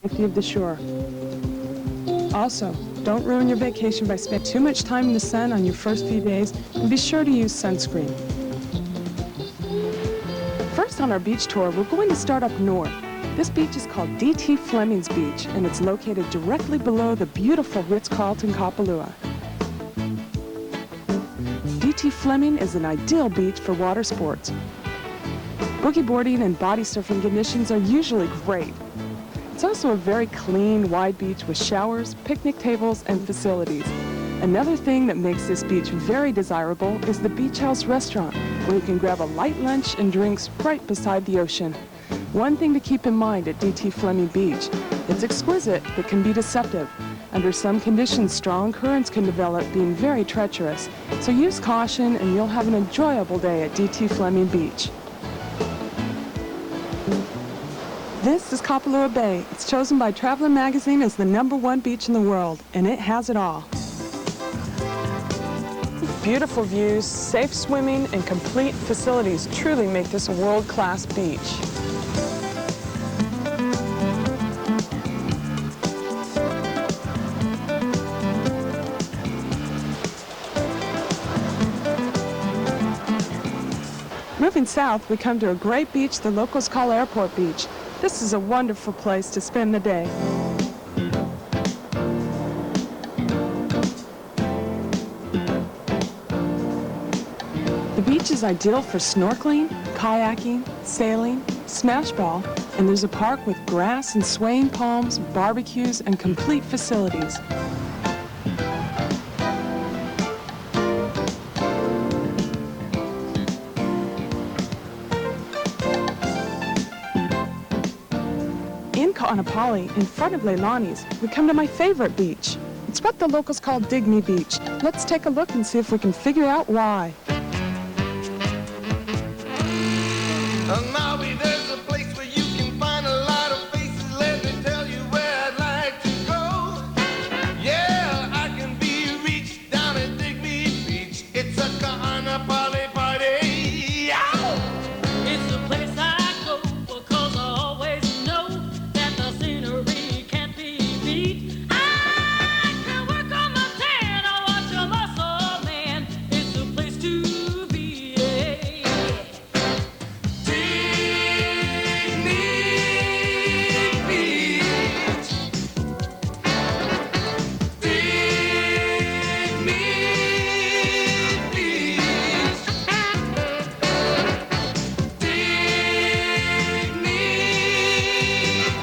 safety of the shore. Also, don't ruin your vacation by spending too much time in the sun on your first few days, and be sure to use sunscreen. First on our beach tour, we're going to start up north. This beach is called D.T. Fleming's Beach, and it's located directly below the beautiful Ritz-Carlton Kapalua. D.T. Fleming is an ideal beach for water sports. Boogie boarding and body surfing conditions are usually great. It's also a very clean, wide beach with showers, picnic tables, and facilities. Another thing that makes this beach very desirable is the Beach House restaurant, where you can grab a light lunch and drinks right beside the ocean. One thing to keep in mind at D.T. Fleming Beach, it's exquisite but can be deceptive. Under some conditions, strong currents can develop, being very treacherous. So use caution and you'll have an enjoyable day at D.T. Fleming Beach. This is Kapalua Bay. It's chosen by Traveler Magazine as the #1 beach in the world, and it has it all. Beautiful views, safe swimming, and complete facilities truly make this a world-class beach. Moving south, we come to a great beach the locals call Airport Beach. This is a wonderful place to spend the day. The beach is ideal for snorkeling, kayaking, sailing, smash ball, and there's a park with grass and swaying palms, barbecues, and complete facilities. Kaanapali, in front of Leilani's, we come to my favorite beach. It's what the locals call Dig Me Beach. Let's take a look and see if we can figure out why. On Maui, there's a place where you can find a lot of faces. Let me tell you where I'd like to go. Yeah, I can be reached down at Dig Me Beach. It's a Kaanapali party. Ow! It's the place I go because I always know that the scenery can't be beat. I can work on my tan, I watch a muscle man. It's the place to be. Dig Me Beach. Dig Me Beach. Dig Me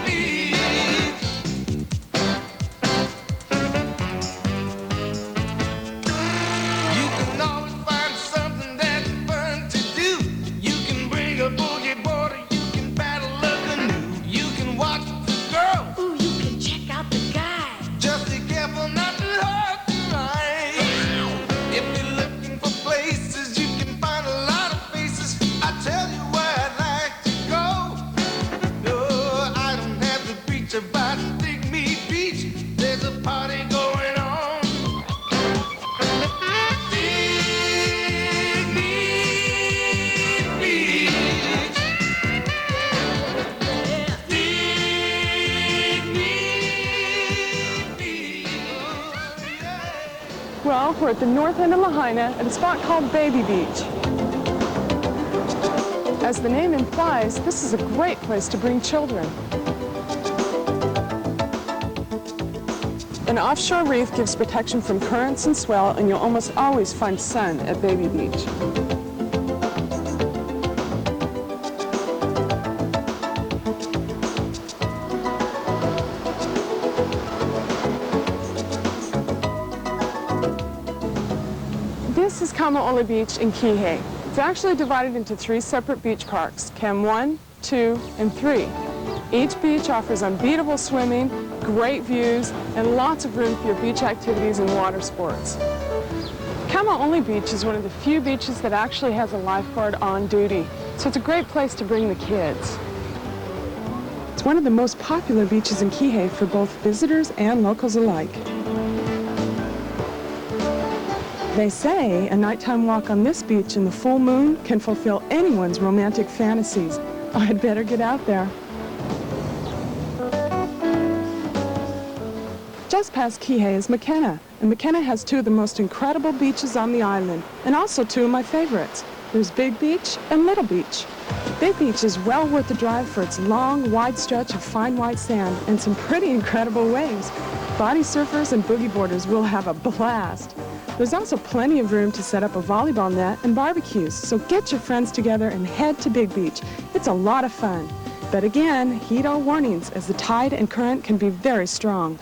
Beach. You can always find something that's fun to do. You can bring a boogie board, or you can paddle a canoe. You can watch the girl. Ooh, you can check out the guy. Just be careful not to hurt your eyes. If you're looking for places, you can find a lot of faces. I tell you where I'd like to go. No, I don't have to preach about Dig Me Beach. There's a party going on. Dig Me Beach. Dig Me Beach. Well, we're at the north end of Lahaina at a spot called Baby Beach. As the name implies, this is a great place to bring children. An offshore reef gives protection from currents and swell, and you'll almost always find sun at Baby Beach. This is Kamaʻole Beach in Kihei. It's actually divided into 3 separate beach parks, Cam 1, 2, and 3. Each beach offers unbeatable swimming, great views, and lots of room for your beach activities and water sports. Kamaʻole Beach is one of the few beaches that actually has a lifeguard on duty, so it's a great place to bring the kids. It's one of the most popular beaches in Kihei for both visitors and locals alike. They say a nighttime walk on this beach in the full moon can fulfill anyone's romantic fantasies. I'd better get out there. Just past Kihei is McKenna, and McKenna has two of the most incredible beaches on the island, and also two of my favorites. There's Big Beach and Little Beach. Big Beach is well worth the drive for its long, wide stretch of fine white sand and some pretty incredible waves. Body surfers and boogie boarders will have a blast. There's also plenty of room to set up a volleyball net and barbecues, so get your friends together and head to Big Beach. It's a lot of fun. But again, heed all warnings, as the tide and current can be very strong.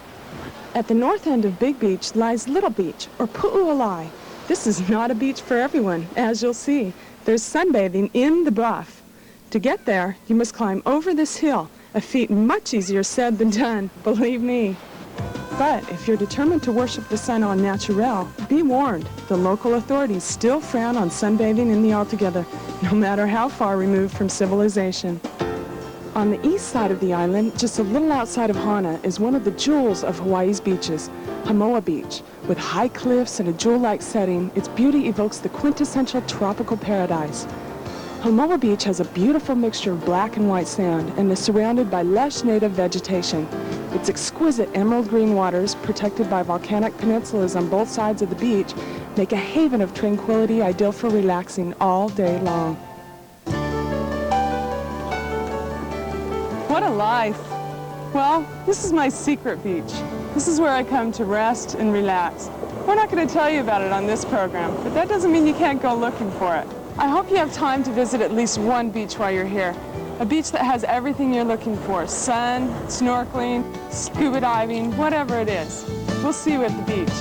At the north end of Big Beach lies Little Beach, or Pu'u'alai. This is not a beach for everyone, as you'll see. There's sunbathing in the bluff. To get there, you must climb over this hill, a feat much easier said than done, believe me. But if you're determined to worship the sun en naturel, be warned, the local authorities still frown on sunbathing in the altogether, no matter how far removed from civilization. On the east side of the island, just a little outside of Hana, is one of the jewels of Hawaii's beaches, Hamoa Beach. With high cliffs and a jewel-like setting, its beauty evokes the quintessential tropical paradise. Hamoa Beach has a beautiful mixture of black and white sand and is surrounded by lush native vegetation. Its exquisite emerald green waters, protected by volcanic peninsulas on both sides of the beach, make a haven of tranquility ideal for relaxing all day long. What a life! Well, this is my secret beach. This is where I come to rest and relax. We're not going to tell you about it on this program, but that doesn't mean you can't go looking for it. I hope you have time to visit at least one beach while you're here. A beach that has everything you're looking for: sun, snorkeling, scuba diving, whatever it is. We'll see you at the beach.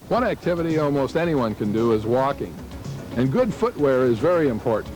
One activity almost anyone can do is walking, and good footwear is very important.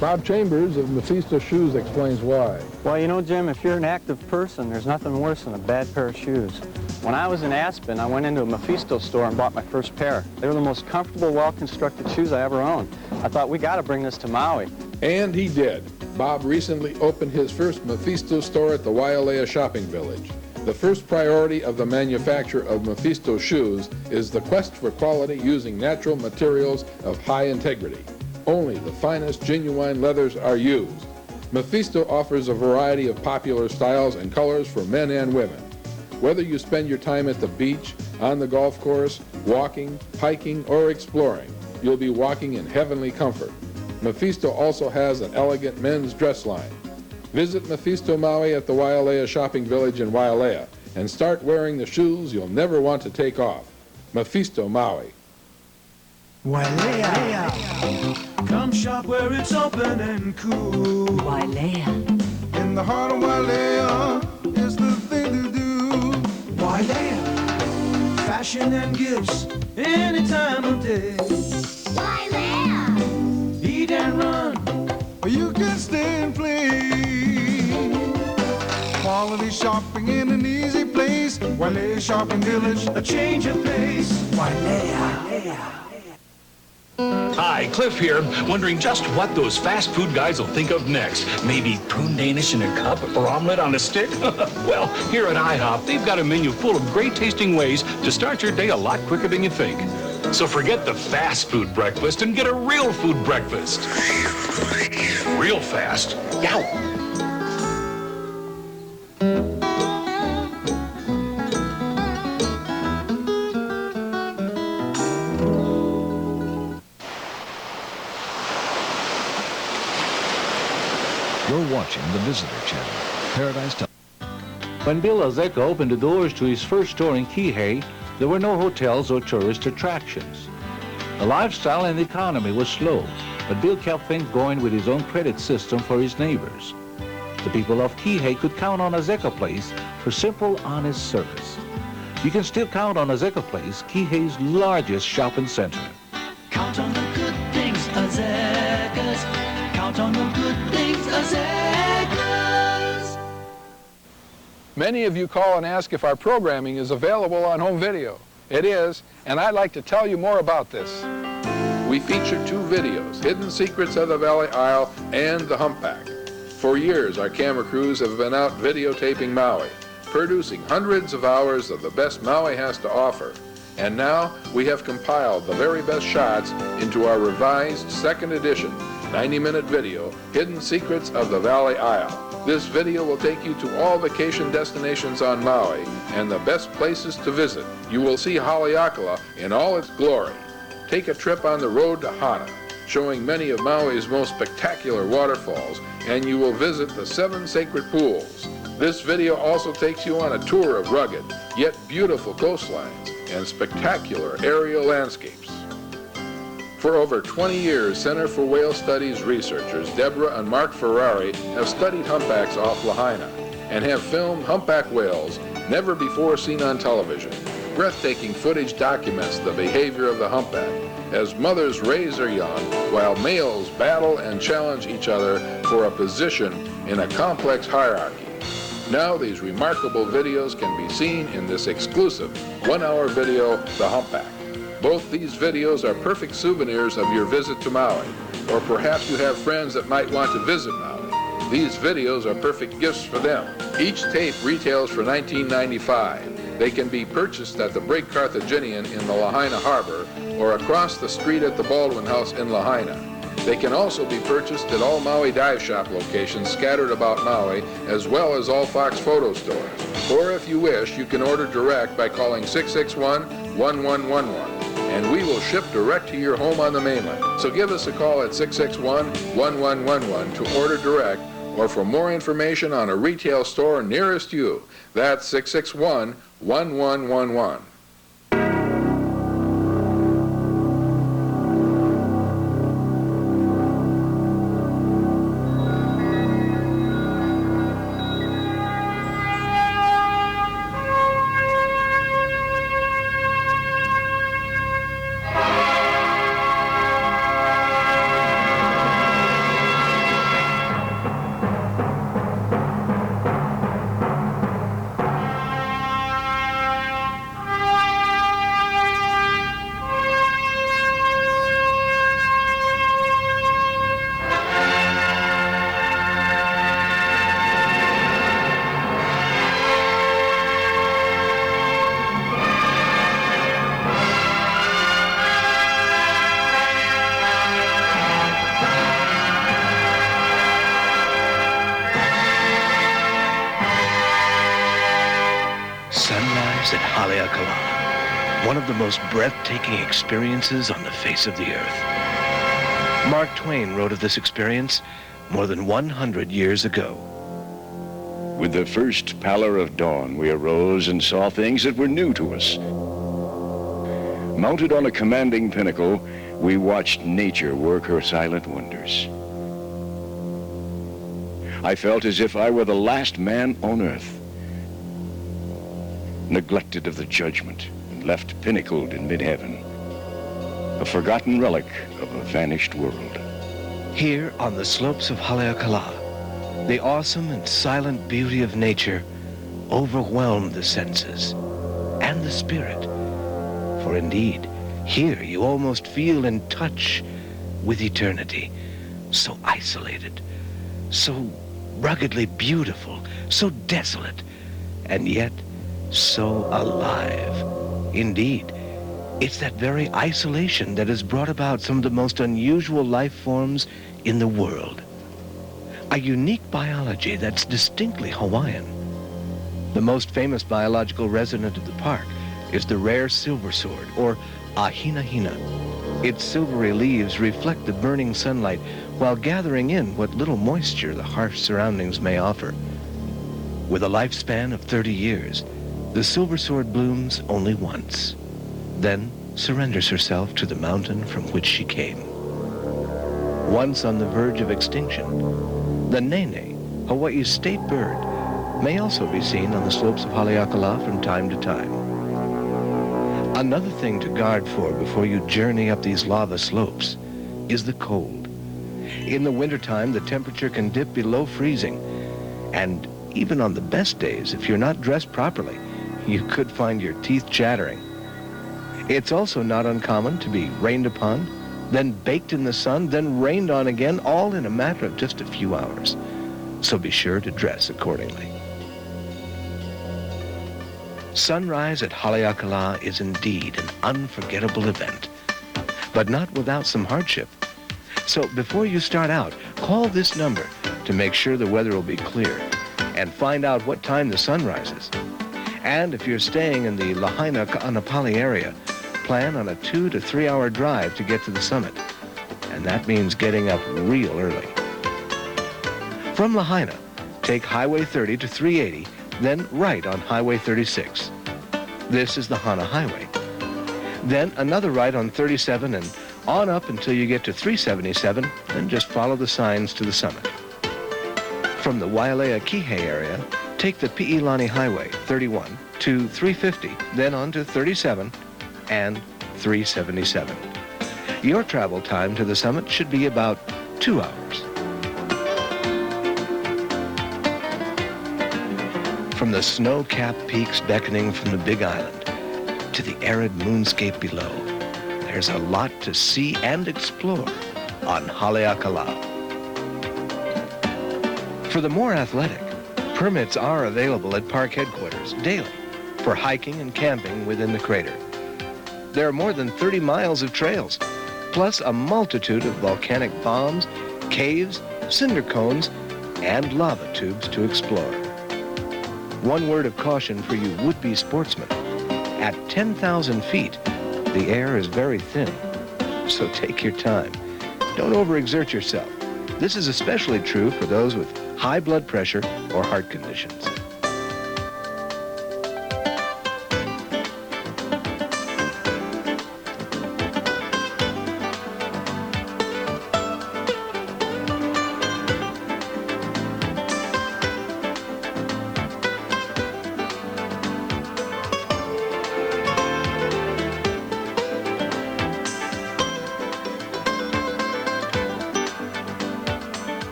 Bob Chambers of Mephisto Shoes explains why. Well, you know, Jim, if you're an active person, there's nothing worse than a bad pair of shoes. When I was in Aspen, I went into a Mephisto store and bought my first pair. They were the most comfortable, well-constructed shoes I ever owned. I thought, we got to bring this to Maui. And he did. Bob recently opened his first Mephisto store at the Wailea shopping village. The first priority of the manufacture of Mephisto shoes is the quest for quality using natural materials of high integrity. Only the finest genuine leathers are used. Mephisto offers a variety of popular styles and colors for men and women. Whether you spend your time at the beach, on the golf course, walking, hiking, or exploring, you'll be walking in heavenly comfort. Mephisto also has an elegant men's dress line. Visit Mephisto Maui at the Wailea shopping village in Wailea and start wearing the shoes you'll never want to take off. Mephisto Maui. Wailea. Come shop where it's open and cool. Wailea. In the heart of Wailea is the thing to do. Wailea. Fashion and gifts any time of day. Wailea. Eat and run, or you can stay and play. Quality shopping in an easy place. Wailea Shopping Village, a change of pace. Wailea. Hi, Cliff here, wondering just what those fast food guys will think of next. Maybe prune Danish in a cup or omelet on a stick? Well, here at IHOP, they've got a menu full of great tasting ways to start your day a lot quicker than you think. So forget the fast food breakfast and get a real food breakfast. Real fast. Yow! You're watching the Visitor Channel, Paradise Television. When Bill Azeka opened the doors to his first store in Kihei, there were no hotels or tourist attractions. The lifestyle and the economy was slow, but Bill kept things going with his own credit system for his neighbors. The people of Kihei could count on Azeka Place for simple, honest service. You can still count on Azeka Place, Kihei's largest shopping center. Count on the good things, Azekas. Count on the good things, Azekas. Many of you call and ask if our programming is available on home video. It is, and I'd like to tell you more about this. We feature two videos, Hidden Secrets of the Valley Isle and the Humpback. For years, our camera crews have been out videotaping Maui, producing hundreds of hours of the best Maui has to offer. And now, we have compiled the very best shots into our revised second edition, 90-minute video, Hidden Secrets of the Valley Isle. This video will take you to all vacation destinations on Maui and the best places to visit. You will see Haleakala in all its glory. Take a trip on the road to Hana, showing many of Maui's most spectacular waterfalls, and you will visit the 7 sacred pools. This video also takes you on a tour of rugged, yet beautiful coastlines and spectacular aerial landscapes. For over 20 years, Center for Whale Studies researchers Deborah and Mark Ferrari have studied humpbacks off Lahaina and have filmed humpback whales never before seen on television. Breathtaking footage documents the behavior of the humpback as mothers raise their young while males battle and challenge each other for a position in a complex hierarchy. Now these remarkable videos can be seen in this exclusive 1-hour video, The Humpback. Both these videos are perfect souvenirs of your visit to Maui, or perhaps you have friends that might want to visit Maui. These videos are perfect gifts for them. Each tape retails for $19.95. They can be purchased at the Brig Carthaginian in the Lahaina Harbor or across the street at the Baldwin House in Lahaina. They can also be purchased at all Maui dive shop locations scattered about Maui, as well as all Fox photo stores. Or if you wish, you can order direct by calling 661-1111. And we will ship direct to your home on the mainland. So give us a call at 661-1111 to order direct, or for more information on a retail store nearest you. That's 661-1111. Sunrise at Haleakala, one of the most breathtaking experiences on the face of the earth. Mark Twain wrote of this experience more than 100 years ago. With the first pallor of dawn, we arose and saw things that were new to us. Mounted on a commanding pinnacle, we watched nature work her silent wonders. I felt as if I were the last man on earth, neglected of the judgment and left pinnacled in mid-heaven, a forgotten relic of a vanished world. Here on the slopes of Haleakala, the awesome and silent beauty of nature overwhelmed the senses and the spirit. For indeed, here you almost feel in touch with eternity, so isolated, so ruggedly beautiful, so desolate, and yet so alive. Indeed, it's that very isolation that has brought about some of the most unusual life forms in the world. A unique biology that's distinctly Hawaiian. The most famous biological resident of the park is the rare silver sword, or ahina-hina. Its silvery leaves reflect the burning sunlight while gathering in what little moisture the harsh surroundings may offer. With a lifespan of 30 years, the silver sword blooms only once, then surrenders herself to the mountain from which she came. Once on the verge of extinction, the nene, Hawaii's state bird, may also be seen on the slopes of Haleakala from time to time. Another thing to guard for before you journey up these lava slopes is the cold. In the wintertime, the temperature can dip below freezing, and even on the best days, if you're not dressed properly, you could find your teeth chattering. It's also not uncommon to be rained upon, then baked in the sun, then rained on again, all in a matter of just a few hours. So be sure to dress accordingly. Sunrise at Haleakala is indeed an unforgettable event, but not without some hardship. So before you start out, call this number to to make sure the weather will be clear and find out what time the sun rises. And if you're staying in the Lahaina Kaanapali area, plan on a 2 to 3 hour drive to get to the summit. And that means getting up real early. From Lahaina, take Highway 30 to 380, then right on Highway 36. This is the Hana Highway. Then another right on 37 and on up until you get to 377, then just follow the signs to the summit. From the Wailea Kihei area, take the Pi'ilani Highway 31 to 350, then on to 37 and 377. Your travel time to the summit should be about 2 hours. From the snow-capped peaks beckoning from the Big Island to the arid moonscape below, there's a lot to see and explore on Haleakala. For the more athletic, permits are available at park headquarters daily for hiking and camping within the crater. There are more than 30 miles of trails, plus a multitude of volcanic bombs, caves, cinder cones, and lava tubes to explore. One word of caution for you would-be sportsmen. At 10,000 feet, the air is very thin, so take your time. Don't overexert yourself. This is especially true for those with high blood pressure or heart conditions.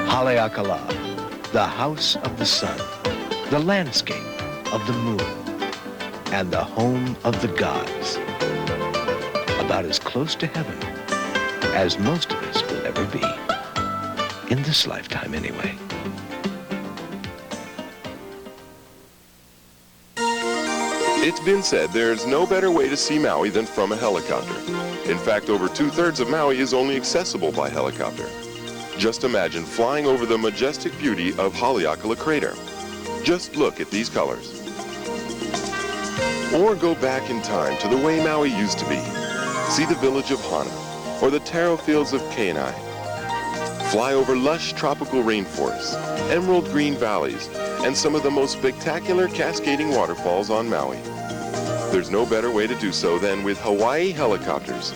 Haleakala, the house of the sun, the landscape of the moon, and the home of the gods. About as close to heaven as most of us will ever be. In this lifetime, anyway. It's been said there's no better way to see Maui than from a helicopter. In fact, over 2/3 of Maui is only accessible by helicopter. Just imagine flying over the majestic beauty of Haleakala Crater. Just look at these colors. Or go back in time to the way Maui used to be. See the village of Hana, or the taro fields of Cannery. Fly over lush tropical rainforests, emerald green valleys, and some of the most spectacular cascading waterfalls on Maui. There's no better way to do so than with Hawaii Helicopters.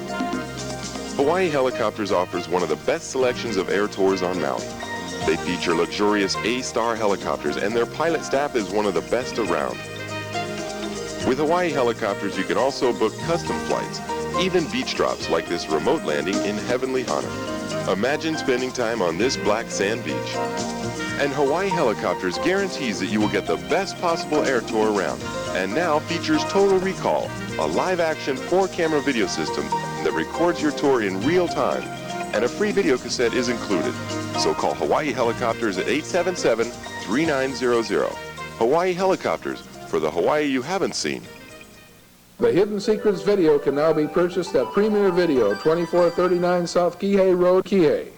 Hawaii Helicopters offers one of the best selections of air tours on Maui. They feature luxurious A-star helicopters, and their pilot staff is one of the best around. With Hawaii Helicopters, you can also book custom flights, even beach drops like this remote landing in heavenly Hana. Imagine spending time on this black sand beach. And Hawaii Helicopters guarantees that you will get the best possible air tour around. And now features Total Recall, a live-action 4-camera video system that records your tour in real time, and a free video cassette is included. So call Hawaii Helicopters at 877-3900. Hawaii Helicopters, for the Hawaii you haven't seen. The Hidden Secrets video can now be purchased at Premier Video, 2439 South Kihei Road, Kihei.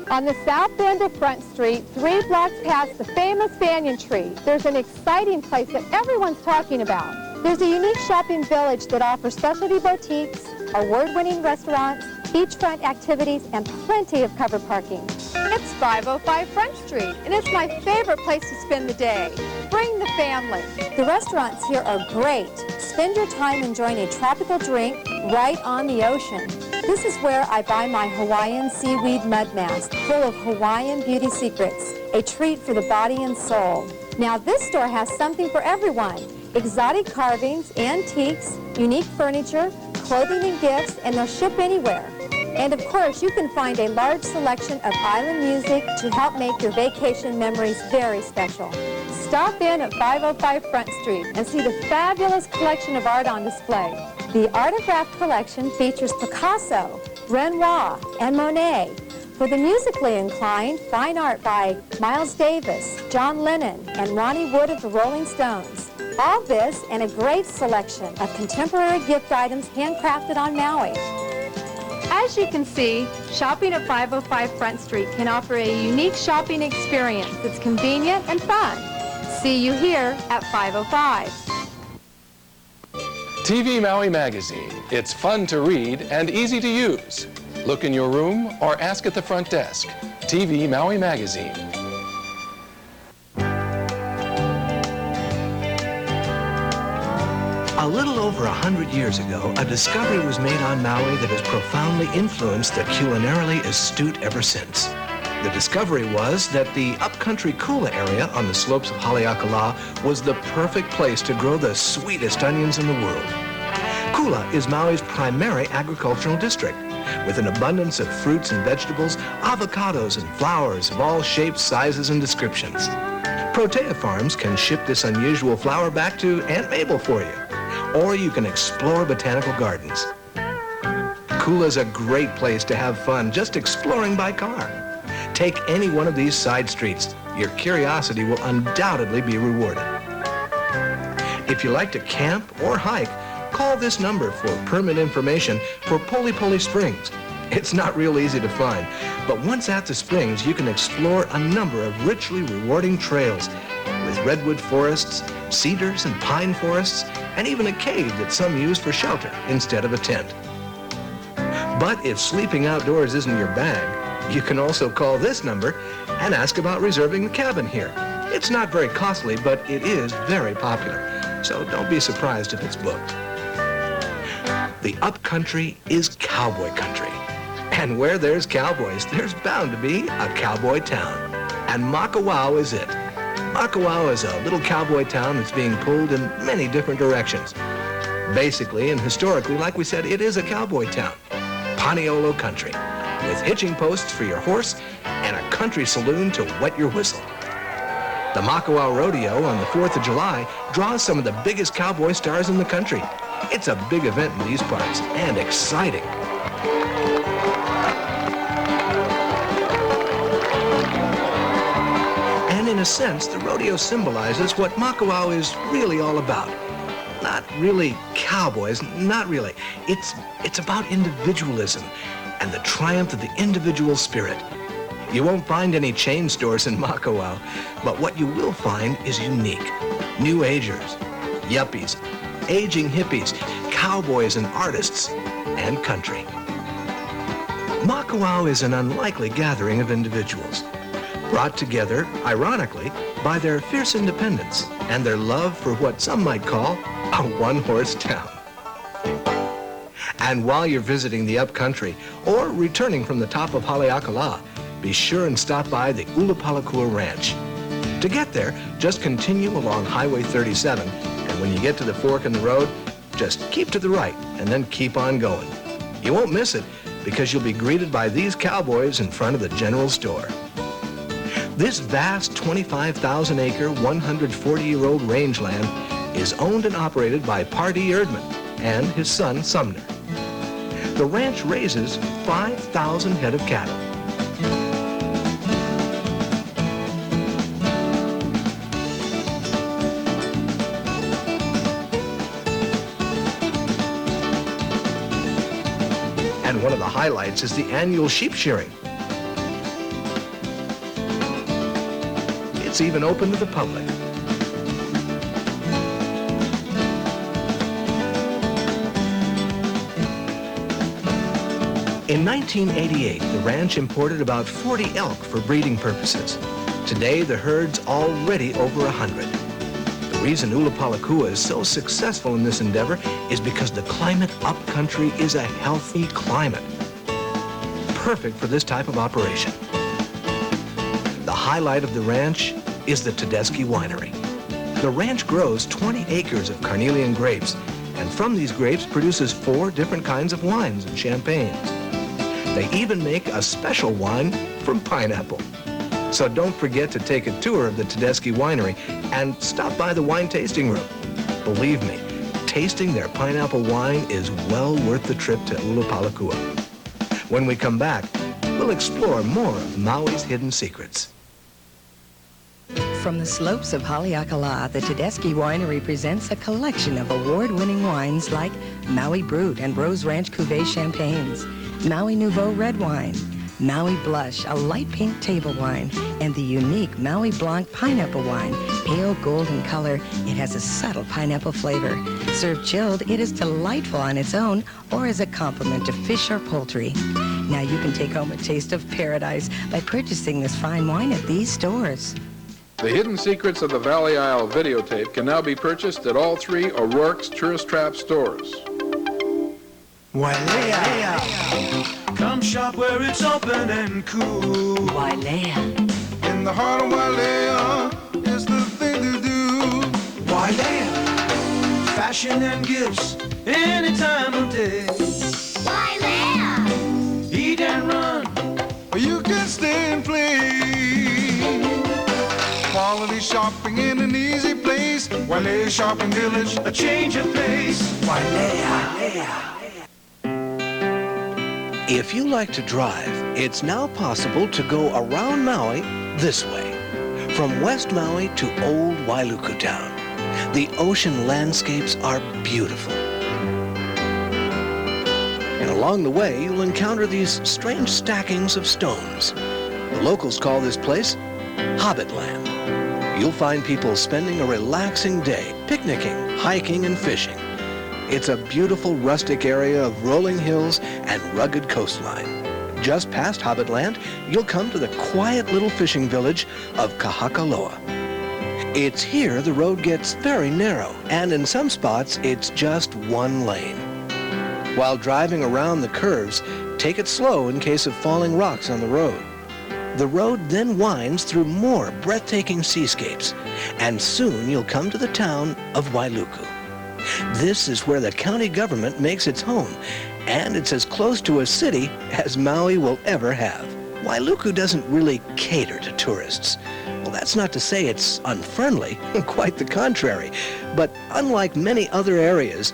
On the south end of Front Street, 3 blocks past the famous banyan tree, there's an exciting place that everyone's talking about. There's a unique shopping village that offers specialty boutiques, award-winning restaurants, beachfront activities, and plenty of covered parking. It's 505 Front Street, and it's my favorite place to spend the day. Bring the family. The restaurants here are great. Spend your time enjoying a tropical drink right on the ocean. This is where I buy my Hawaiian seaweed mud mask, full of Hawaiian beauty secrets, a treat for the body and soul. Now this store has something for everyone. Exotic carvings, antiques, unique furniture, clothing and gifts, and they'll ship anywhere. And of course, you can find a large selection of island music to help make your vacation memories very special. Stop in at 505 Front Street and see the fabulous collection of art on display. The Artograph collection features Picasso, Renoir, and Monet. For the musically inclined, fine art by Miles Davis, John Lennon, and Ronnie Wood of the Rolling Stones. All this and a great selection of contemporary gift items handcrafted on Maui. As you can see, shopping at 505 Front Street can offer a unique shopping experience that's convenient and fun. See you here at 505. TV Maui Magazine. It's fun to read and easy to use. Look in your room or ask at the front desk. TV Maui Magazine. A little over 100 years ago, a discovery was made on Maui that has profoundly influenced the culinarily astute ever since. The discovery was that the Upcountry Kula area on the slopes of Haleakala was the perfect place to grow the sweetest onions in the world. Kula is Maui's primary agricultural district, with an abundance of fruits and vegetables, avocados and flowers of all shapes, sizes, and descriptions. Protea Farms can ship this unusual flower back to Aunt Mabel for you, or you can explore botanical gardens. Kula's a great place to have fun just exploring by car. Take any one of these side streets. Your curiosity will undoubtedly be rewarded. If you like to camp or hike, call this number for permit information for Poli Poli Springs. It's not real easy to find, but once at the springs, you can explore a number of richly rewarding trails with redwood forests, cedars and pine forests, and even a cave that some use for shelter instead of a tent. But if sleeping outdoors isn't your bag, you can also call this number and ask about reserving the cabin here. It's not very costly, but it is very popular, so don't be surprised if it's booked. The Upcountry is cowboy country, and where there's cowboys, there's bound to be a cowboy town, and Makawao is it. Makawao is a little cowboy town that's being pulled in many different directions. Basically and historically, like we said, it is a cowboy town, Paniolo country, with hitching posts for your horse and a country saloon to wet your whistle. The Makawao Rodeo on the 4th of July draws some of the biggest cowboy stars in the country. It's a big event in these parts and exciting. And in a sense, the rodeo symbolizes what Makawao is really all about. Not really cowboys, not really. It's about individualism and the triumph of the individual spirit. You won't find any chain stores in Makawao, but what you will find is unique. New agers, yuppies, aging hippies, cowboys and artists, and country. Makawao is an unlikely gathering of individuals, brought together, ironically, by their fierce independence and their love for what some might call a one-horse town. And while you're visiting the Upcountry or returning from the top of Haleakala, be sure and stop by the Ulupalakua Ranch. To get there, just continue along Highway 37, and when you get to the fork in the road, just keep to the right and then keep on going. You won't miss it because you'll be greeted by these cowboys in front of the general store. This vast 25,000-acre, 140-year-old rangeland is owned and operated by Pardee Erdman and his son Sumner. The ranch raises 5,000 head of cattle. And one of the highlights is the annual sheep shearing. It's even open to the public. In 1988, the ranch imported about 40 elk for breeding purposes. Today, the herd's already over 100. The reason Ulupalakua is so successful in this endeavor is because the climate upcountry is a healthy climate, perfect for this type of operation. The highlight of the ranch is the Tedeschi Winery. The ranch grows 20 acres of carnelian grapes, and from these grapes produces 4 different kinds of wines and champagnes. They even make a special wine from pineapple. So don't forget to take a tour of the Tedeschi Winery and stop by the wine tasting room. Believe me, tasting their pineapple wine is well worth the trip to Ulupalakua. When we come back, we'll explore more of Maui's hidden secrets. From the slopes of Haleakala, the Tedeschi Winery presents a collection of award-winning wines like Maui Brut and Rose Ranch Cuvée champagnes, Maui Nouveau red wine, Maui Blush, a light pink table wine, and the unique Maui Blanc pineapple wine. Pale golden color, it has a subtle pineapple flavor. Served chilled, it is delightful on its own or as a complement to fish or poultry. Now you can take home a taste of paradise by purchasing this fine wine at these stores. The Hidden Secrets of the Valley Isle videotape can now be purchased at all 3 O'Rourke's Tourist Trap stores. Wailea. Come shop where it's open and cool. Wailea. In the heart of Wailea is the thing to do. Wailea. Fashion and gifts any time of day. Wailea. Eat and run, or you can stay and play. Quality shopping in an easy place. Wailea Shopping Village, a change of pace. Wailea. If you like to drive, it's now possible to go around Maui this way. From West Maui to Old Wailuku Town. The ocean landscapes are beautiful. And along the way, you'll encounter these strange stackings of stones. The locals call this place Hobbitland. You'll find people spending a relaxing day, picnicking, hiking, and fishing. It's a beautiful rustic area of rolling hills and rugged coastline. Just past Hobbitland, you'll come to the quiet little fishing village of Kahakaloa. It's here the road gets very narrow, and in some spots, it's just one lane. While driving around the curves, take it slow in case of falling rocks on the road. The road then winds through more breathtaking seascapes, and soon you'll come to the town of Wailuku. This is where the county government makes its home, and it's as close to a city as Maui will ever have. Wailuku doesn't really cater to tourists. Well, that's not to say it's unfriendly, quite the contrary. But unlike many other areas,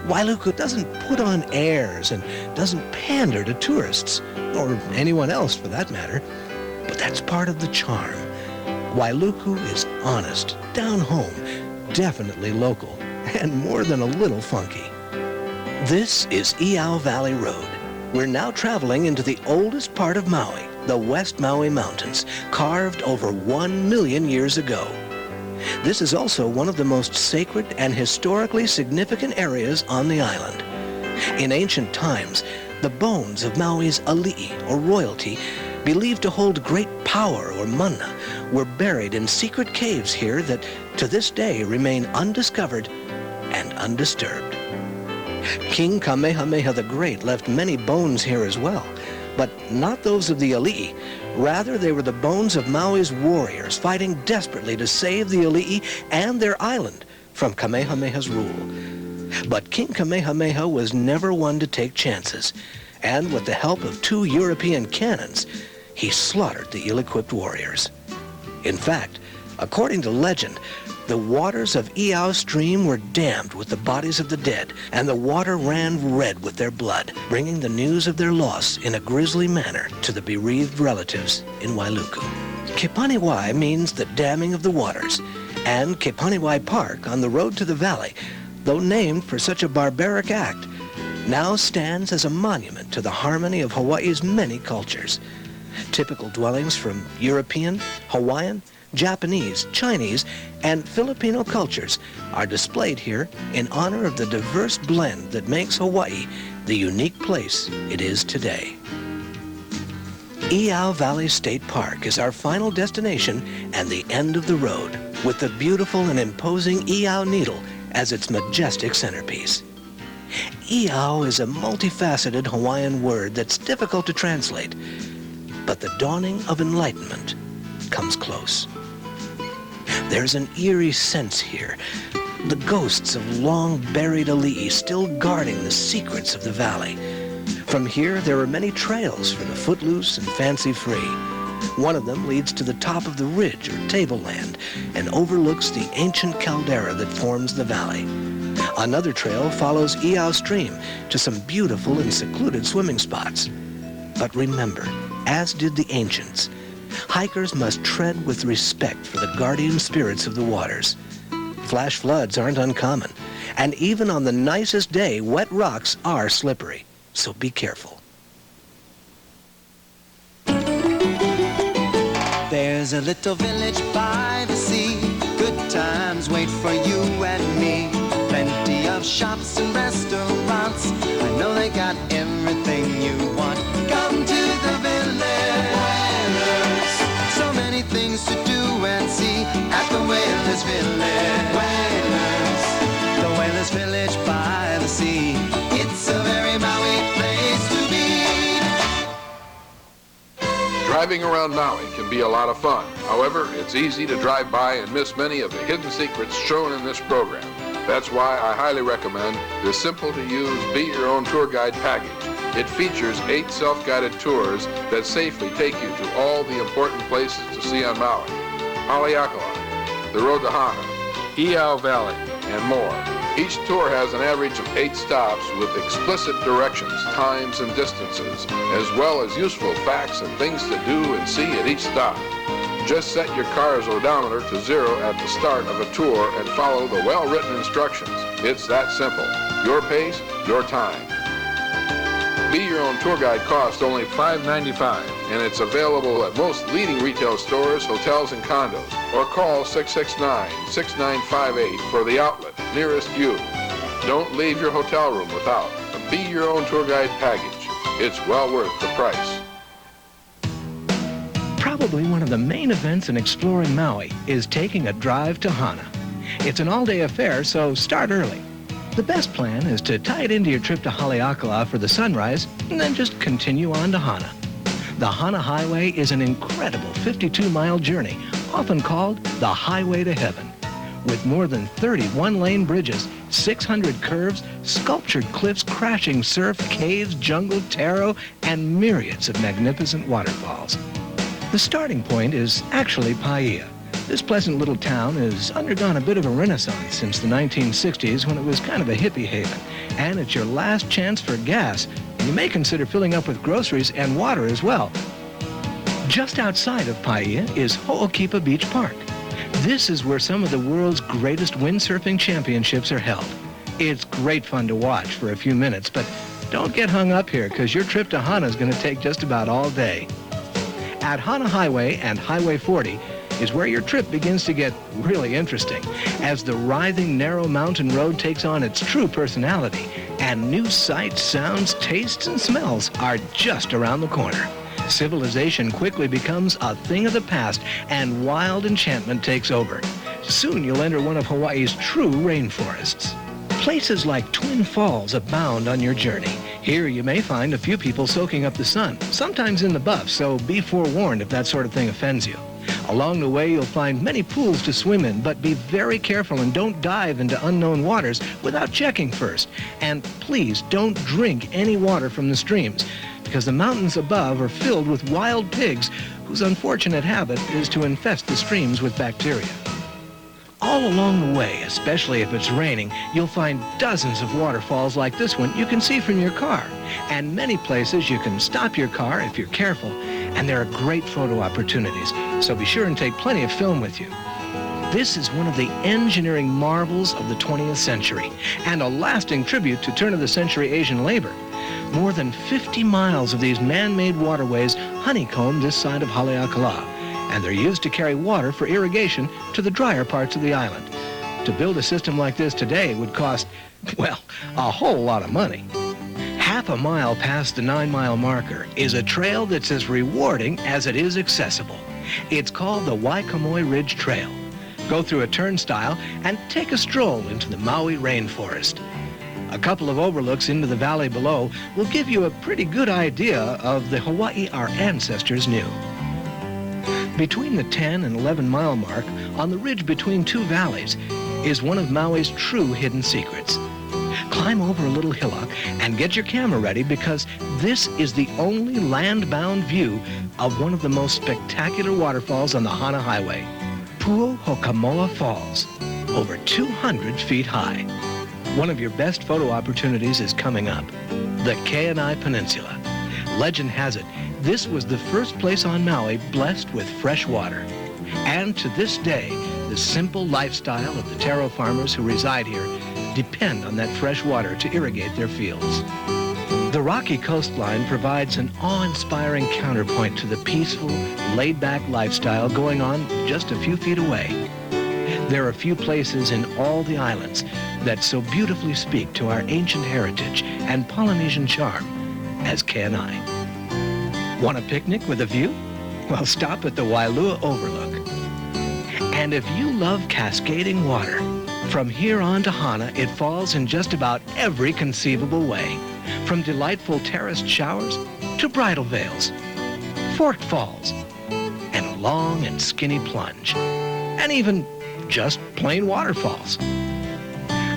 Wailuku doesn't put on airs and doesn't pander to tourists, or anyone else for that matter. But that's part of the charm. Wailuku is honest, down home, definitely local, and more than a little funky. This is Iao Valley Road. We're now traveling into the oldest part of Maui, the West Maui Mountains, carved over 1 million years ago. This is also one of the most sacred and historically significant areas on the island. In ancient times, the bones of Maui's ali'i, or royalty, believed to hold great power or mana, were buried in secret caves here that to this day remain undiscovered and undisturbed. King Kamehameha the Great left many bones here as well, but not those of the ali'i. Rather, they were the bones of Maui's warriors fighting desperately to save the ali'i and their island from Kamehameha's rule. But King Kamehameha was never one to take chances, and with the help of 2 European cannons, he slaughtered the ill-equipped warriors. In fact, according to legend, the waters of Iao Stream were dammed with the bodies of the dead, and the water ran red with their blood, bringing the news of their loss in a grisly manner to the bereaved relatives in Wailuku. Kepaniwai means the damming of the waters, and Kepaniwai Park on the road to the valley, though named for such a barbaric act, now stands as a monument to the harmony of Hawaii's many cultures. Typical dwellings from European, Hawaiian, Japanese, Chinese, and Filipino cultures are displayed here in honor of the diverse blend that makes Hawaii the unique place it is today. Iao Valley State Park is our final destination and the end of the road, with the beautiful and imposing Iao Needle as its majestic centerpiece. Iao is a multifaceted Hawaiian word that's difficult to translate, but the dawning of enlightenment comes close. There's an eerie sense here, the ghosts of long-buried ali'i still guarding the secrets of the valley. From here, there are many trails for the footloose and fancy-free. One of them leads to the top of the ridge or tableland and overlooks the ancient caldera that forms the valley. Another trail follows Iao Stream to some beautiful and secluded swimming spots. But remember, as did the ancients, hikers must tread with respect for the guardian spirits of the waters. Flash floods aren't uncommon, and even on the nicest day, wet rocks are slippery, so be careful. There's a little village by the sea. Good times wait for you and me. Plenty of shops and restaurants. I know they got everything you want. Come to the village. Whalers. So many things to do and see at the Whalers Village. Whalers. The Whalers Village by the sea. It's a very Maui place to be. Driving around Maui can be a lot of fun. However, it's easy to drive by and miss many of the hidden secrets shown in this program. That's why I highly recommend the simple-to-use Be Your Own Tour Guide package. It features 8 self-guided tours that safely take you to all the important places to see on Maui. Haleakala, the road to Hana, Iao Valley, and more. Each tour has an average of 8 stops with explicit directions, times, and distances, as well as useful facts and things to do and see at each stop. Just set your car's odometer to 0 at the start of a tour and follow the well-written instructions. It's that simple. Your pace, your time. Be Your Own Tour Guide costs only $5.95, and it's available at most leading retail stores, hotels, and condos. Or call 669-6958 for the outlet nearest you. Don't leave your hotel room without a Be Your Own Tour Guide package. It's well worth the price. Probably one of the main events in exploring Maui is taking a drive to Hana. It's an all-day affair, so start early. The best plan is to tie it into your trip to Haleakala for the sunrise and then just continue on to Hana. The Hana Highway is an incredible 52-mile journey, often called the Highway to Heaven. With more than 30 one-lane bridges, 600 curves, sculptured cliffs, crashing surf, caves, jungle, taro, and myriads of magnificent waterfalls. The starting point is actually Paia. This pleasant little town has undergone a bit of a renaissance since the 1960s when it was kind of a hippie haven. And it's your last chance for gas. You may consider filling up with groceries and water as well. Just outside of Paia is Ho'okipa Beach Park. This is where some of the world's greatest windsurfing championships are held. It's great fun to watch for a few minutes, but don't get hung up here because your trip to Hana is going to take just about all day. At Hana Highway and Highway 40 is where your trip begins to get really interesting as the writhing, narrow mountain road takes on its true personality and new sights, sounds, tastes, and smells are just around the corner. Civilization quickly becomes a thing of the past and wild enchantment takes over. Soon you'll enter one of Hawaii's true rainforests. Places like Twin Falls abound on your journey. Here you may find a few people soaking up the sun, sometimes in the buff, so be forewarned if that sort of thing offends you. Along the way, you'll find many pools to swim in, but be very careful and don't dive into unknown waters without checking first. And please don't drink any water from the streams, because the mountains above are filled with wild pigs whose unfortunate habit is to infest the streams with bacteria. All along the way, especially if it's raining, you'll find dozens of waterfalls like this one you can see from your car. And many places you can stop your car if you're careful, and there are great photo opportunities, so be sure and take plenty of film with you. This is one of the engineering marvels of the 20th century, and a lasting tribute to turn-of-the-century Asian labor. More than 50 miles of these man-made waterways honeycomb this side of Haleakala, and they're used to carry water for irrigation to the drier parts of the island. To build a system like this today would cost, well, a whole lot of money. Half a mile past the 9-mile marker is a trail that's as rewarding as it is accessible. It's called the Waikamoi Ridge Trail. Go through a turnstile and take a stroll into the Maui rainforest. A couple of overlooks into the valley below will give you a pretty good idea of the Hawaii our ancestors knew. Between the 10 and 11-mile mark, on the ridge between two valleys, is one of Maui's true hidden secrets. Climb over a little hillock and get your camera ready because this is the only land-bound view of one of the most spectacular waterfalls on the Hana Highway, Pu'ohokamoa Falls, over 200 feet high. One of your best photo opportunities is coming up, the Kihei Peninsula. Legend has it, this was the first place on Maui blessed with fresh water. And to this day, the simple lifestyle of the taro farmers who reside here depend on that fresh water to irrigate their fields. The rocky coastline provides an awe-inspiring counterpoint to the peaceful, laid-back lifestyle going on just a few feet away. There are few places in all the islands that so beautifully speak to our ancient heritage and Polynesian charm as Cannery. Want a picnic with a view? Well, stop at the Wailua Overlook. And if you love cascading water, from here on to Hana, it falls in just about every conceivable way. From delightful terraced showers to bridal veils, forked falls, and a long and skinny plunge, and even just plain waterfalls.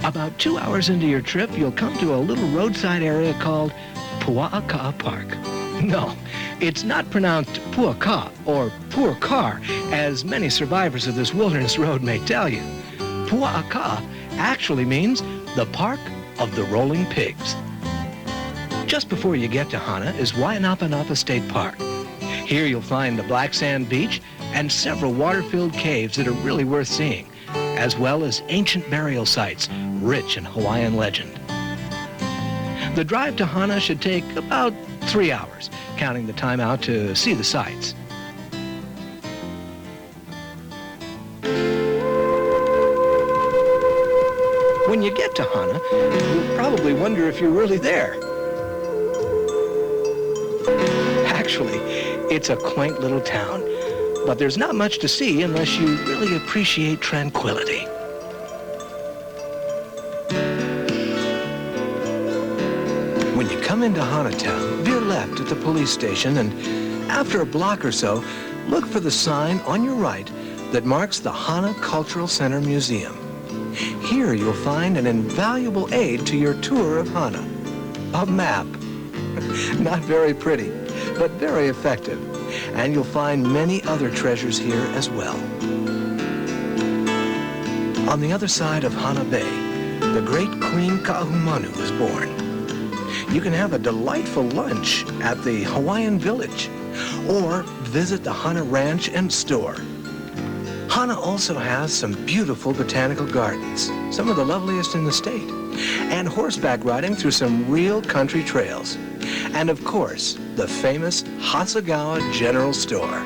About 2 hours into your trip, you'll come to a little roadside area called Pua'aka Park. No, it's not pronounced Puaka or poor car, as many survivors of this wilderness road may tell you. Pua'aka actually means the Park of the Rolling Pigs. Just before you get to Hana is Wainapa State Park. Here you'll find the black sand beach and several water-filled caves that are really worth seeing, as well as ancient burial sites rich in Hawaiian legend. The drive to Hana should take about 3 hours, counting the time out to see the sights. When you get to Hana, you'll probably wonder if you're really there. Actually, it's a quaint little town, but there's not much to see unless you really appreciate tranquility. When you come into Hana town, veer left at the police station, and after a block or so, look for the sign on your right that marks the Hana Cultural Center Museum. Here you'll find an invaluable aid to your tour of Hana, a map. Not very pretty, but very effective. And you'll find many other treasures here as well. On the other side of Hana Bay, the great Queen Ka'ahumanu was born. You can have a delightful lunch at the Hawaiian Village or visit the Hana Ranch and Store. Hana also has some beautiful botanical gardens, some of the loveliest in the state, and horseback riding through some real country trails. And of course, the famous Hasagawa General Store.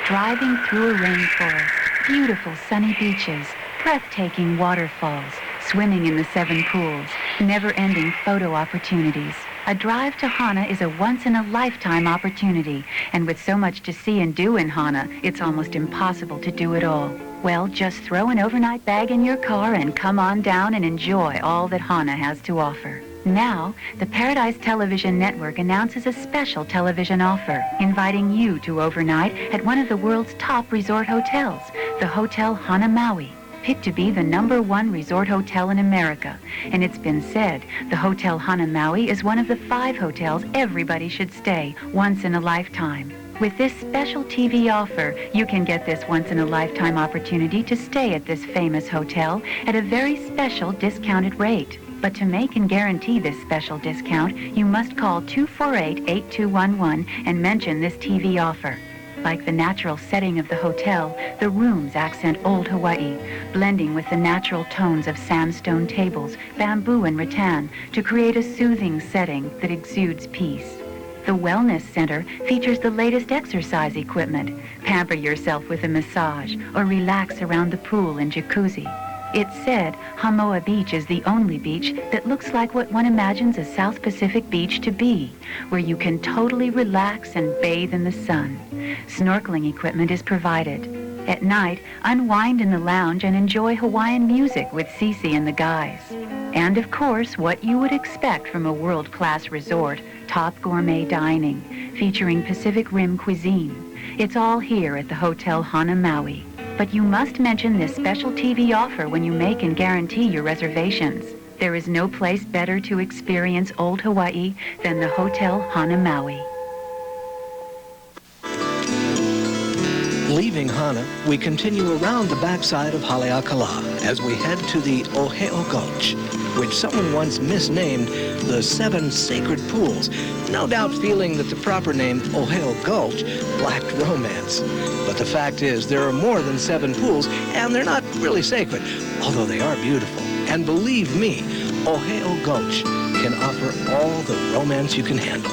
Driving through a rainforest, beautiful sunny beaches, breathtaking waterfalls, swimming in the 7 pools, never-ending photo opportunities. A drive to Hana is a once-in-a-lifetime opportunity, and with so much to see and do in Hana, it's almost impossible to do it all. Well, just throw an overnight bag in your car and come on down and enjoy all that Hana has to offer. Now, the Paradise Television Network announces a special television offer, inviting you to overnight at one of the world's top resort hotels, the Hotel Hana Maui, picked to be the #1 resort hotel in America. And it's been said the Hotel Hana Maui is one of the 5 hotels everybody should stay once in a lifetime. With this special TV offer, you can get this once-in-a-lifetime opportunity to stay at this famous hotel at a very special discounted rate. But to make and guarantee this special discount, you must call 248-8211 and mention this TV offer. Like the natural setting of the hotel, the rooms accent old Hawaii, blending with the natural tones of sandstone tables, bamboo and rattan to create a soothing setting that exudes peace. The Wellness Center features the latest exercise equipment. Pamper yourself with a massage or relax around the pool and jacuzzi. It's said Hamoa Beach is the only beach that looks like what one imagines a South Pacific beach to be, where you can totally relax and bathe in the sun. Snorkeling equipment is provided. At night, unwind in the lounge and enjoy Hawaiian music with Cece and the guys. And of course, what you would expect from a world-class resort, top gourmet dining, featuring Pacific Rim cuisine. It's all here at the Hotel Hana Maui. But you must mention this special TV offer when you make and guarantee your reservations. There is no place better to experience old Hawaii than the Hotel Hana Maui. Leaving Hana, we continue around the backside of Haleakala as we head to the Oheo Gulch, which someone once misnamed the 7 sacred pools, no doubt feeling that the proper name Oheo Gulch lacked romance. But the fact is, there are more than 7 pools, and they're not really sacred, although they are beautiful. And believe me, Oheo Gulch can offer all the romance you can handle.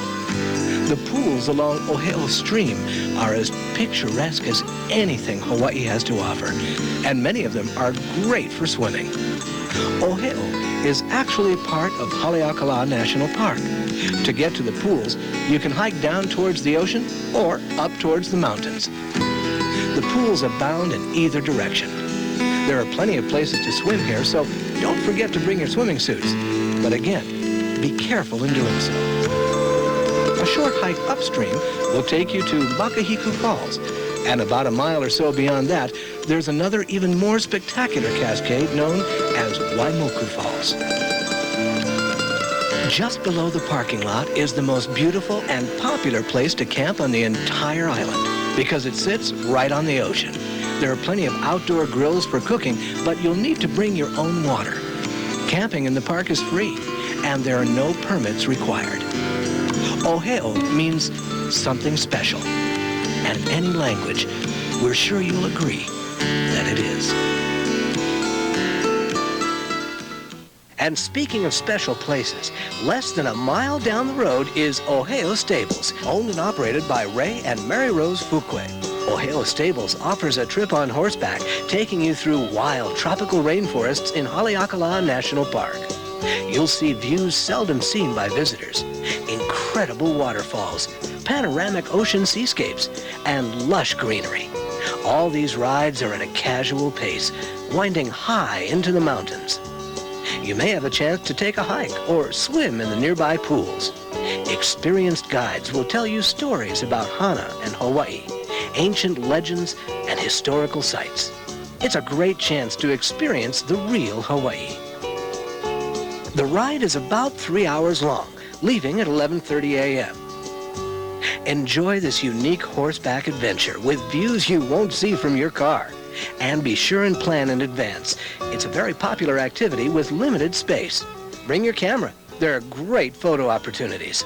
The pools along Oheo Stream are as picturesque as anything Hawaii has to offer, and many of them are great for swimming. Oheo is actually part of Haleakala National Park. To get to the pools, you can hike down towards the ocean or up towards the mountains. The pools abound in either direction. There are plenty of places to swim here, so don't forget to bring your swimming suits. But again, be careful in doing so. A short hike upstream will take you to Makahiku Falls, and about a mile or so beyond that, there's another even more spectacular cascade known as Wailuku Falls. Just below the parking lot is the most beautiful and popular place to camp on the entire island because it sits right on the ocean. There are plenty of outdoor grills for cooking, but you'll need to bring your own water. Camping in the park is free, and there are no permits required. Oheo means something special, and in any language, we're sure you'll agree that it is. And speaking of special places, less than a mile down the road is Oheo Stables, owned and operated by Ray and Mary Rose Fuquay. Oheo Stables offers a trip on horseback, taking you through wild tropical rainforests in Haleakala National Park. You'll see views seldom seen by visitors, incredible waterfalls, panoramic ocean seascapes, and lush greenery. All these rides are at a casual pace, winding high into the mountains. You may have a chance to take a hike or swim in the nearby pools. Experienced guides will tell you stories about Hana and Hawaii, ancient legends and historical sites. It's a great chance to experience the real Hawaii. The ride is about 3 hours long, leaving at 11:30 a.m. Enjoy this unique horseback adventure with views you won't see from your car. And be sure and plan in advance. It's a very popular activity with limited space. Bring your camera. There are great photo opportunities.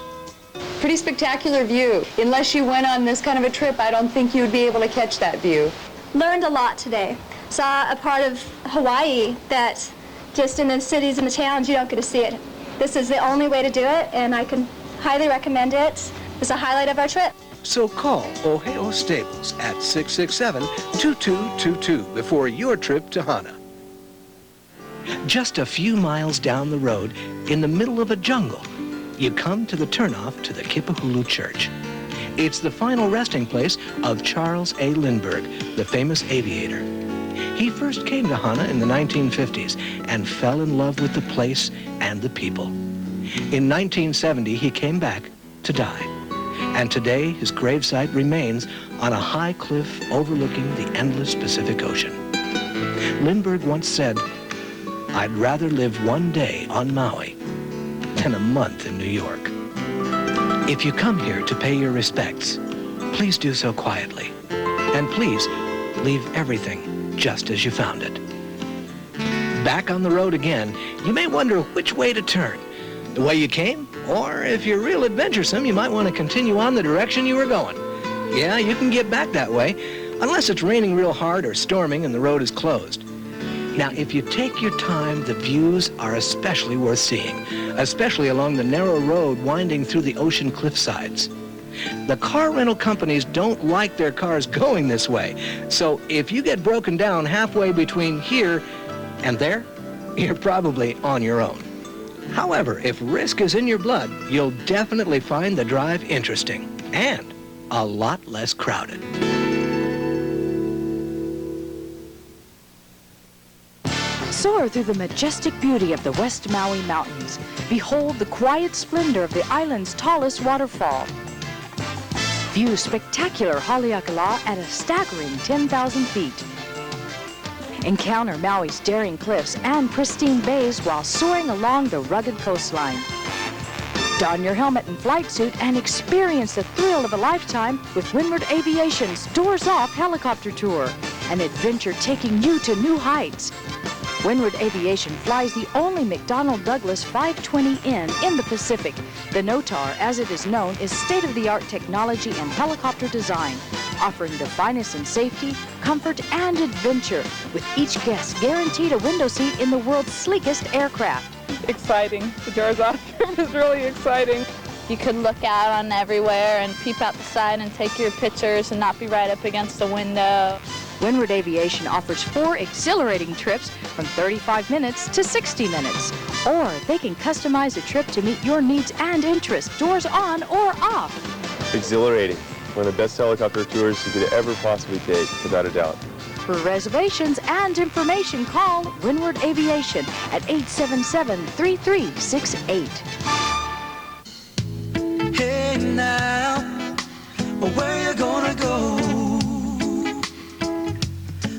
Pretty spectacular view. Unless you went on this kind of a trip, I don't think you would be able to catch that view. Learned a lot today. Saw a part of Hawaii that just in the cities and the towns you don't get to see it. This is the only way to do it, and I can highly recommend it. It's a highlight of our trip. So call Oheo Stables at 667-2222 before your trip to Hana. Just a few miles down the road, in the middle of a jungle, you come to the turnoff to the Kipahulu Church. It's the final resting place of Charles A. Lindbergh, the famous aviator. He first came to Hana in the 1950s and fell in love with the place and the people. In 1970, he came back to die. And today, his gravesite remains on a high cliff overlooking the endless Pacific Ocean. Lindbergh once said, "I'd rather live one day on Maui than a month in New York." If you come here to pay your respects, please do so quietly. And please leave everything just as you found it. Back on the road again, you may wonder which way to turn. The way you came? Or if you're real adventuresome, you might want to continue on the direction you were going. Yeah, you can get back that way, unless it's raining real hard or storming and the road is closed. Now, if you take your time, the views are especially worth seeing, especially along the narrow road winding through the ocean cliffsides. The car rental companies don't like their cars going this way, so if you get broken down halfway between here and there, you're probably on your own. However, if risk is in your blood, you'll definitely find the drive interesting and a lot less crowded. Soar through the majestic beauty of the West Maui Mountains. Behold the quiet splendor of the island's tallest waterfall. View spectacular Haleakala at a staggering 10,000 feet. Encounter Maui's daring cliffs and pristine bays while soaring along the rugged coastline. Don your helmet and flight suit and experience the thrill of a lifetime with Windward Aviation's Doors Off helicopter tour, an adventure taking you to new heights. Windward Aviation flies the only McDonnell Douglas 520N in the Pacific. The NOTAR, as it is known, is state-of-the-art technology and helicopter design, offering the finest in safety, comfort, and adventure, with each guest guaranteed a window seat in the world's sleekest aircraft. exciting. The Jarzak trip is really exciting. You could look out on everywhere and peep out the side and take your pictures and not be right up against the window. Windward Aviation offers 4 exhilarating trips from 35 minutes to 60 minutes. Or they can customize a trip to meet your needs and interests, doors on or off. Exhilarating. One of the best helicopter tours you could ever possibly take, without a doubt. For reservations and information, call Windward Aviation at 877-3368. Hey now, where you gonna go?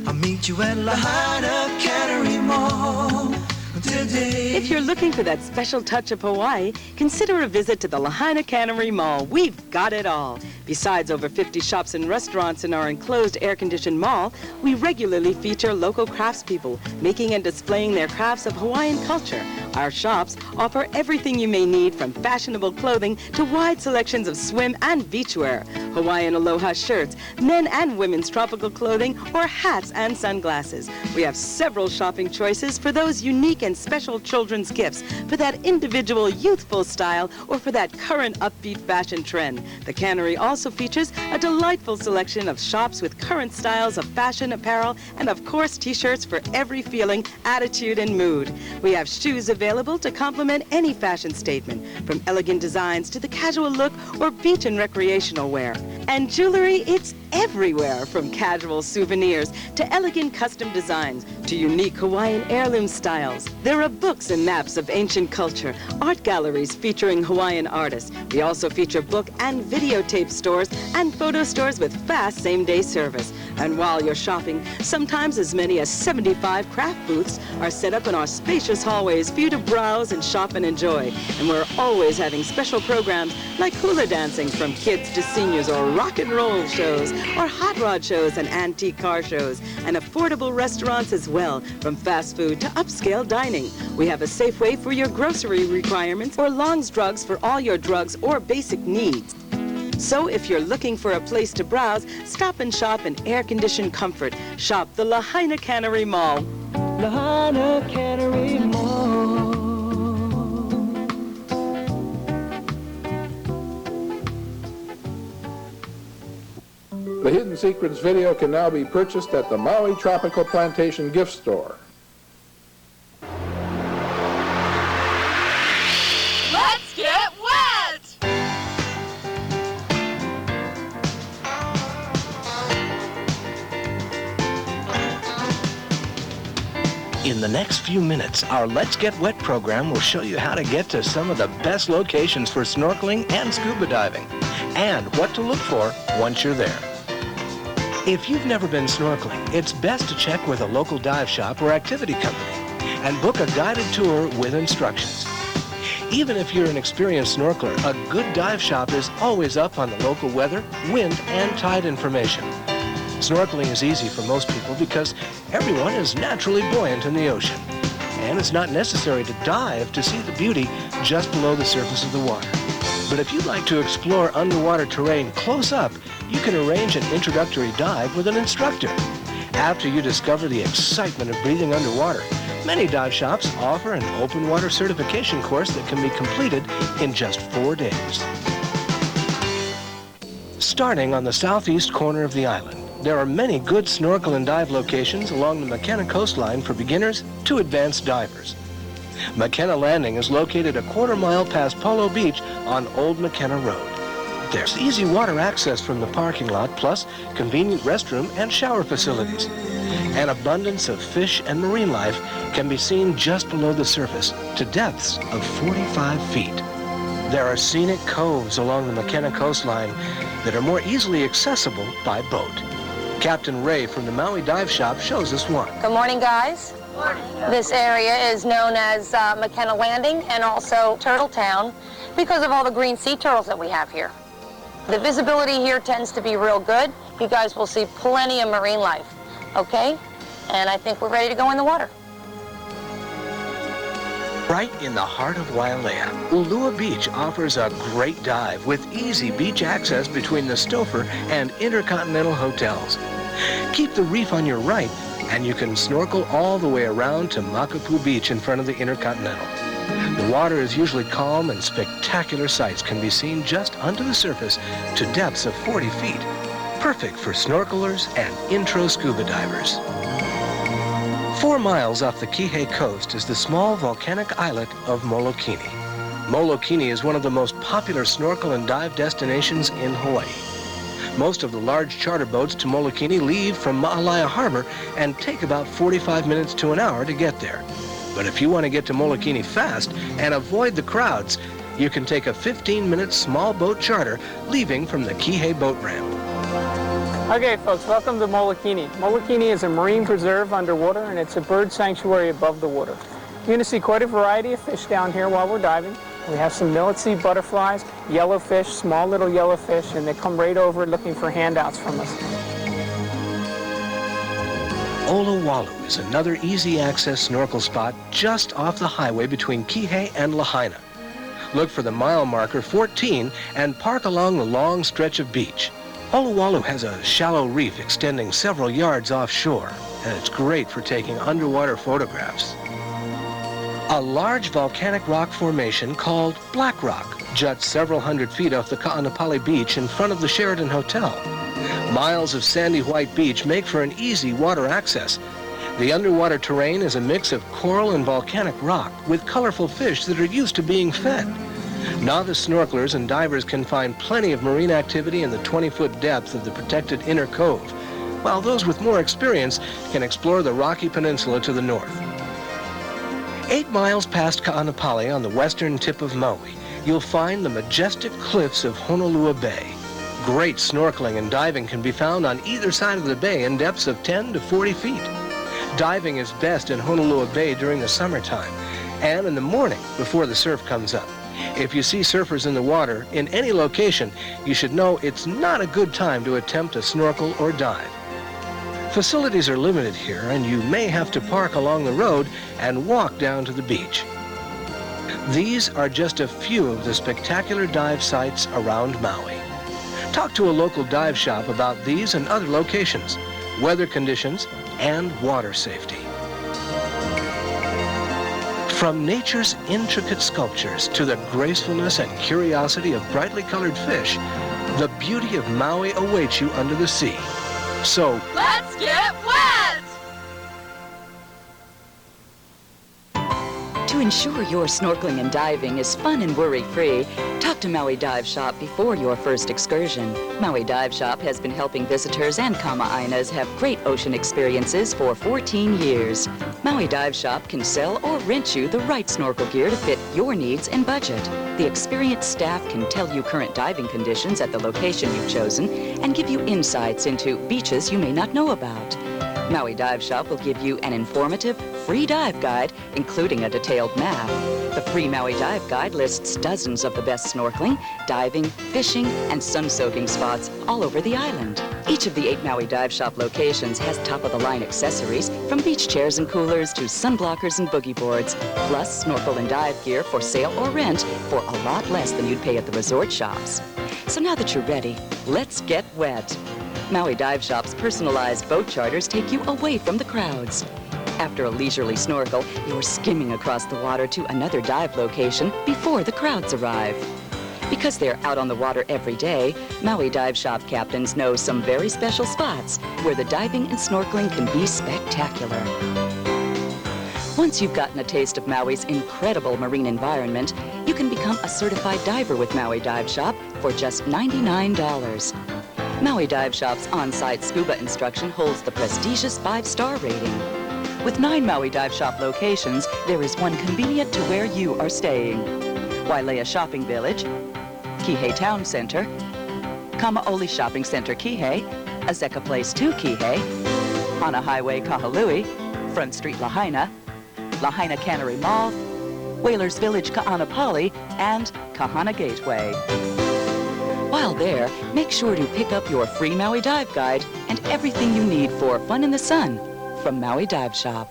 I'll meet you at Lahaina Cannery Mall today. If you're looking for that special touch of Hawaii, consider a visit to the Lahaina Cannery Mall. We've got it all. Besides over 50 shops and restaurants in our enclosed air-conditioned mall, we regularly feature local craftspeople making and displaying their crafts of Hawaiian culture. Our shops offer everything you may need, from fashionable clothing to wide selections of swim and beachwear, Hawaiian aloha shirts, men and women's tropical clothing, or hats and sunglasses. We have several shopping choices for those unique and special children's gifts, for that individual youthful style, or for that current upbeat fashion trend. The Cannery also features a delightful selection of shops with current styles of fashion apparel and, of course, t-shirts for every feeling, attitude, and mood. We have shoes available to complement any fashion statement, from elegant designs to the casual look or beach and recreational wear. And jewelry, it's everywhere, from casual souvenirs to elegant custom designs to unique Hawaiian heirloom styles. There are books and maps of ancient culture, art galleries featuring Hawaiian artists. We also feature book and videotape stores and photo stores with fast same-day service. And while you're shopping, sometimes as many as 75 craft booths are set up in our spacious hallways for you to browse and shop and enjoy. And we're always having special programs like hula dancing from kids to seniors, or rock and roll shows, or hot rod shows and antique car shows, and affordable restaurants as well, from fast food to upscale dining. We have a Safeway for your grocery requirements, or Long's Drugs for all your drugs or basic needs. So if you're looking for a place to browse, stop and shop in air-conditioned comfort. Shop the Lahaina Cannery Mall. Lahaina Cannery Mall. The Hidden Secrets video can now be purchased at the Maui Tropical Plantation gift store. Let's get wet! In the next few minutes, our Let's Get Wet program will show you how to get to some of the best locations for snorkeling and scuba diving, and what to look for once you're there. If you've never been snorkeling, it's best to check with a local dive shop or activity company and book a guided tour with instructions. Even if you're an experienced snorkeler, a good dive shop is always up on the local weather, wind, and tide information. Snorkeling is easy for most people because everyone is naturally buoyant in the ocean, and it's not necessary to dive to see the beauty just below the surface of the water. But if you'd like to explore underwater terrain close up, you can arrange an introductory dive with an instructor. After you discover the excitement of breathing underwater, many dive shops offer an open water certification course that can be completed in just 4 days. Starting on the southeast corner of the island, there are many good snorkel and dive locations along the McKenna coastline for beginners to advanced divers. McKenna Landing is located a quarter mile past Polo Beach on Old McKenna Road. There's easy water access from the parking lot, plus convenient restroom and shower facilities. An abundance of fish and marine life can be seen just below the surface to depths of 45 feet. There are scenic coves along the McKenna coastline that are more easily accessible by boat. Captain Ray from the Maui Dive Shop shows us one. Good morning, guys. This area is known as McKenna Landing and also Turtle Town because of all the green sea turtles that we have here. The visibility here tends to be real good. You guys will see plenty of marine life, okay? And I think we're ready to go in the water. Right in the heart of Wailea, Ulua Beach offers a great dive with easy beach access between the Stouffer and Intercontinental hotels. Keep the reef on your right, and you can snorkel all the way around to Makapu Beach in front of the Intercontinental. The water is usually calm and spectacular sights can be seen just under the surface to depths of 40 feet. Perfect for snorkelers and intro scuba divers. 4 miles off the Kihei coast is the small volcanic islet of Molokini. Molokini is one of the most popular snorkel and dive destinations in Hawaii. Most of the large charter boats to Molokini leave from Ma'alaia Harbor and take about 45 minutes to an hour to get there. But if you want to get to Molokini fast and avoid the crowds, you can take a 15-minute small boat charter leaving from the Kihei boat ramp. Okay, folks, welcome to Molokini. Molokini is a marine preserve underwater, and it's a bird sanctuary above the water. You're going to see quite a variety of fish down here while we're diving. We have some millet sea butterflies, yellowfish, small little yellowfish, and they come right over looking for handouts from us. Olowalu is another easy-access snorkel spot just off the highway between Kihei and Lahaina. Look for the mile marker 14 and park along the long stretch of beach. Olowalu has a shallow reef extending several yards offshore, and it's great for taking underwater photographs. A large volcanic rock formation called Black Rock juts several hundred feet off the Kaanapali beach in front of the Sheraton Hotel. Miles of sandy white beach make for an easy water access. The underwater terrain is a mix of coral and volcanic rock with colorful fish that are used to being fed. Novice snorkelers and divers can find plenty of marine activity in the 20-foot depth of the protected inner cove, while those with more experience can explore the rocky peninsula to the north. 8 miles past Kaanapali on the western tip of Maui, you'll find the majestic cliffs of Honolua Bay. Great snorkeling and diving can be found on either side of the bay in depths of 10 to 40 feet. Diving is best in Honolua Bay during the summertime and in the morning before the surf comes up. If you see surfers in the water in any location, you should know it's not a good time to attempt a snorkel or dive. Facilities are limited here, and you may have to park along the road and walk down to the beach. These are just a few of the spectacular dive sites around Maui. Talk to a local dive shop about these and other locations, weather conditions, and water safety. From nature's intricate sculptures to the gracefulness and curiosity of brightly colored fish, the beauty of Maui awaits you under the sea. So, let's get wet! To ensure your snorkeling and diving is fun and worry-free, talk to Maui Dive Shop before your first excursion. Maui Dive Shop has been helping visitors and kama'ainas have great ocean experiences for 14 years. Maui Dive Shop can sell or rent you the right snorkel gear to fit your needs and budget. The experienced staff can tell you current diving conditions at the location you've chosen and give you insights into beaches you may not know about. Maui Dive Shop will give you an informative, free dive guide, including a detailed map. The free Maui Dive Guide lists dozens of the best snorkeling, diving, fishing, and sun-soaking spots all over the island. Each of the 8 Maui Dive Shop locations has top-of-the-line accessories, from beach chairs and coolers to sunblockers and boogie boards, plus snorkel and dive gear for sale or rent for a lot less than you'd pay at the resort shops. So now that you're ready, let's get wet. Maui Dive Shop's personalized boat charters take you away from the crowds. After a leisurely snorkel, you're skimming across the water to another dive location before the crowds arrive. Because they're out on the water every day, Maui Dive Shop captains know some very special spots where the diving and snorkeling can be spectacular. Once you've gotten a taste of Maui's incredible marine environment, you can become a certified diver with Maui Dive Shop for just $99. Maui Dive Shop's on-site scuba instruction holds the prestigious 5-star rating. With 9 Maui Dive Shop locations, there is one convenient to where you are staying. Wailea Shopping Village, Kihei Town Center, Kamaoli Shopping Center Kihei, Azeka Place 2 Kihei, Hana Highway Kahului, Front Street Lahaina, Lahaina Cannery Mall, Whalers Village Kaanapali, and Kahana Gateway. While there, make sure to pick up your free Maui Dive Guide and everything you need for fun in the sun from Maui Dive Shop.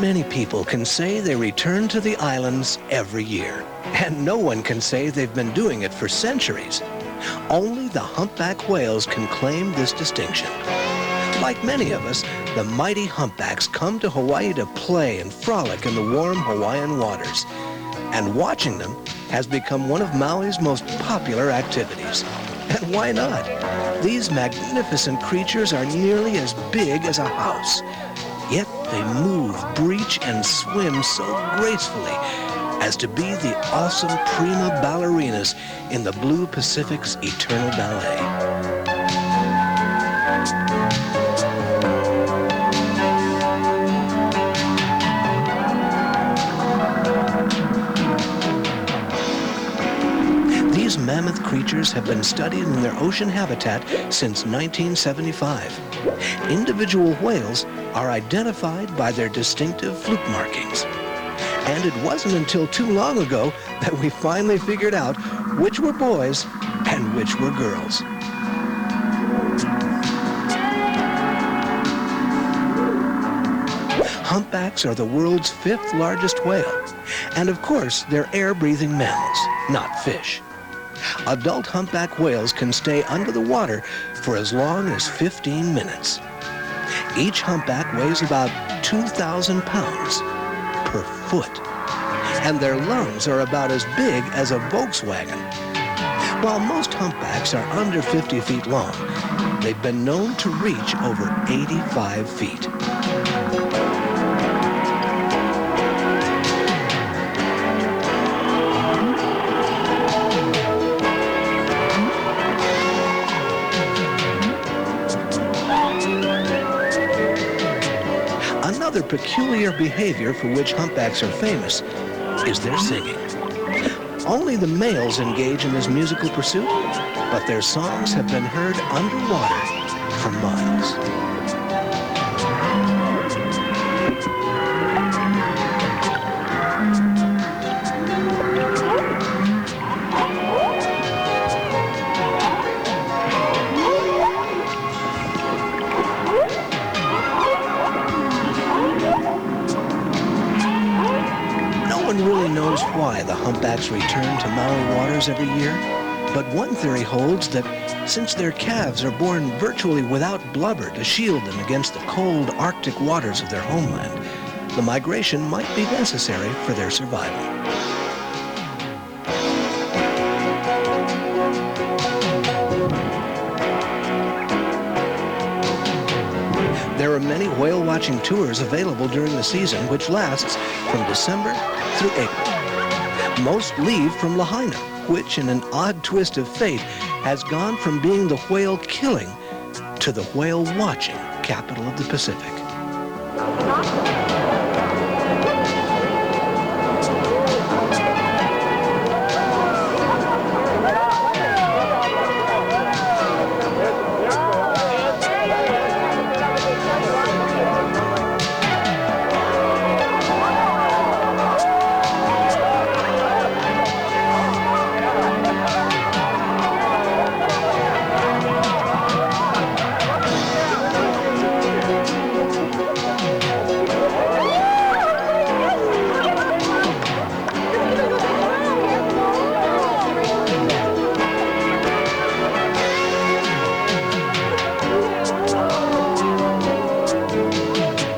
many people can say they return to the islands every year, and no one can say they've been doing it for centuries. Only the humpback whales can claim this distinction. Like many of us, the mighty humpbacks come to Hawaii to play and frolic in the warm Hawaiian waters. And watching them has become one of Maui's most popular activities. And why not? These magnificent creatures are nearly as big as a house. Yet they move, breach, and swim so gracefully as to be the awesome prima ballerinas in the Blue Pacific's eternal ballet. These mammoth creatures have been studied in their ocean habitat since 1975. Individual whales are identified by their distinctive fluke markings. And it wasn't until too long ago that we finally figured out which were boys and which were girls. Humpbacks are the world's 5th largest whale. And of course, they're air-breathing mammals, not fish. Adult humpback whales can stay under the water for as long as 15 minutes. Each humpback weighs about 2,000 pounds per foot, and their lungs are about as big as a Volkswagen. While most humpbacks are under 50 feet long, they've been known to reach over 85 feet. Another peculiar behavior for which humpbacks are famous is their singing. Only the males engage in this musical pursuit, but their songs have been heard underwater for miles. Why the humpbacks return to Maui waters every year, but one theory holds that since their calves are born virtually without blubber to shield them against the cold Arctic waters of their homeland, the migration might be necessary for their survival. There are many whale-watching tours available during the season, which lasts from December through April. Most leave from Lahaina, which, in an odd twist of fate, has gone from being the whale-killing to the whale-watching capital of the Pacific.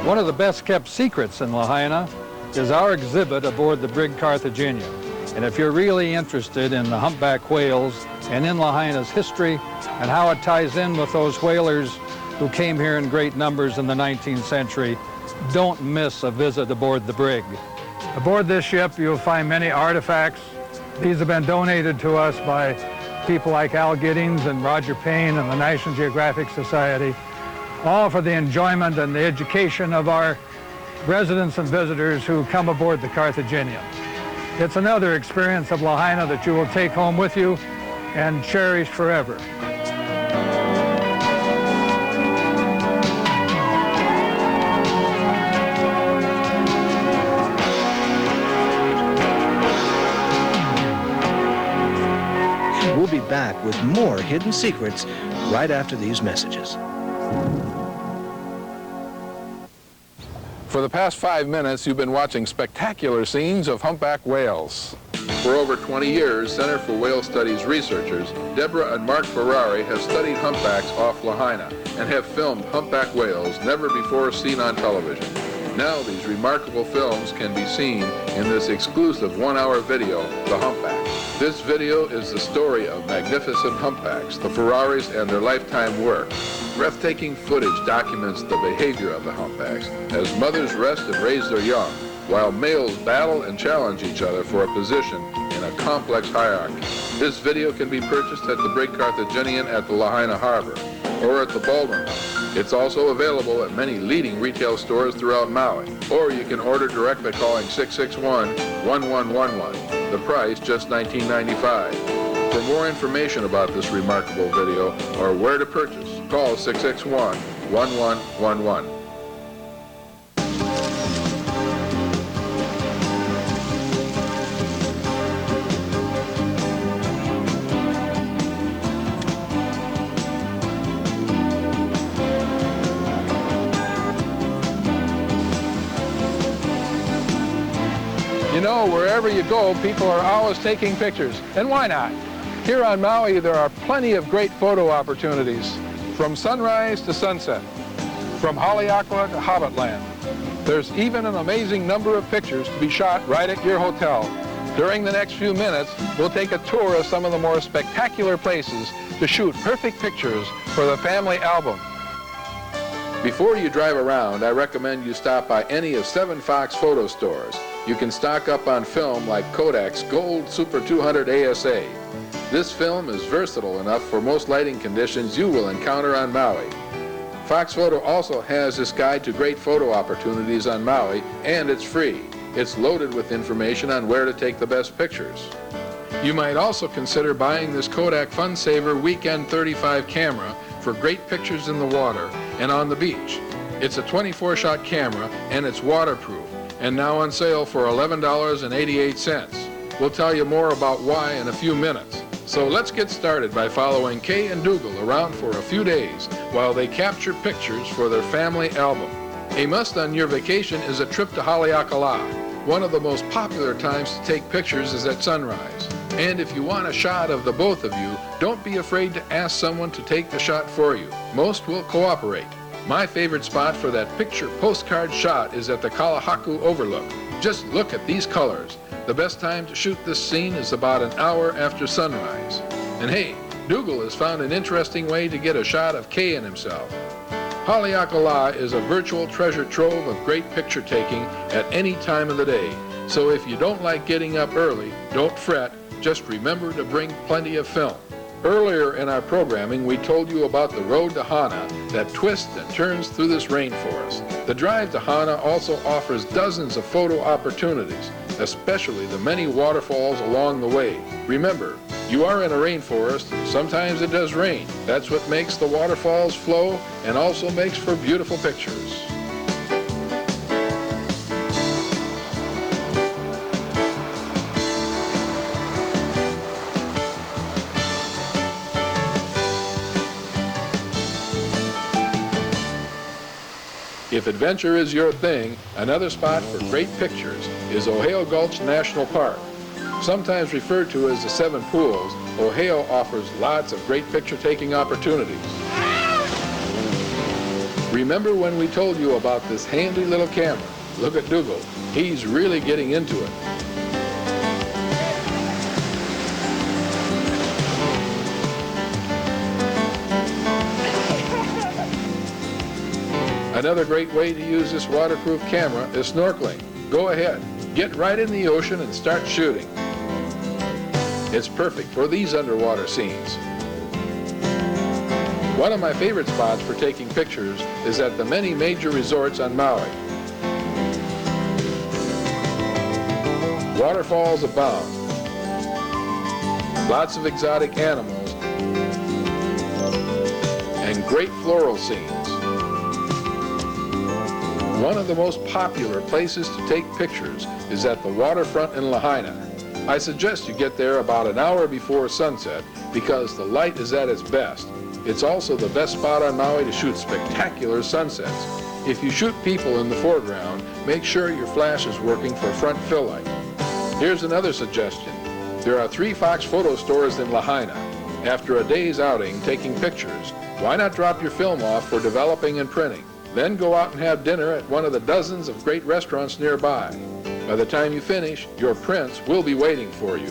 One of the best-kept secrets in Lahaina is our exhibit aboard the brig Carthagena. And if you're really interested in the humpback whales and in Lahaina's history and how it ties in with those whalers who came here in great numbers in the 19th century, don't miss a visit aboard the brig. Aboard this ship, you'll find many artifacts. These have been donated to us by people like Al Giddings and Roger Payne and the National Geographic Society, all for the enjoyment and the education of our residents and visitors who come aboard the Carthagena. It's another experience of Lahaina that you will take home with you and cherish forever. We'll be back with more hidden secrets right after these messages. For the past 5 minutes, you've been watching spectacular scenes of humpback whales. For over 20 years, Center for Whale Studies researchers, Deborah and Mark Ferrari, have studied humpbacks off Lahaina and have filmed humpback whales never before seen on television. Now these remarkable films can be seen in this exclusive 1-hour video, The Humpback. This video is the story of magnificent humpbacks, the Ferraris, and their lifetime work. Breathtaking footage documents the behavior of the humpbacks as mothers rest and raise their young, while males battle and challenge each other for a position in a complex hierarchy. This video can be purchased at the Brig Carthaginian at the Lahaina Harbor or at the Baldwin House. It's also available at many leading retail stores throughout Maui, or you can order direct by calling 661-1111. The price just $19.95. For more information about this remarkable video or where to purchase, call 661-1111. You know, wherever you go, people are always taking pictures, and why not? Here on Maui, there are plenty of great photo opportunities, from sunrise to sunset, from Haleakala to Hobbitland. There's even an amazing number of pictures to be shot right at your hotel. During the next few minutes, we'll take a tour of some of the more spectacular places to shoot perfect pictures for the family album. Before you drive around, I recommend you stop by any of 7 Fox photo stores. You can stock up on film like Kodak's Gold Super 200 ASA. This film is versatile enough for most lighting conditions you will encounter on Maui. Fox Photo also has this guide to great photo opportunities on Maui, and it's free. It's loaded with information on where to take the best pictures. You might also consider buying this Kodak FunSaver Weekend 35 camera for great pictures in the water and on the beach. It's a 24-shot camera and it's waterproof, and now on sale for $11.88. We'll tell you more about why in a few minutes. So let's get started by following Kay and Dougal around for a few days while they capture pictures for their family album. A must on your vacation is a trip to Haleakala. One of the most popular times to take pictures is at sunrise. And if you want a shot of the both of you, don't be afraid to ask someone to take the shot for you. Most will cooperate. My favorite spot for that picture postcard shot is at the Kalahaku Overlook. Just look at these colors. The best time to shoot this scene is about an hour after sunrise. And hey, Dougal has found an interesting way to get a shot of Kay and himself. Haleakala is a virtual treasure trove of great picture taking at any time of the day. So if you don't like getting up early, don't fret. Just remember to bring plenty of film. Earlier in our programming, we told you about the road to Hana that twists and turns through this rainforest. The drive to Hana also offers dozens of photo opportunities, especially the many waterfalls along the way. Remember, you are in a rainforest, and sometimes it does rain. That's what makes the waterfalls flow and also makes for beautiful pictures. If adventure is your thing, another spot for great pictures is Oheo Gulch National Park. Sometimes referred to as the 7 Pools, Oheo offers lots of great picture-taking opportunities. Remember when we told you about this handy little camera? Look at Dougal. He's really getting into it. Another great way to use this waterproof camera is snorkeling. Go ahead, get right in the ocean and start shooting. It's perfect for these underwater scenes. One of my favorite spots for taking pictures is at the many major resorts on Maui. Waterfalls abound, lots of exotic animals, and great floral scenes. One of the most popular places to take pictures is at the waterfront in Lahaina. I suggest you get there about an hour before sunset because the light is at its best. It's also the best spot on Maui to shoot spectacular sunsets. If you shoot people in the foreground, make sure your flash is working for front fill light. Here's another suggestion. There are 3 Fox photo stores in Lahaina. After a day's outing taking pictures, why not drop your film off for developing and printing? Then go out and have dinner at one of the dozens of great restaurants nearby. By the time you finish, your prints will be waiting for you.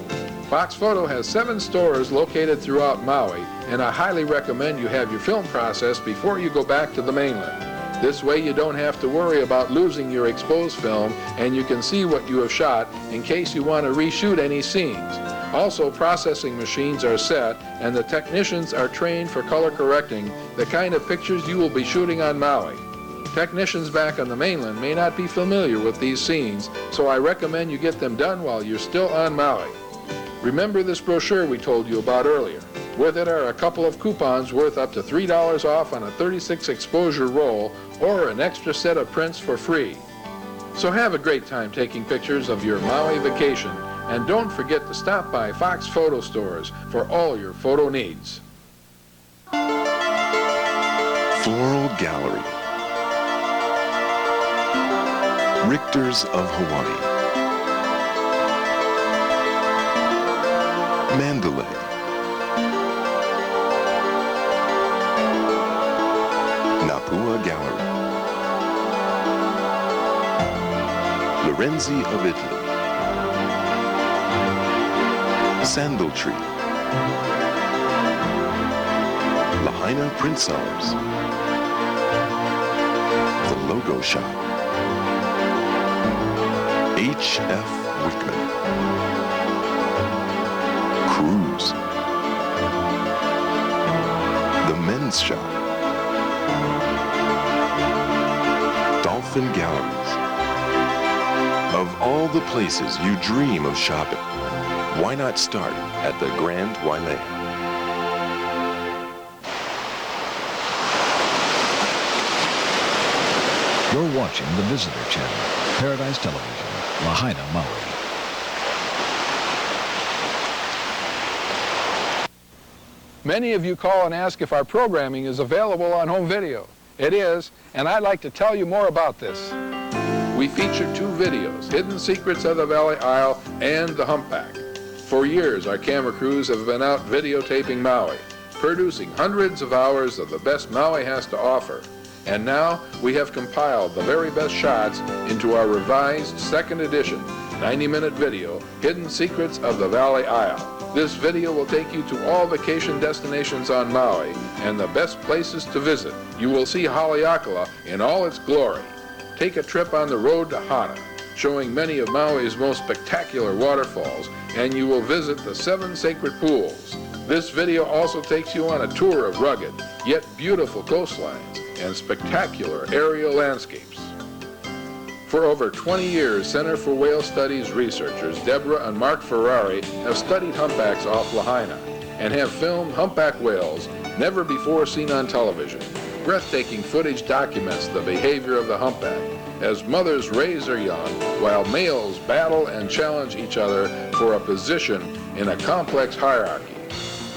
Fox Photo has 7 stores located throughout Maui, and I highly recommend you have your film processed before you go back to the mainland. This way you don't have to worry about losing your exposed film, and you can see what you have shot in case you want to reshoot any scenes. Also, processing machines are set, and the technicians are trained for color correcting the kind of pictures you will be shooting on Maui. Technicians back on the mainland may not be familiar with these scenes, so I recommend you get them done while you're still on Maui. Remember this brochure we told you about earlier. With it are a couple of coupons worth up to $3 off on a 36 exposure roll or an extra set of prints for free. So have a great time taking pictures of your Maui vacation, and don't forget to stop by Fox Photo Stores for all your photo needs. Floral Gallery. Richter's of Hawaii. Mandalay. Napua Gallery. Lorenzi of Italy. Sandal Tree. Lahaina Print Sellers. The Logo Shop. H.F. Wickman. Cruise. The Men's Shop. Dolphin Galleries. Of all the places you dream of shopping, why not start at the Grand Wailea? You're watching the Visitor Channel, Paradise Television, Lahaina, Maui. Many of you call and ask if our programming is available on home video. It is, and I'd like to tell you more about this. We feature 2 videos, Hidden Secrets of the Valley Isle and the Humpback. For years, our camera crews have been out videotaping Maui, producing hundreds of hours of the best Maui has to offer. And now, we have compiled the very best shots into our revised 2nd edition, 90-minute video, Hidden Secrets of the Valley Isle. This video will take you to all vacation destinations on Maui and the best places to visit. You will see Haleakala in all its glory. Take a trip on the road to Hana, showing many of Maui's most spectacular waterfalls, and you will visit the 7 sacred pools. This video also takes you on a tour of rugged, yet beautiful coastlines and spectacular aerial landscapes. For over 20 years, Center for Whale Studies researchers Deborah and Mark Ferrari have studied humpbacks off Lahaina and have filmed humpback whales never before seen on television. Breathtaking footage documents the behavior of the humpback as mothers raise their young while males battle and challenge each other for a position in a complex hierarchy.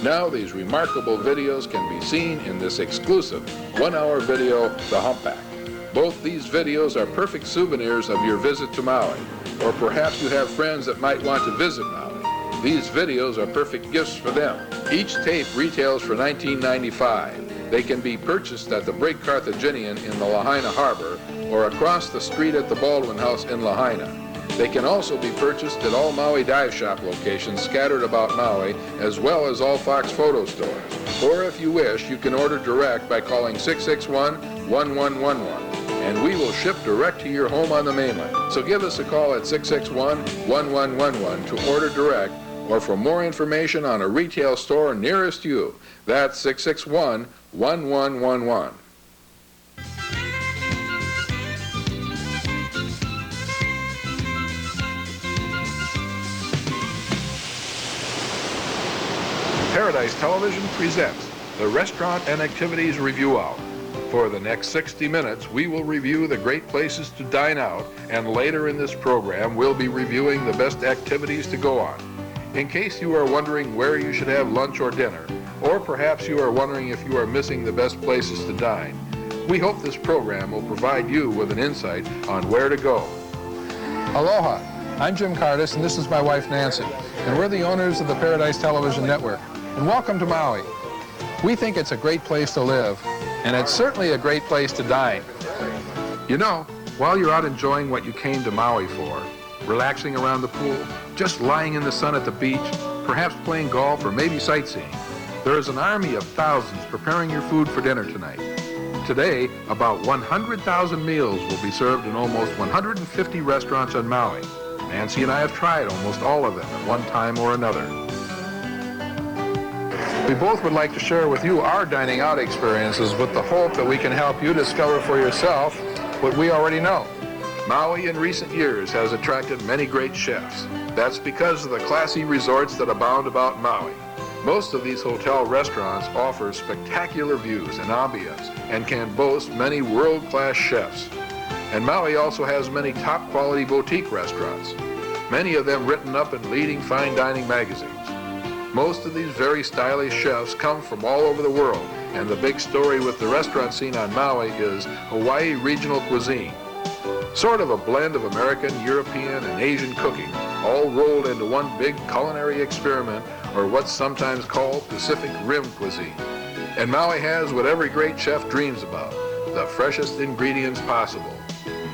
Now these remarkable videos can be seen in this exclusive 1-hour video, The Humpback. Both these videos are perfect souvenirs of your visit to Maui, or perhaps you have friends that might want to visit Maui. These videos are perfect gifts for them. Each tape retails for $19.95. They can be purchased at the Brig Carthaginian in the Lahaina Harbor or across the street at the Baldwin House in Lahaina. They can also be purchased at all Maui dive shop locations scattered about Maui, as well as all Fox photo stores. Or if you wish, you can order direct by calling 661-1111, and we will ship direct to your home on the mainland. So give us a call at 661-1111 to order direct, or for more information on a retail store nearest you. That's 661-1111. Paradise Television presents the Restaurant and Activities Review Hour. For the next 60 minutes, we will review the great places to dine out, and later in this program, we'll be reviewing the best activities to go on. In case you are wondering where you should have lunch or dinner, or perhaps you are wondering if you are missing the best places to dine, We hope this program will provide you with an insight on where to go. Aloha, I'm Jim Cardis, and this is my wife Nancy, and we're the owners of the Paradise Television Network. And welcome to Maui. We think it's a great place to live, and it's certainly a great place to dine. You know, while you're out enjoying what you came to Maui for, relaxing around the pool, just lying in the sun at the beach, perhaps playing golf or maybe sightseeing, there is an army of thousands preparing your food for dinner tonight. Today, about 100,000 meals will be served in almost 150 restaurants on Maui. Nancy and I have tried almost all of them at one time or another. We both would like to share with you our dining out experiences with the hope that we can help you discover for yourself what we already know. Maui in recent years has attracted many great chefs. That's because of the classy resorts that abound about Maui. Most of these hotel restaurants offer spectacular views and ambience and can boast many world-class chefs. And Maui also has many top-quality boutique restaurants, many of them written up in leading fine dining magazines. Most of these very stylish chefs come from all over the world, and the big story with the restaurant scene on Maui is Hawaii regional cuisine. Sort of a blend of American, European, and Asian cooking, all rolled into one big culinary experiment, or what's sometimes called Pacific Rim cuisine. And Maui has what every great chef dreams about, the freshest ingredients possible.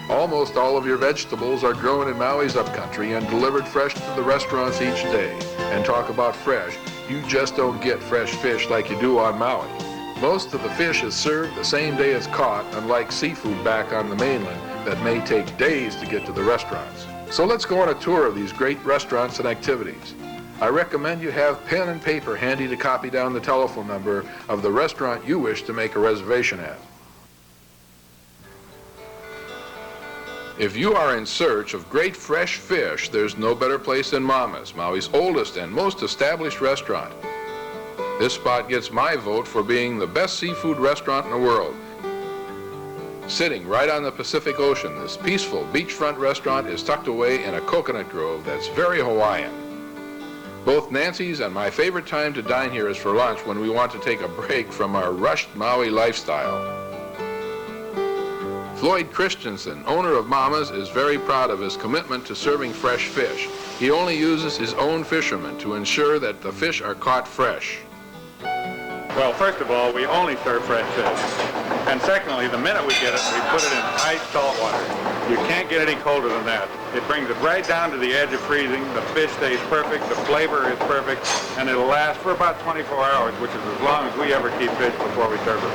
Almost all of your vegetables are grown in Maui's upcountry and delivered fresh to the restaurants each day. And talk about fresh, you just don't get fresh fish like you do on Maui. Most of the fish is served the same day it's caught, unlike seafood back on the mainland that may take days to get to the restaurants. So let's go on a tour of these great restaurants and activities. I recommend you have pen and paper handy to copy down the telephone number of the restaurant you wish to make a reservation at. If you are in search of great fresh fish, there's no better place than Mama's, Maui's oldest and most established restaurant. This spot gets my vote for being the best seafood restaurant in the world. Sitting right on the Pacific Ocean, this peaceful beachfront restaurant is tucked away in a coconut grove that's very Hawaiian. Both Nancy's and my favorite time to dine here is for lunch when we want to take a break from our rushed Maui lifestyle. Floyd Christensen, owner of Mama's, is very proud of his commitment to serving fresh fish. He only uses his own fishermen to ensure that the fish are caught fresh. Well, first of all, we only serve fresh fish. And secondly, the minute we get it, we put it in ice salt water. You can't get any colder than that. It brings it right down to the edge of freezing. The fish stays perfect, the flavor is perfect, and it'll last for about 24 hours, which is as long as we ever keep fish before we serve it.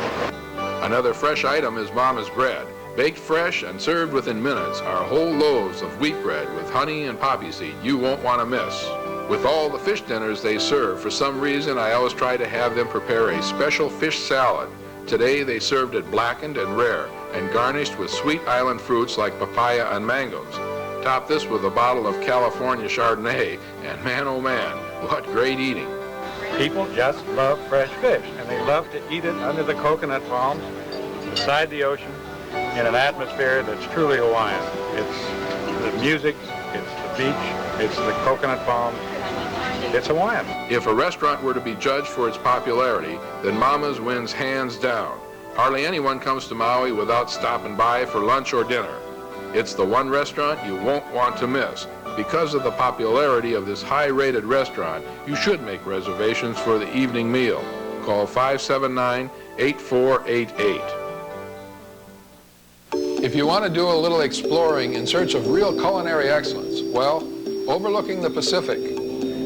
Another fresh item is Mama's bread. Baked fresh and served within minutes are whole loaves of wheat bread with honey and poppy seed you won't want to miss. With all the fish dinners they serve, for some reason I always try to have them prepare a special fish salad. Today they served it blackened and rare and garnished with sweet island fruits like papaya and mangoes. Top this with a bottle of California Chardonnay, and man oh man, what great eating. People just love fresh fish, and they love to eat it under the coconut palms, beside the ocean, in an atmosphere that's truly Hawaiian. It's the music, it's the beach, it's the coconut palms. It's Hawaiian. If a restaurant were to be judged for its popularity, then Mama's wins hands down. Hardly anyone comes to Maui without stopping by for lunch or dinner. It's the one restaurant you won't want to miss. Because of the popularity of this high-rated restaurant, you should make reservations for the evening meal. Call 579-8488. If you want to do a little exploring in search of real culinary excellence, well, overlooking the Pacific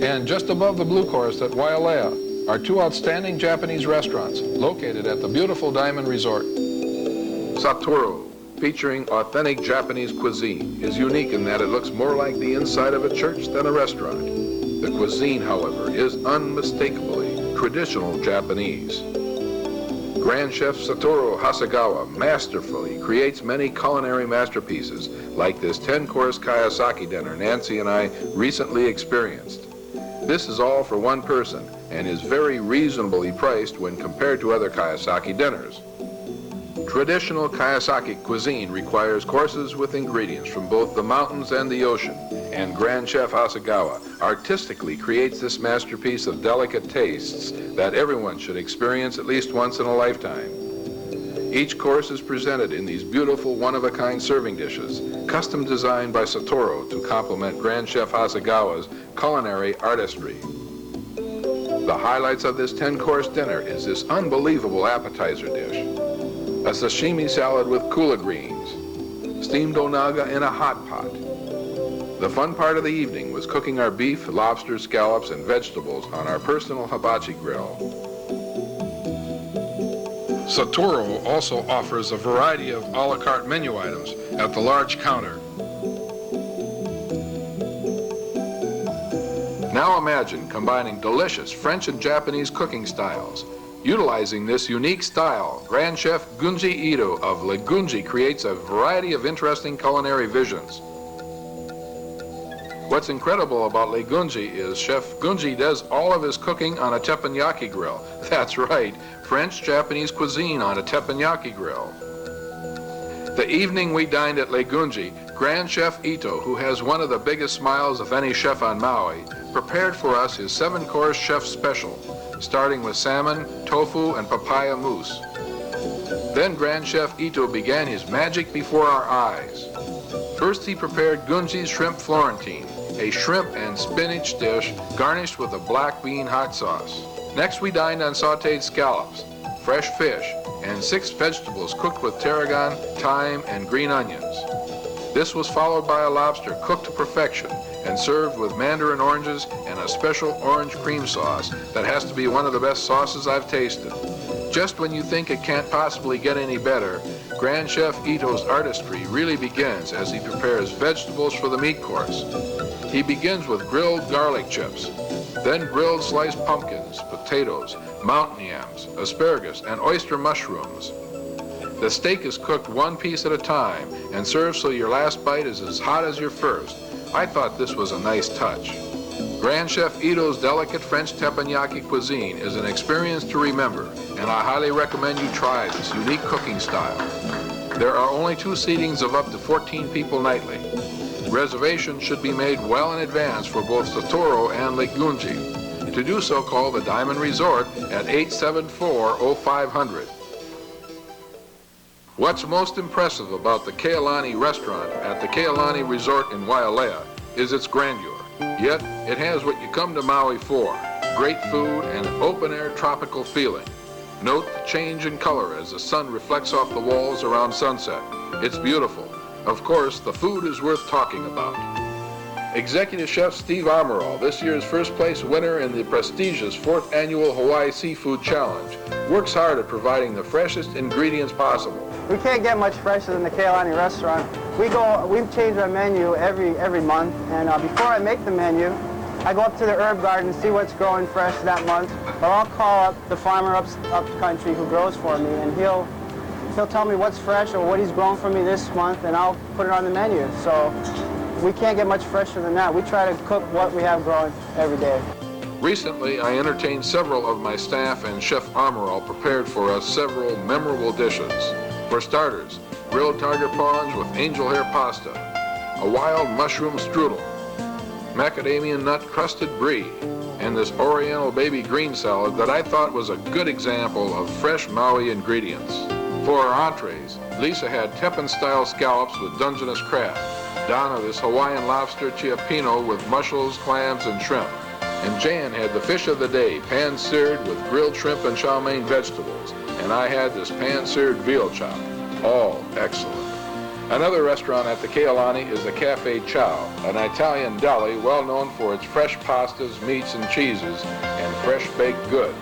and just above the Blue Coast at Wailea are two outstanding Japanese restaurants located at the beautiful Diamond Resort. Satoru, featuring authentic Japanese cuisine, is unique in that it looks more like the inside of a church than a restaurant. The cuisine, however, is unmistakably traditional Japanese. Grand Chef Satoru Hasegawa masterfully creates many culinary masterpieces like this 10-course Kiyosaki dinner Nancy and I recently experienced. This is all for one person and is very reasonably priced when compared to other Kiyosaki dinners. Traditional Kiyosaki cuisine requires courses with ingredients from both the mountains and the ocean, and Grand Chef Hasegawa artistically creates this masterpiece of delicate tastes that everyone should experience at least once in a lifetime. Each course is presented in these beautiful one-of-a-kind serving dishes, custom designed by Satoru to complement Grand Chef Hasegawa's culinary artistry. The highlights of this 10-course dinner is this unbelievable appetizer dish, a sashimi salad with kula greens, steamed onaga in a hot pot. The fun part of the evening was cooking our beef, lobster, scallops, and vegetables on our personal hibachi grill. Satoru also offers a variety of a la carte menu items at the large counter. Now imagine combining delicious French and Japanese cooking styles. Utilizing this unique style, Grand Chef Gunji Ito of Le Gunji creates a variety of interesting culinary visions. What's incredible about Le Gunji is Chef Gunji does all of his cooking on a teppanyaki grill. That's right, French-Japanese cuisine on a teppanyaki grill. The evening we dined at Le Gunji, Grand Chef Ito, who has one of the biggest smiles of any chef on Maui, prepared for us his 7-course chef special, starting with salmon, tofu, and papaya mousse. Then Grand Chef Ito began his magic before our eyes. First he prepared Gunji's Shrimp Florentine, a shrimp and spinach dish garnished with a black bean hot sauce. Next we dined on sautéed scallops, fresh fish, and 6 vegetables cooked with tarragon, thyme, and green onions. This was followed by a lobster cooked to perfection and served with mandarin oranges and a special orange cream sauce that has to be one of the best sauces I've tasted. Just when you think it can't possibly get any better, Grand Chef Ito's artistry really begins as he prepares vegetables for the meat course. He begins with grilled garlic chips, then grilled sliced pumpkins, potatoes, mountain yams, asparagus, and oyster mushrooms. The steak is cooked one piece at a time and served so your last bite is as hot as your first. I thought this was a nice touch. Grand Chef Ito's delicate French teppanyaki cuisine is an experience to remember, and I highly recommend you try this unique cooking style. There are only 2 seatings of up to 14 people nightly. Reservations should be made well in advance for both Satoru and Le Gunji. To do so, call the Diamond Resort at 874-0500. What's most impressive about the Kealani restaurant at the Kealani Resort in Wailea is its grandeur. Yet, it has what you come to Maui for, great food and an open-air tropical feeling. Note the change in color as the sun reflects off the walls around sunset. It's beautiful. Of course, the food is worth talking about. Executive Chef Steve Amaral, this year's first place winner in the prestigious 4th Annual Hawaii Seafood Challenge, works hard at providing the freshest ingredients possible. We can't get much fresher than the Kealani restaurant. We change our menu every month, and before I make the menu, I go up to the herb garden and see what's growing fresh that month, or I'll call up the farmer upcountry who grows for me, and he'll tell me what's fresh or what he's grown for me this month, and I'll put it on the menu. So we can't get much fresher than that. We try to cook what we have growing every day. Recently, I entertained several of my staff, and Chef Amaral prepared for us several memorable dishes. For starters, grilled tiger prawns with angel hair pasta, a wild mushroom strudel, macadamia nut crusted brie, and this oriental baby green salad that I thought was a good example of fresh Maui ingredients. For our entrees, Lisa had Teppan-style scallops with Dungeness crab, Donna this Hawaiian lobster chiapino with mussels, clams, and shrimp, and Jan had the fish of the day, pan-seared with grilled shrimp and chow mein vegetables, and I had this pan-seared veal chop. All excellent. Another restaurant at the Kealani is the Cafe Chow, an Italian deli well known for its fresh pastas, meats, and cheeses, and fresh baked goods.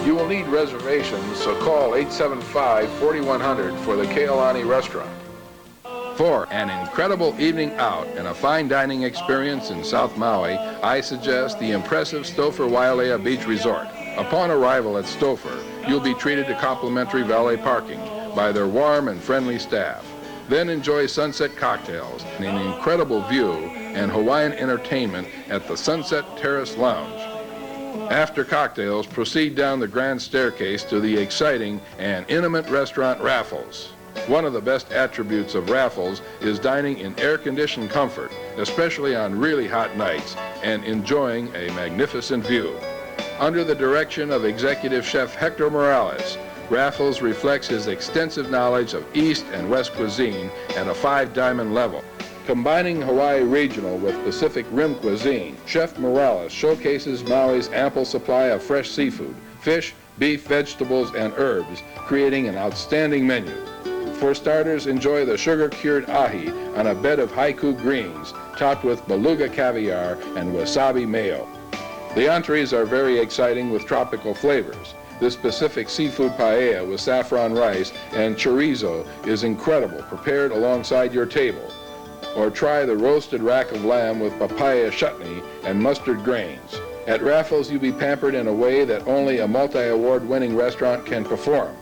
You will need reservations, so call 875-4100 for the Kealani restaurant. For an incredible evening out and a fine dining experience in South Maui, I suggest the impressive Stouffer Wailea Beach Resort. Upon arrival at Stouffer, you'll be treated to complimentary valet parking by their warm and friendly staff. Then enjoy sunset cocktails and an incredible view and Hawaiian entertainment at the Sunset Terrace Lounge. After cocktails, proceed down the grand staircase to the exciting and intimate restaurant Raffles. One of the best attributes of Raffles is dining in air-conditioned comfort, especially on really hot nights, and enjoying a magnificent view. Under the direction of Executive Chef Hector Morales, Raffles reflects his extensive knowledge of East and West cuisine at a 5-diamond level. Combining Hawaii regional with Pacific Rim cuisine, Chef Morales showcases Maui's ample supply of fresh seafood, fish, beef, vegetables, and herbs, creating an outstanding menu. For starters, enjoy the sugar-cured ahi on a bed of haiku greens, topped with beluga caviar and wasabi mayo. The entrees are very exciting with tropical flavors. This Pacific seafood paella with saffron rice and chorizo is incredible, prepared alongside your table. Or try the roasted rack of lamb with papaya chutney and mustard grains. At Raffles, you'll be pampered in a way that only a multi-award-winning restaurant can perform.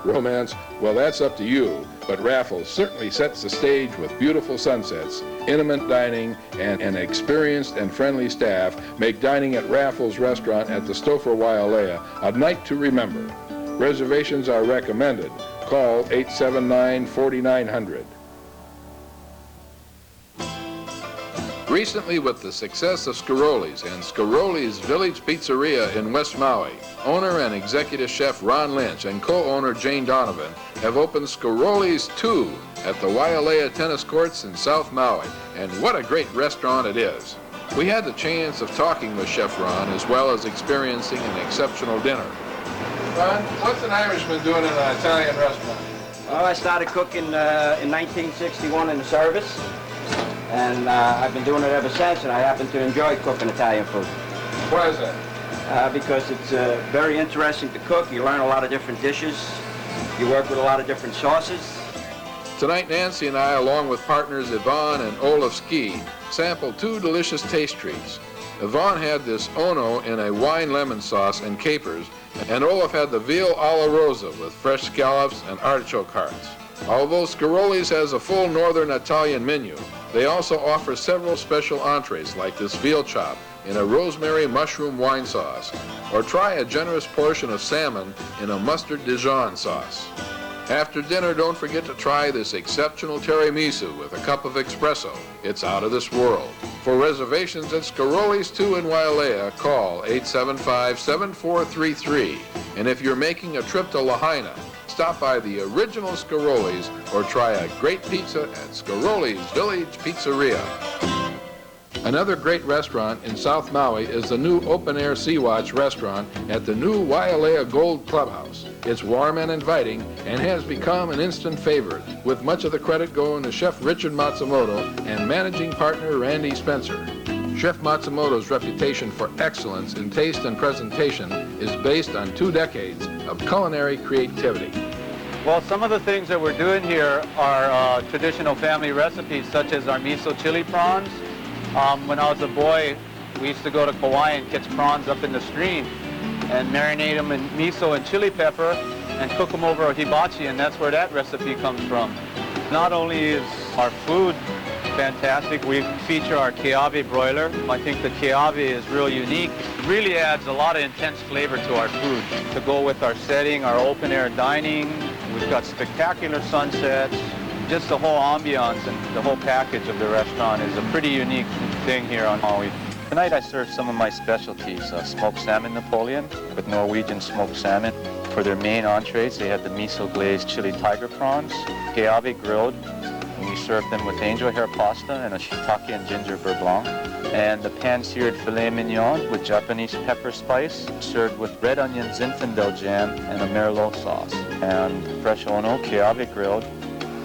Romance, well, that's up to you, but Raffles certainly sets the stage with beautiful sunsets, intimate dining, and an experienced and friendly staff make dining at Raffles Restaurant at the Stouffer Wailea a night to remember. Reservations are recommended. Call 879-4900. Recently, with the success of Scaroli's and Scaroli's Village Pizzeria in West Maui, owner and executive chef Ron Lynch and co-owner Jane Donovan have opened Scaroli's 2 at the Wailea Tennis Courts in South Maui, and what a great restaurant it is. We had the chance of talking with Chef Ron as well as experiencing an exceptional dinner. Ron, what's an Irishman doing in an Italian restaurant? Well, I started cooking in 1961 in the service. And I've been doing it ever since, and I happen to enjoy cooking Italian food. Why is that? Because it's very interesting to cook. You learn a lot of different dishes. You work with a lot of different sauces. Tonight, Nancy and I, along with partners Yvonne and Olaf Ski, sampled 2 delicious taste treats. Yvonne had this Ono in a wine lemon sauce and capers, and Olaf had the veal alla rosa with fresh scallops and artichoke hearts. Although Scaroli's has a full Northern Italian menu, they also offer several special entrees like this veal chop in a rosemary mushroom wine sauce, or try a generous portion of salmon in a mustard Dijon sauce. After dinner, don't forget to try this exceptional tiramisu with a cup of espresso. It's out of this world. For reservations at Scaroli's 2 in Wailea, call 875-7433. And if you're making a trip to Lahaina, stop by the original Scaroli's or try a great pizza at Scaroli's Village Pizzeria. Another great restaurant in South Maui is the new open-air Sea-Watch restaurant at the new Wailea Gold Clubhouse. It's warm and inviting and has become an instant favorite, with much of the credit going to Chef Richard Matsumoto and managing partner Randy Spencer. Chef Matsumoto's reputation for excellence in taste and presentation is based on 2 decades of culinary creativity. Well, some of the things that we're doing here are traditional family recipes, such as our miso chili prawns. When I was a boy, we used to go to Kauai and catch prawns up in the stream and marinate them in miso and chili pepper and cook them over a hibachi, and that's where that recipe comes from. Not only is our food fantastic, we feature our Keawe broiler. I think the Keawe is real unique. It really adds a lot of intense flavor to our food to go with our setting, our open-air dining. We've got spectacular sunsets. Just the whole ambiance and the whole package of the restaurant is a pretty unique thing here on Maui. Tonight I served some of my specialties, smoked salmon Napoleon with Norwegian smoked salmon. For their main entrees, they had the miso glazed chili tiger prawns, Keawe grilled, and we served them with angel hair pasta and a shiitake and ginger beurre blanc. And the pan-seared filet mignon with Japanese pepper spice, served with red onion Zinfandel jam and a merlot sauce. And fresh Ono Keawe grilled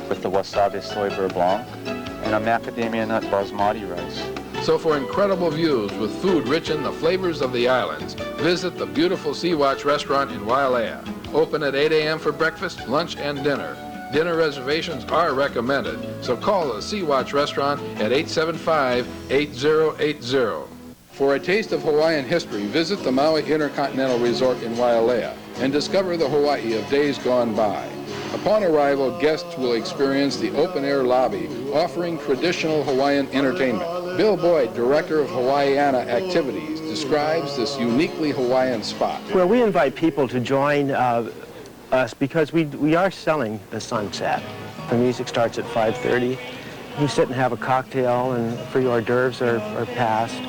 with the wasabi soy beurre blanc and a macadamia nut basmati rice. So for incredible views with food rich in the flavors of the islands, visit the beautiful Sea-Watch restaurant in Wailea. Open at 8 a.m. for breakfast, lunch, and dinner. Dinner reservations are recommended, so call the Sea-Watch restaurant at 875-8080. For a taste of Hawaiian history, visit the Maui Intercontinental Resort in Wailea and discover the Hawaii of days gone by. Upon arrival, guests will experience the open-air lobby offering traditional Hawaiian entertainment. Bill Boyd, Director of Hawaiiana Activities, describes this uniquely Hawaiian spot. Well, we invite people to join us because we are selling the sunset. The music starts at 5:30. You sit and have a cocktail, and free hors d'oeuvres are passed.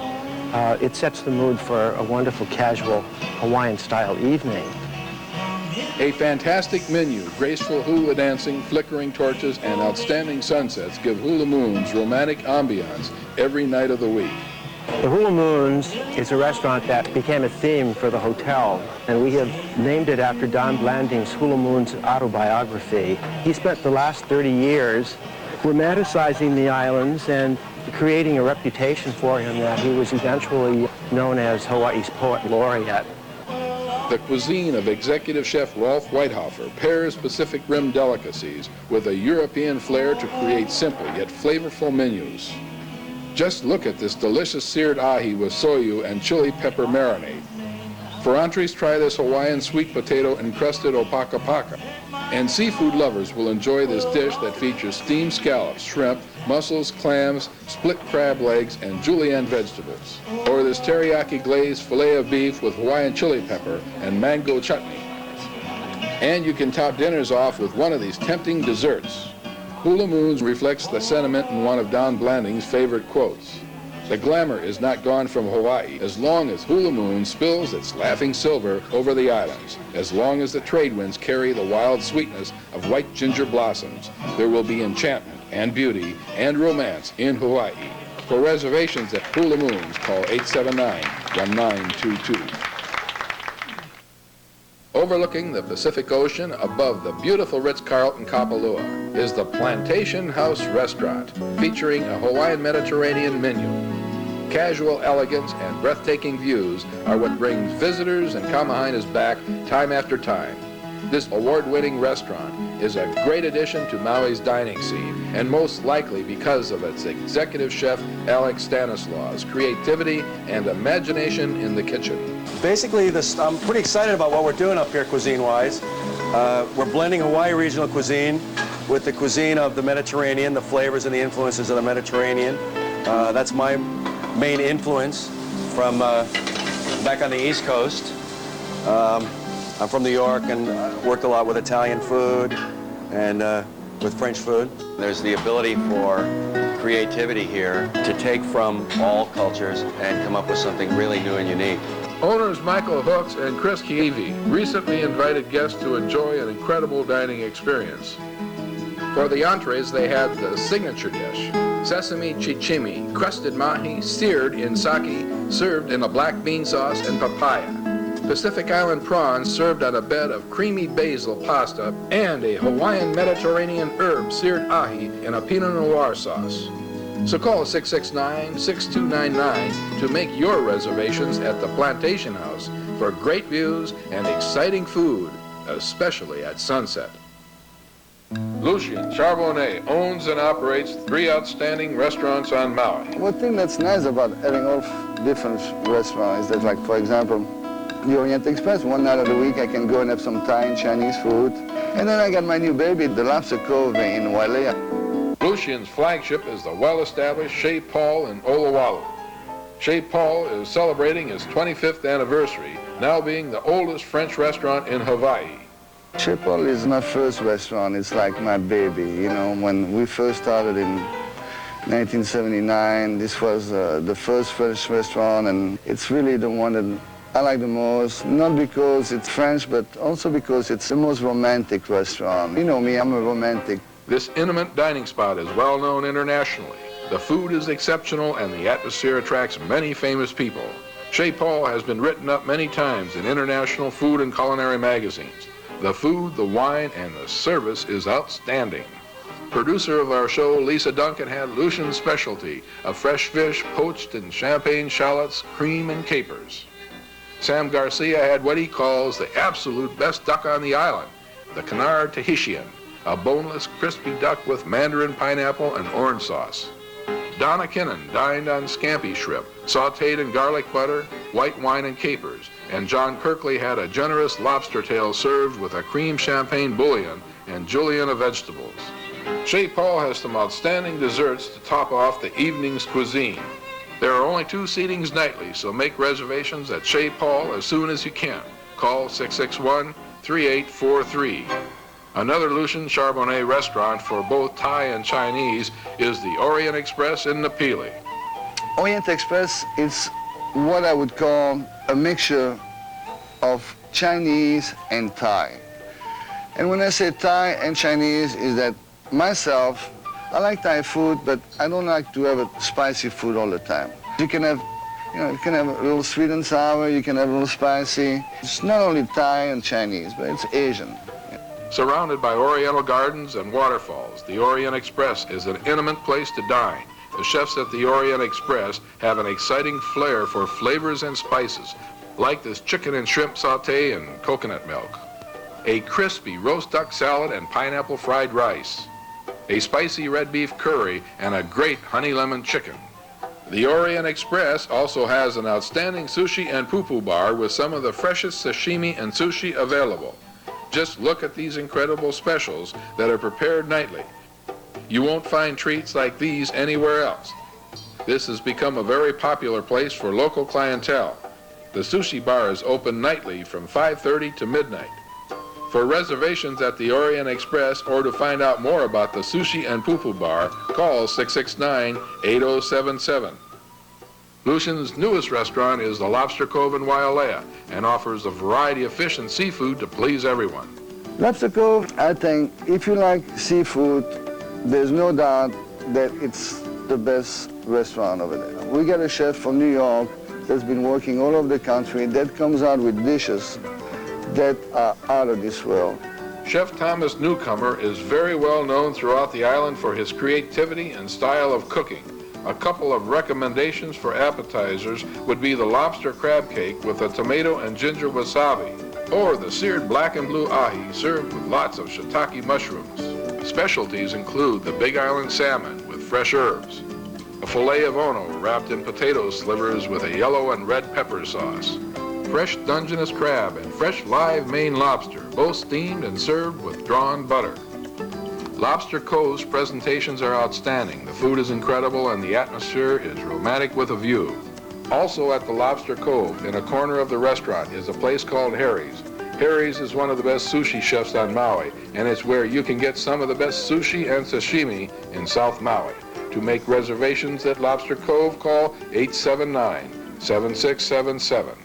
It sets the mood for a wonderful, casual, Hawaiian-style evening. A fantastic menu, graceful hula dancing, flickering torches, and outstanding sunsets give Hula Moon's romantic ambiance every night of the week. The Hula Moon's is a restaurant that became a theme for the hotel, and we have named it after Don Blanding's Hula Moon's autobiography. He spent the last 30 years romanticizing the islands and creating a reputation for him that he was eventually known as Hawaii's poet laureate. The cuisine of executive chef Rolf Whitehofer pairs Pacific Rim delicacies with a European flair to create simple yet flavorful menus. Just look at this delicious seared ahi with soyu and chili pepper marinade. For entrees, try this Hawaiian sweet potato encrusted opaka paka. And seafood lovers will enjoy this dish that features steamed scallops, shrimp, mussels, clams, split crab legs, and julienne vegetables. Or this teriyaki glazed filet of beef with Hawaiian chili pepper and mango chutney. And you can top dinners off with one of these tempting desserts. Hula Moon's reflects the sentiment in one of Don Blanding's favorite quotes. The glamour is not gone from Hawaii as long as Hula Moon spills its laughing silver over the islands. As long as the trade winds carry the wild sweetness of white ginger blossoms, there will be enchantment and beauty and romance in Hawaii. For reservations at Hula Moon's, call 879-1922. Overlooking the Pacific Ocean above the beautiful Ritz-Carlton Kapalua is the Plantation House restaurant, featuring a Hawaiian Mediterranean menu. Casual elegance and breathtaking views are what brings visitors and Kamahainas back time after time. This award-winning restaurant is a great addition to Maui's dining scene, and most likely because of its executive chef Alex Stanislaw's creativity and imagination in the kitchen. Basically, I'm pretty excited about what we're doing up here cuisine-wise. We're blending Hawaii regional cuisine with the cuisine of the Mediterranean, the flavors and the influences of the Mediterranean. That's my main influence from back on the East Coast. I'm from New York and worked a lot with Italian food and with French food. There's the ability for creativity here to take from all cultures and come up with something really new and unique. Owners Michael Hooks and Chris Kihei recently invited guests to enjoy an incredible dining experience. For the entrees, they had the signature dish, sesame chichimi, crusted mahi seared in sake, served in a black bean sauce and papaya. Pacific Island prawns served on a bed of creamy basil pasta, and a Hawaiian Mediterranean herb seared ahi in a Pinot Noir sauce. So call 669-6299 to make your reservations at the Plantation House for great views and exciting food, especially at sunset. Lucien Charbonnet owns and operates 3 outstanding restaurants on Maui. One thing that's nice about having all different restaurants is that, like, for example, the Orient Express, one night of the week I can go and have some Thai and Chinese food. And then I got my new baby, the Lobster Cove in Wailea. Lucien's flagship is the well-established Chez Paul in Olowalu. Chez Paul is celebrating its 25th anniversary, now being the oldest French restaurant in Hawaii. Chez Paul is my first restaurant. It's like my baby. You know, when we first started in 1979, this was the first French restaurant, and it's really the one that I like the most, not because it's French, but also because it's the most romantic restaurant. You know me, I'm a romantic. This intimate dining spot is well known internationally. The food is exceptional and the atmosphere attracts many famous people. Chez Paul has been written up many times in international food and culinary magazines. The food, the wine, and the service is outstanding. Producer of our show, Lisa Duncan, had Lucien's specialty of fresh fish poached in champagne shallots, cream, and capers. Sam Garcia had what he calls the absolute best duck on the island, the Canard Tahitian, a boneless, crispy duck with mandarin pineapple and orange sauce. Donna Kinnan dined on scampi shrimp, sauteed in garlic butter, white wine, and capers, and John Kirkley had a generous lobster tail served with a cream champagne bouillon and julienne of vegetables. Chez Paul has some outstanding desserts to top off the evening's cuisine. There are only 2 seatings nightly, so make reservations at Chez Paul as soon as you can. Call 661-3843. Another Lucien Charbonnet restaurant for both Thai and Chinese is the Orient Express in Napili. Orient Express is what I would call a mixture of Chinese and Thai. And when I say Thai and Chinese, is that myself, I like Thai food, but I don't like to have a spicy food all the time. You can have, you can have a little sweet and sour, you can have a little spicy. It's not only Thai and Chinese, but it's Asian. Surrounded by oriental gardens and waterfalls, the Orient Express is an intimate place to dine. The chefs at the Orient Express have an exciting flair for flavors and spices, like this chicken and shrimp sauté and coconut milk, a crispy roast duck salad and pineapple fried rice, a spicy red beef curry, and a great honey lemon chicken. The Orient Express also has an outstanding sushi and poo-poo bar with some of the freshest sashimi and sushi available. Just look at these incredible specials that are prepared nightly. You won't find treats like these anywhere else. This has become a very popular place for local clientele. The sushi bar is open nightly from 5:30 to midnight. For reservations at the Orient Express or to find out more about the Sushi and Poo-Poo Bar, call 669-8077. Lucian's newest restaurant is the Lobster Cove in Wailea and offers a variety of fish and seafood to please everyone. Lobster Cove, I think, if you like seafood, there's no doubt that it's the best restaurant over there. We got a chef from New York that's been working all over the country that comes out with dishes that are out of this world. Chef Thomas Newcomer is very well known throughout the island for his creativity and style of cooking. A couple of recommendations for appetizers would be the lobster crab cake with a tomato and ginger wasabi, or the seared black and blue ahi served with lots of shiitake mushrooms. Specialties include the Big Island salmon with fresh herbs, a filet of ono wrapped in potato slivers with a yellow and red pepper sauce, fresh Dungeness crab and fresh live Maine lobster, both steamed and served with drawn butter. Lobster Cove's presentations are outstanding. The food is incredible and the atmosphere is romantic with a view. Also at the Lobster Cove, in a corner of the restaurant, is a place called Harry's. Harry's is one of the best sushi chefs on Maui, and it's where you can get some of the best sushi and sashimi in South Maui. To make reservations at Lobster Cove, call 879-7677.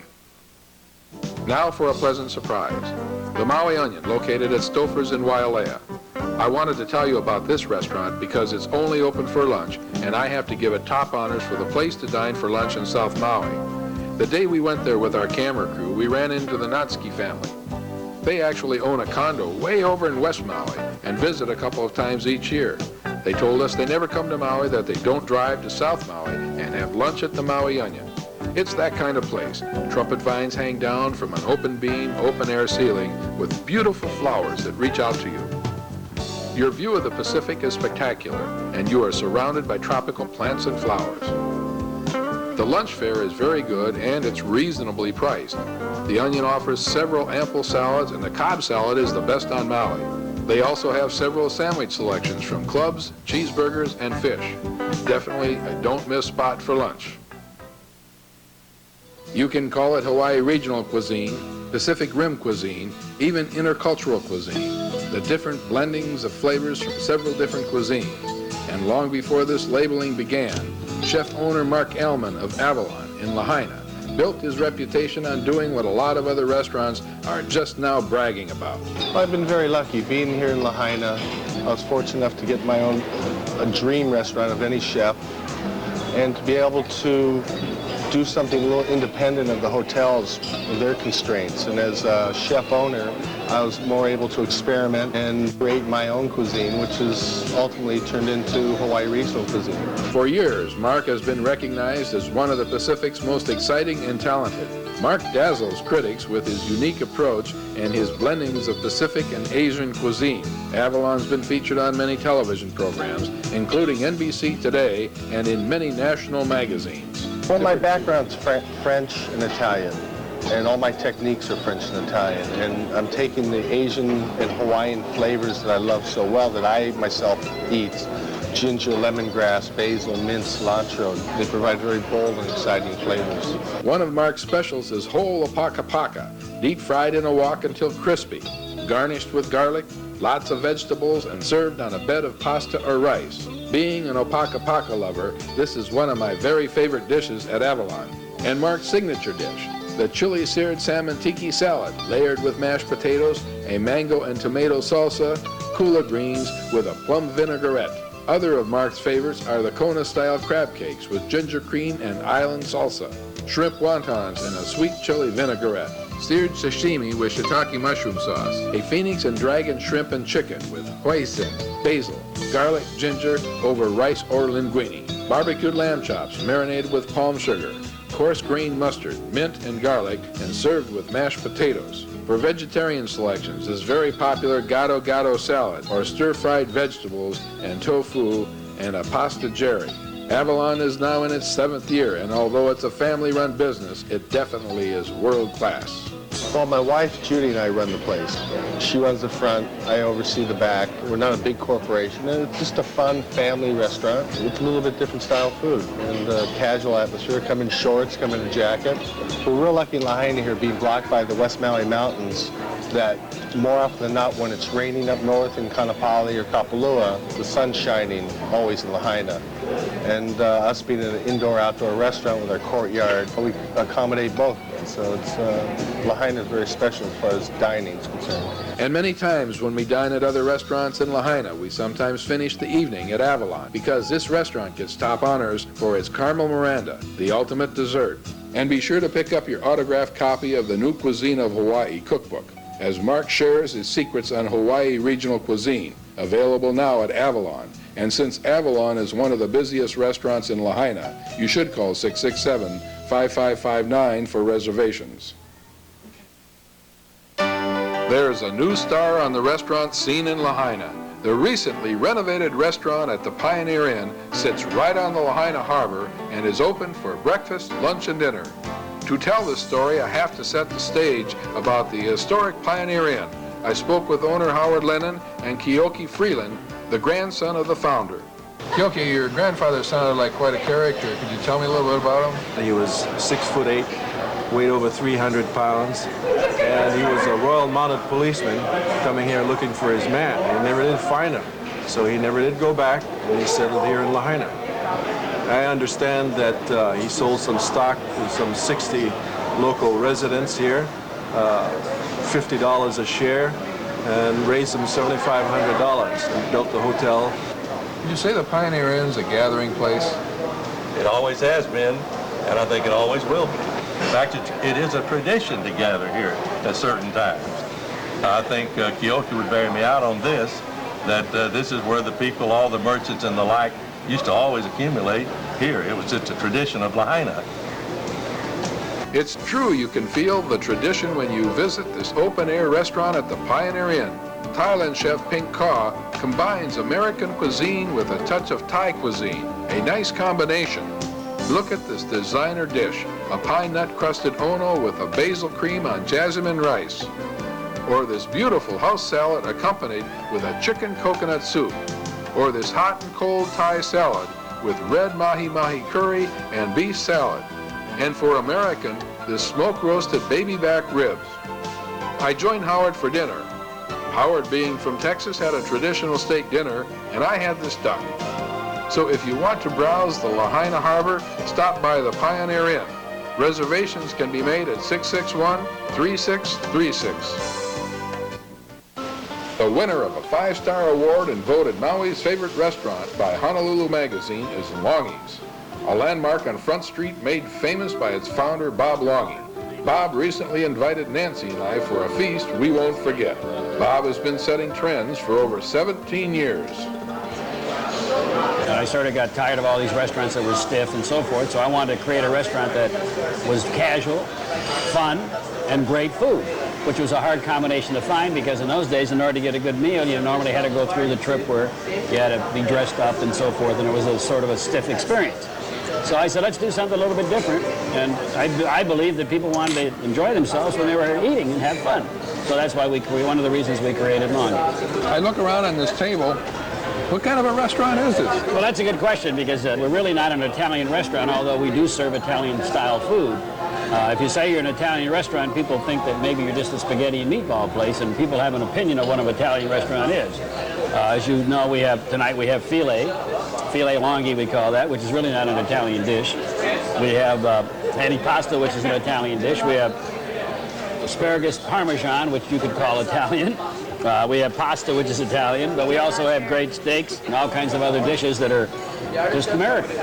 Now for a pleasant surprise. The Maui Onion, located at Stouffer's in Wailea. I wanted to tell you about this restaurant because it's only open for lunch, and I have to give it top honors for the place to dine for lunch in South Maui. The day we went there with our camera crew, we ran into the Natsuki family. They actually own a condo way over in West Maui and visit a couple of times each year. They told us they never come to Maui, that they don't drive to South Maui and have lunch at the Maui Onion. It's that kind of place. Trumpet vines hang down from an open beam, open air ceiling with beautiful flowers that reach out to you. Your view of the Pacific is spectacular, and you are surrounded by tropical plants and flowers. The lunch fare is very good, and it's reasonably priced. The Onion offers several ample salads, and the Cobb salad is the best on Maui. They also have several sandwich selections from clubs, cheeseburgers, and fish. Definitely a don't miss spot for lunch. You can call it Hawaii regional cuisine, Pacific Rim cuisine, even intercultural cuisine. The different blendings of flavors from several different cuisines. And long before this labeling began, chef owner Mark Ellman of Avalon in Lahaina built his reputation on doing what a lot of other restaurants are just now bragging about. I've been very lucky being here in Lahaina. I was fortunate enough to get my own dream restaurant of any chef, and to be able to do something a little independent of the hotels and their constraints. And as a chef owner, I was more able to experiment and create my own cuisine, which has ultimately turned into Hawaii regional cuisine. For years, Mark has been recognized as one of the Pacific's most exciting and talented. Mark dazzles critics with his unique approach and his blendings of Pacific and Asian cuisine. Avalon's been featured on many television programs, including NBC Today and in many national magazines. Well, my background's French and Italian, and all my techniques are French and Italian, and I'm taking the Asian and Hawaiian flavors that I love so well that I myself eat. Ginger, lemongrass, basil, mint, cilantro. They provide very bold and exciting flavors. One of Mark's specials is whole opaka, deep fried in a wok until crispy, garnished with garlic, lots of vegetables, and served on a bed of pasta or rice. Being an opaka lover, this is one of my very favorite dishes at Avalon. And Mark's signature dish, the chili seared salmon tiki salad, layered with mashed potatoes, a mango and tomato salsa, kula greens with a plum vinaigrette. Other of Mark's favorites are the Kona-style crab cakes with ginger cream and island salsa, shrimp wontons and a sweet chili vinaigrette, seared sashimi with shiitake mushroom sauce, a phoenix and dragon shrimp and chicken with hoisin, basil, garlic, ginger over rice or linguine, barbecued lamb chops marinated with palm sugar, coarse grained mustard, mint and garlic, and served with mashed potatoes. For vegetarian selections is very popular gado gado salad, or stir-fried vegetables and tofu and a pasta jerry. Avalon is now in its 7th year, and although it's a family-run business, it definitely is world-class. Well, my wife Judy and I run the place. She runs the front, I oversee the back. We're not a big corporation, and it's just a fun family restaurant with a little bit different style food and casual atmosphere. Come in shorts, come in a jacket. We're real lucky in Lahaina here, being blocked by the West Maui Mountains, that more often than not, when it's raining up north in Kaanapali or Kapalua, the sun's shining always in Lahaina. And us being an indoor-outdoor restaurant with our courtyard, we accommodate both. So it's Lahaina is very special as far as dining is concerned. And many times when we dine at other restaurants in Lahaina, we sometimes finish the evening at Avalon, because this restaurant gets top honors for its caramel Miranda, the ultimate dessert. And be sure to pick up your autographed copy of the New Cuisine of Hawaii cookbook, as Mark shares his secrets on Hawaii regional cuisine, available now at Avalon. And since Avalon is one of the busiest restaurants in Lahaina, you should call 667-5559 for reservations. There's a new star on the restaurant scene in Lahaina. The recently renovated restaurant at the Pioneer Inn sits right on the Lahaina Harbor and is open for breakfast, lunch, and dinner. To tell this story, I have to set the stage about the historic Pioneer Inn. I spoke with owner Howard Lennon and Keoki Freeland, the grandson of the founder. Keoki, your grandfather sounded like quite a character. Could you tell me a little bit about him? He was 6'8", weighed over 300 pounds, and he was a Royal Mounted Policeman coming here looking for his man. He never did find him, so he never did go back, and he settled here in Lahaina. I understand that he sold some stock to some 60 local residents here, $50 a share, and raised them $7,500 and built the hotel. Did you say the Pioneer Inn's a gathering place? It always has been, and I think it always will be. In fact, it is a tradition to gather here at certain times. I think Keoki would bear me out on this, that this is where the people, all the merchants and the like, used to always accumulate here. It was just a tradition of Lahaina. It's true, you can feel the tradition when you visit this open-air restaurant at the Pioneer Inn. Thailand chef Pink Kaw combines American cuisine with a touch of Thai cuisine, a nice combination. Look at this designer dish, a pine nut crusted ono with a basil cream on jasmine rice. Or this beautiful house salad accompanied with a chicken coconut soup. Or this hot and cold Thai salad with red mahi-mahi curry and beef salad. And for American, this smoke-roasted baby back ribs. I joined Howard for dinner. Howard, being from Texas, had a traditional steak dinner, and I had this duck. So if you want to browse the Lahaina Harbor, stop by the Pioneer Inn. Reservations can be made at 661-3636. The winner of a 5-star award and voted Maui's favorite restaurant by Honolulu Magazine is Longi's, a landmark on Front Street made famous by its founder, Bob Longi. Bob recently invited Nancy and I for a feast we won't forget. Bob has been setting trends for over 17 years. I sort of got tired of all these restaurants that were stiff and so forth, so I wanted to create a restaurant that was casual, fun, and great food, which was a hard combination to find because in those days, in order to get a good meal, you normally had to go through the trip where you had to be dressed up and so forth, and it was a sort of a stiff experience. So I said, let's do something a little bit different, and I believe that people wanted to enjoy themselves when they were eating and have fun. So that's why one of the reasons we created Longi. I look around on this table. What kind of a restaurant is this? Well, that's a good question because we're really not an Italian restaurant, although we do serve Italian-style food. If you say you're an Italian restaurant, people think that maybe you're just a spaghetti and meatball place, and people have an opinion of what an Italian restaurant is. As you know, tonight we have filet Longi we call that, which is really not an Italian dish. We have antipasta, which is an Italian dish. We have asparagus parmesan, which you could call Italian. We have pasta, which is Italian, but we also have great steaks and all kinds of other dishes that are just American.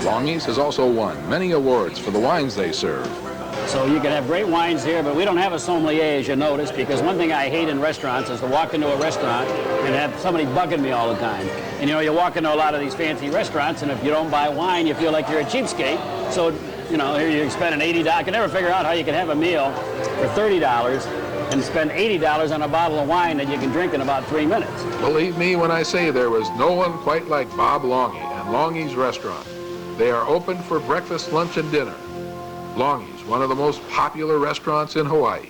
Longi's has also won many awards for the wines they serve. So you can have great wines here, but we don't have a sommelier, as you notice, because one thing I hate in restaurants is to walk into a restaurant and have somebody bugging me all the time. And you know, you walk into a lot of these fancy restaurants, and if you don't buy wine, you feel like you're a cheapskate. So, you know, here you're spending $80. I can never figure out how you can have a meal for $30 and spend $80 on a bottle of wine that you can drink in about 3 minutes. Believe me when I say there was no one quite like Bob Longi and Longi's Restaurant. They are open for breakfast, lunch, and dinner. Longi's, one of the most popular restaurants in Hawaii.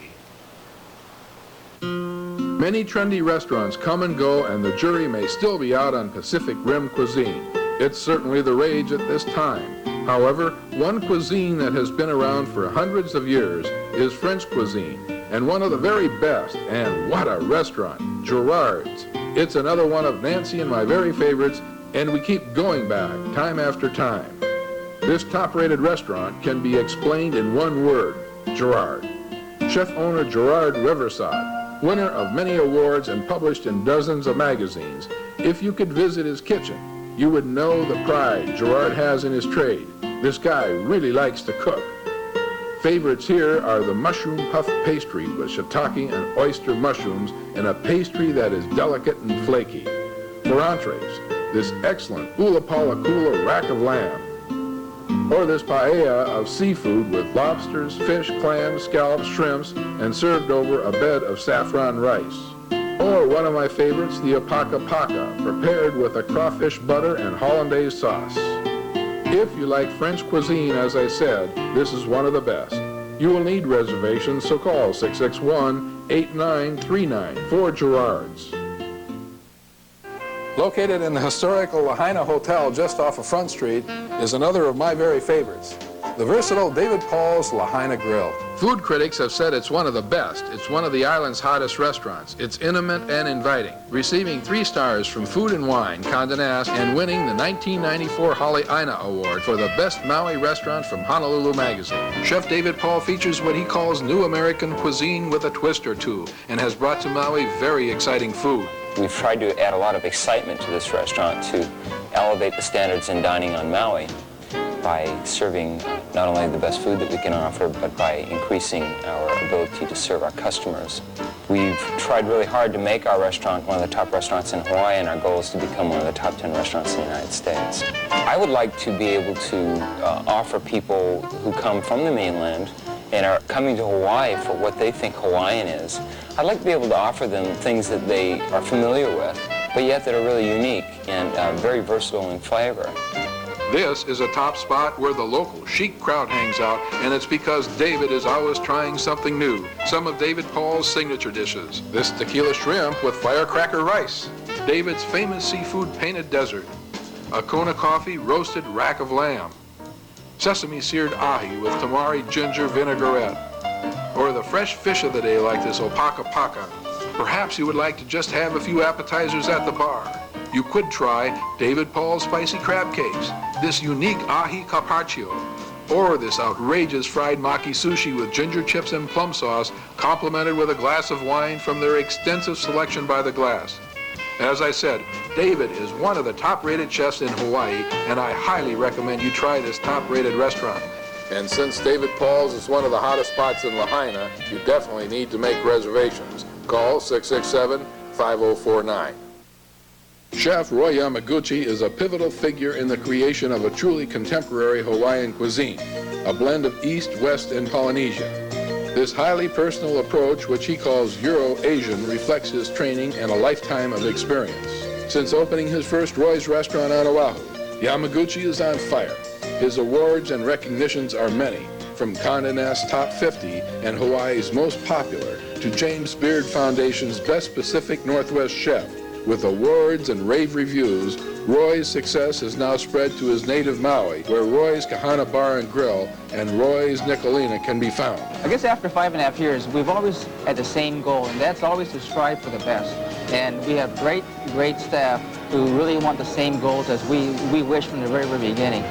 Many trendy restaurants come and go, and the jury may still be out on Pacific Rim cuisine. It's certainly the rage at this time. However, one cuisine that has been around for hundreds of years is French cuisine, and one of the very best, and what a restaurant, Gerard's. It's another one of Nancy and my very favorites, and we keep going back time after time. This top-rated restaurant can be explained in one word, Gerard. Chef-owner Gerard Riverside, winner of many awards and published in dozens of magazines. If you could visit his kitchen, you would know the pride Gerard has in his trade. This guy really likes to cook. Favorites here are the mushroom puff pastry with shiitake and oyster mushrooms and a pastry that is delicate and flaky. For entrees, this excellent ulapalakula rack of lamb, or this paella of seafood with lobsters, fish, clams, scallops, shrimps, and served over a bed of saffron rice. Or one of my favorites, the opaka paka, prepared with a crawfish butter and hollandaise sauce. If you like French cuisine, as I said, this is one of the best. You will need reservations, so call 661-8939 for Gerard's. Located in the historical Lahaina Hotel just off of Front Street is another of my very favorites, the versatile David Paul's Lahaina Grill. Food critics have said it's one of the best. It's one of the island's hottest restaurants. It's intimate and inviting, receiving 3 stars from Food and Wine, Condé Nast, and winning the 1994 Haleakala Award for the best Maui restaurant from Honolulu Magazine. Chef David Paul features what he calls new American cuisine with a twist or two, and has brought to Maui very exciting food. We've tried to add a lot of excitement to this restaurant to elevate the standards in dining on Maui by serving not only the best food that we can offer, but by increasing our ability to serve our customers. We've tried really hard to make our restaurant one of the top restaurants in Hawaii, and our goal is to become one of the top 10 restaurants in the United States. I would like to be able to offer people who come from the mainland and are coming to Hawaii for what they think Hawaiian is. I'd like to be able to offer them things that they are familiar with, but yet that are really unique and very versatile in flavor. This is a top spot where the local chic crowd hangs out, and it's because David is always trying something new. Some of David Paul's signature dishes. This tequila shrimp with firecracker rice. David's famous seafood painted desert. A Kona coffee roasted rack of lamb. Sesame seared ahi with tamari ginger vinaigrette. Or the fresh fish of the day like this opaka paka. Perhaps you would like to just have a few appetizers at the bar. You could try David Paul's spicy crab cakes, this unique ahi carpaccio, or this outrageous fried maki sushi with ginger chips and plum sauce, complemented with a glass of wine from their extensive selection by the glass. As I said, David is one of the top-rated chefs in Hawaii, and I highly recommend you try this top-rated restaurant. And since David Paul's is one of the hottest spots in Lahaina, you definitely need to make reservations. Call 667-5049. Chef Roy Yamaguchi is a pivotal figure in the creation of a truly contemporary Hawaiian cuisine, a blend of East, West, and Polynesia. This highly personal approach, which he calls Euro-Asian, reflects his training and a lifetime of experience. Since opening his first Roy's restaurant on Oahu, Yamaguchi is on fire. His awards and recognitions are many, from Condé Nast's Top 50 and Hawaii's most popular to James Beard Foundation's Best Pacific Northwest Chef. With awards and rave reviews, Roy's success has now spread to his native Maui, where Roy's Kahana Bar and Grill and Roy's Nicolina can be found. I guess after 5.5 years, we've always had the same goal, and that's always to strive for the best. And we have great staff who really want the same goals as we wish from the very beginning.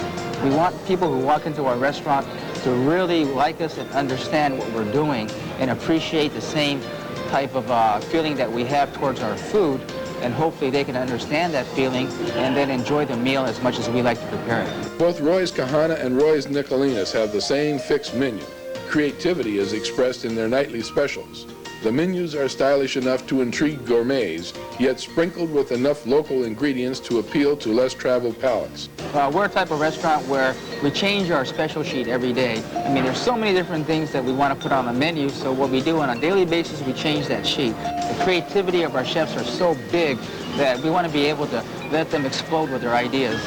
We want people who walk into our restaurant to really like us and understand what we're doing and appreciate the same type of feeling that we have towards our food, and hopefully they can understand that feeling and then enjoy the meal as much as we like to prepare it. Both Roy's Kahana and Roy's Nicolinas have the same fixed menu. Creativity is expressed in their nightly specials. The menus are stylish enough to intrigue gourmets, yet sprinkled with enough local ingredients to appeal to less traveled palates. We're a type of restaurant where we change our special sheet every day. I mean, there's so many different things that we want to put on the menu, so what we do on a daily basis, we change that sheet. The creativity of our chefs are so big that we want to be able to let them explode with their ideas.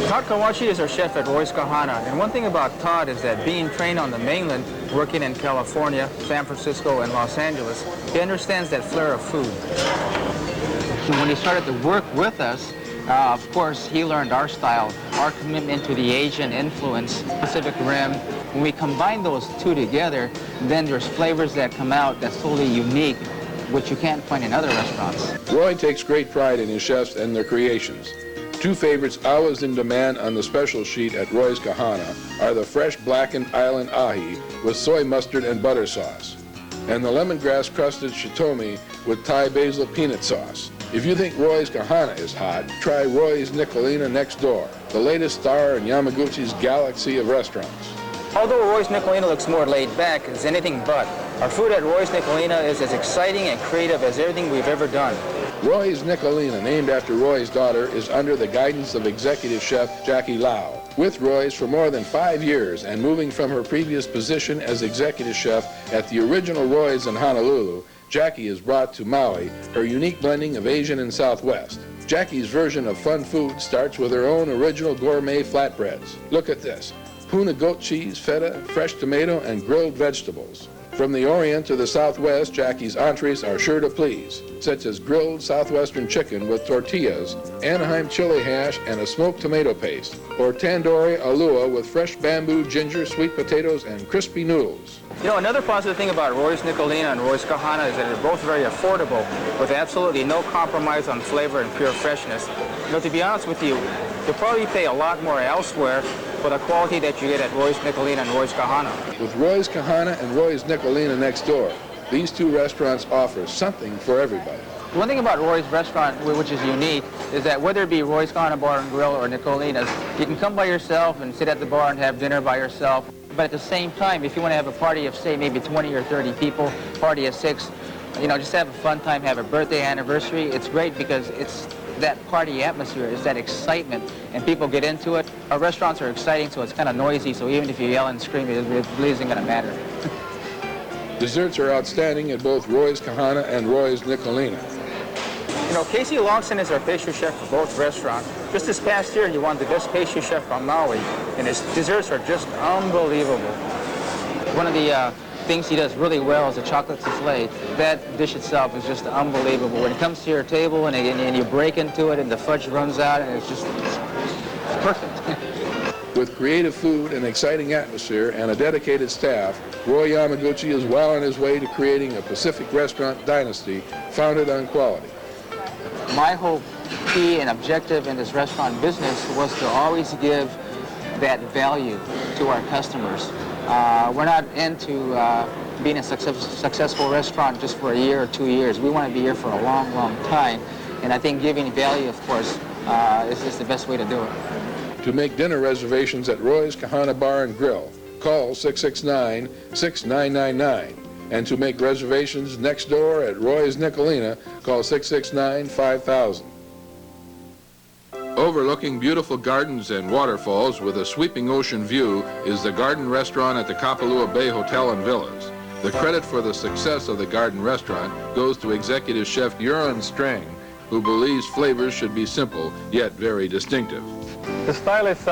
Todd Kawachi is our chef at Roy's Kahana, and one thing about Todd is that being trained on the mainland, working in California, San Francisco, and Los Angeles, he understands that flair of food. When he started to work with us, of course, he learned our style, our commitment to the Asian influence, Pacific Rim. When we combine those two together, then there's flavors that come out that's totally unique, which you can't find in other restaurants. Roy takes great pride in his chefs and their creations. Two favorites always in demand on the special sheet at Roy's Kahana are the fresh blackened island ahi with soy mustard and butter sauce, and the lemongrass crusted shitomi with Thai basil peanut sauce. If you think Roy's Kahana is hot, try Roy's Nicolina next door, the latest star in Yamaguchi's galaxy of restaurants. Although Roy's Nicolina looks more laid back, it's anything but. Our food at Roy's Nicolina is as exciting and creative as everything we've ever done. Roy's Nicolina, named after Roy's daughter, is under the guidance of executive chef Jackie Lau. With Roy's for more than 5 years and moving from her previous position as executive chef at the original Roy's in Honolulu, Jackie has brought to Maui her unique blending of Asian and Southwest. Jackie's version of fun food starts with her own original gourmet flatbreads. Look at this: puna goat cheese, feta, fresh tomato, and grilled vegetables. From the Orient to the Southwest, Jackie's entrees are sure to please, such as grilled Southwestern chicken with tortillas, Anaheim chili hash, and a smoked tomato paste, or tandoori alua with fresh bamboo, ginger, sweet potatoes, and crispy noodles. You know, another positive thing about Roy's Nicolina and Roy's Kahana is that they're both very affordable, with absolutely no compromise on flavor and pure freshness. You know, to be honest with you, you'll probably pay a lot more elsewhere for the quality that you get at Roy's Nicolina and Roy's Kahana. With Roy's Kahana and Roy's Nicolina next door, these two restaurants offer something for everybody. One thing about Roy's restaurant, which is unique, is that whether it be Roy's Kahana Bar and Grill or Nicolina's, you can come by yourself and sit at the bar and have dinner by yourself. But at the same time, if you want to have a party of, say, maybe 20 or 30 people, party of 6, you know, just have a fun time, have a birthday anniversary, it's great because it's that party atmosphere, it's that excitement, and people get into it. Our restaurants are exciting, so it's kind of noisy, so even if you yell and scream, it really isn't going to matter. Desserts are outstanding at both Roy's Kahana and Roy's Nicolina. You know, Casey Longson is our pastry chef for both restaurants. Just this past year, he won the best pastry chef on Maui, and his desserts are just unbelievable. One of the things he does really well is a chocolate souffle. That dish itself is just unbelievable. When it comes to your table and you break into it and the fudge runs out, and it's perfect. With creative food, an exciting atmosphere, and a dedicated staff, Roy Yamaguchi is well on his way to creating a Pacific restaurant dynasty founded on quality. My whole key and objective in this restaurant business was to always give that value to our customers. We're not into being a successful restaurant just for a year or 2 years. We want to be here for a long, long time. And I think giving value, of course, is the best way to do it. To make dinner reservations at Roy's Kahana Bar and Grill, call 669-6999. And to make reservations next door at Roy's Nicolina, call 669-5000. Overlooking beautiful gardens and waterfalls with a sweeping ocean view is the Garden Restaurant at the Kapalua Bay Hotel and Villas. The credit for the success of the Garden Restaurant goes to Executive Chef Yuran Strang, who believes flavors should be simple yet very distinctive. The style is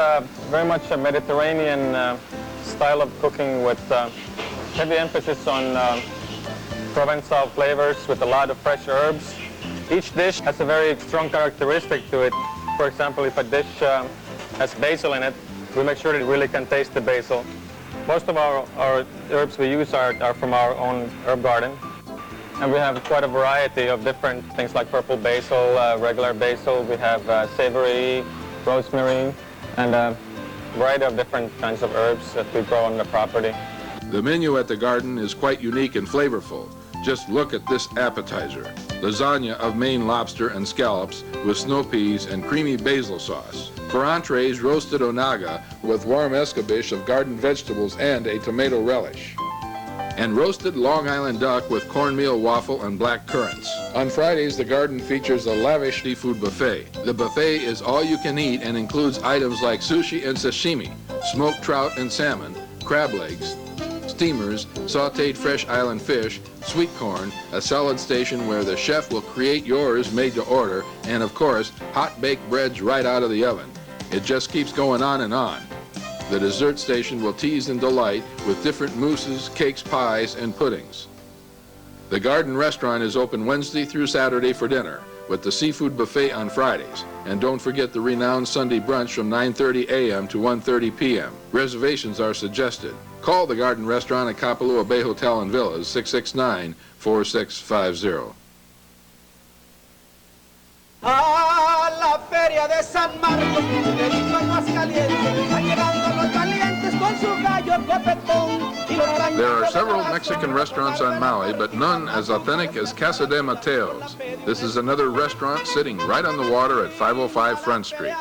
very much a Mediterranean style of cooking with heavy emphasis on Provençal flavors with a lot of fresh herbs. Each dish has a very strong characteristic to it. For example, if a dish has basil in it, we make sure that it really can taste the basil. Most of our herbs we use are from our own herb garden. And we have quite a variety of different things like purple basil, regular basil. We have savory, rosemary, and a variety of different kinds of herbs that we grow on the property. The menu at the garden is quite unique and flavorful. Just look at this appetizer. Lasagna of Maine lobster and scallops with snow peas and creamy basil sauce. For entrees, roasted onaga with warm escabeche of garden vegetables and a tomato relish. And roasted Long Island duck with cornmeal waffle and black currants. On Fridays, the garden features a lavish seafood buffet. The buffet is all you can eat and includes items like sushi and sashimi, smoked trout and salmon, crab legs, steamers, sautéed fresh island fish, sweet corn, a salad station where the chef will create yours made to order, and of course, hot baked breads right out of the oven. It just keeps going on and on. The dessert station will tease and delight with different mousses, cakes, pies, and puddings. The garden restaurant is open Wednesday through Saturday for dinner, with the seafood buffet on Fridays. And don't forget the renowned Sunday brunch from 9:30 a.m. to 1:30 p.m. Reservations are suggested. Call the Garden Restaurant at Kapalua Bay Hotel and Villas, 669-4650. La feria de San Marcos, There are several Mexican restaurants on Maui, but none as authentic as Casa de Mateo's. This is another restaurant sitting right on the water at 505 Front Street.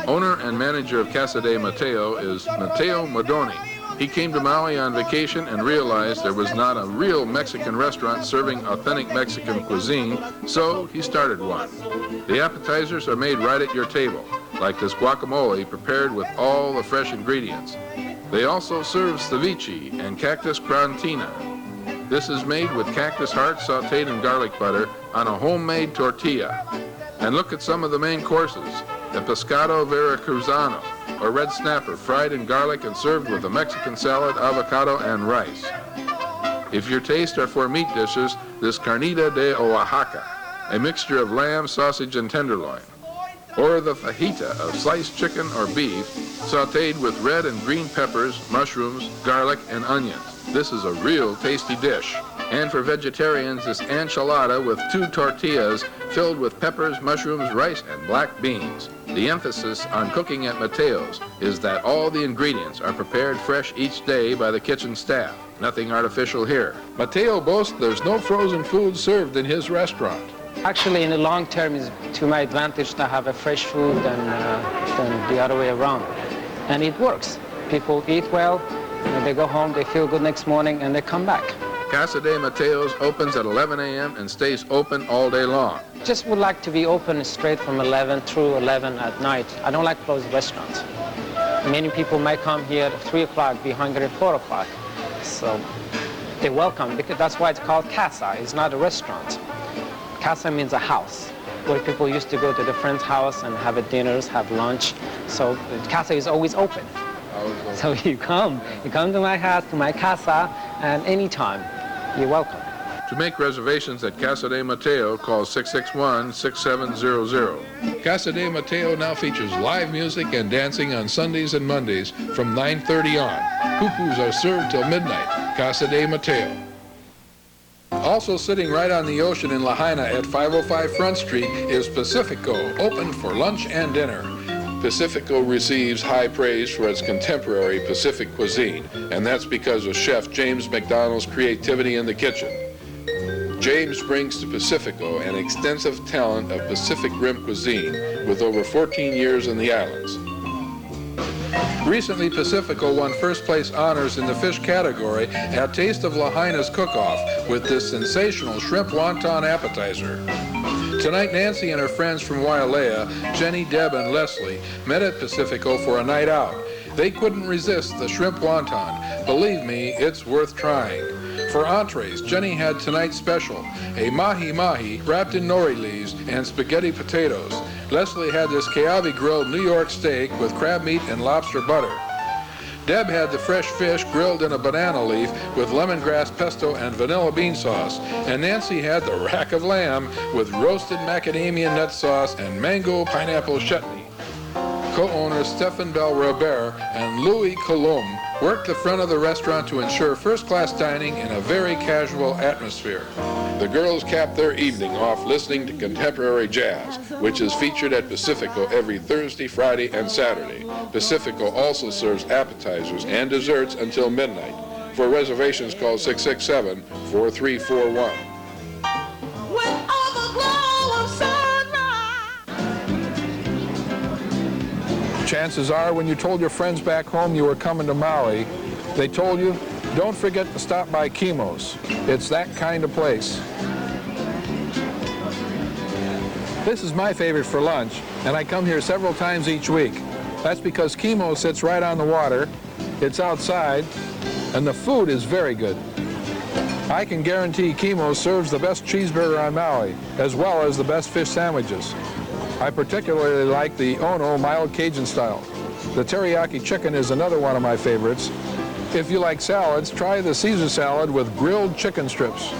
Owner and manager of Casa de Mateo is Mateo Modoni. He came to Maui on vacation and realized there was not a real Mexican restaurant serving authentic Mexican cuisine, so he started one. The appetizers are made right at your table, like this guacamole prepared with all the fresh ingredients. They also serve ceviche and cactus crantina. This is made with cactus hearts sautéed in garlic butter on a homemade tortilla. And look at some of the main courses. The pescado veracruzano, or red snapper, fried in garlic and served with a Mexican salad, avocado, and rice. If your tastes are for meat dishes, this carnita de Oaxaca, a mixture of lamb, sausage, and tenderloin. Or the fajita of sliced chicken or beef, sautéed with red and green peppers, mushrooms, garlic, and onions. This is a real tasty dish. And for vegetarians, this enchilada with 2 tortillas filled with peppers, mushrooms, rice, and black beans. The emphasis on cooking at Mateo's is that all the ingredients are prepared fresh each day by the kitchen staff. Nothing artificial here. Mateo boasts there's no frozen food served in his restaurant. Actually, in the long term, it's to my advantage to have a fresh food than the other way around. And it works. People eat well, they go home, they feel good next morning, and they come back. Casa de Mateo's opens at 11 a.m. and stays open all day long. Just would like to be open straight from 11 through 11 at night. I don't like closed restaurants. Many people might come here at 3 o'clock, be hungry at 4 o'clock. So they're welcome, because that's why it's called casa. It's not a restaurant. Casa means a house, where people used to go to their friend's house and have dinners, have lunch. So casa is always open. So you come to my house, to my casa, and anytime, you're welcome. To make reservations at Casa de Mateo, call 661-6700. Casa de Mateo now features live music and dancing on Sundays and Mondays from 9:30 on. Pupus are served till midnight. Casa de Mateo. Also sitting right on the ocean in Lahaina at 505 Front Street is Pacifico, open for lunch and dinner. Pacifico receives high praise for its contemporary Pacific cuisine, and that's because of Chef James McDonald's creativity in the kitchen. James brings to Pacifico an extensive talent of Pacific Rim cuisine with over 14 years in the islands. Recently, Pacifico won first place honors in the fish category at Taste of Lahaina's Cook-Off with this sensational shrimp wonton appetizer. Tonight, Nancy and her friends from Wailea, Jenny, Deb, and Leslie, met at Pacifico for a night out. They couldn't resist the shrimp wonton. Believe me, it's worth trying. For entrees, Jenny had tonight's special, a mahi-mahi wrapped in nori leaves and spaghetti potatoes. Leslie had this Keawe grilled New York steak with crab meat and lobster butter. Deb had the fresh fish grilled in a banana leaf with lemongrass pesto and vanilla bean sauce. And Nancy had the rack of lamb with roasted macadamia nut sauce and mango pineapple chutney. Co-owners Stephen Bell Robert and Louis Colomb Work the front of the restaurant to ensure first-class dining in a very casual atmosphere. The girls cap their evening off listening to contemporary jazz, which is featured at Pacifico every Thursday, Friday, and Saturday. Pacifico also serves appetizers and desserts until midnight. For reservations, call 667-4341. Chances are when you told your friends back home you were coming to Maui, they told you, don't forget to stop by Kimo's. It's that kind of place. This is my favorite for lunch, and I come here several times each week. That's because Kimo sits right on the water, it's outside, and the food is very good. I can guarantee Kimo serves the best cheeseburger on Maui, as well as the best fish sandwiches. I particularly like the Ono mild Cajun style. The teriyaki chicken is another one of my favorites. If you like salads, try the Caesar salad with grilled chicken strips.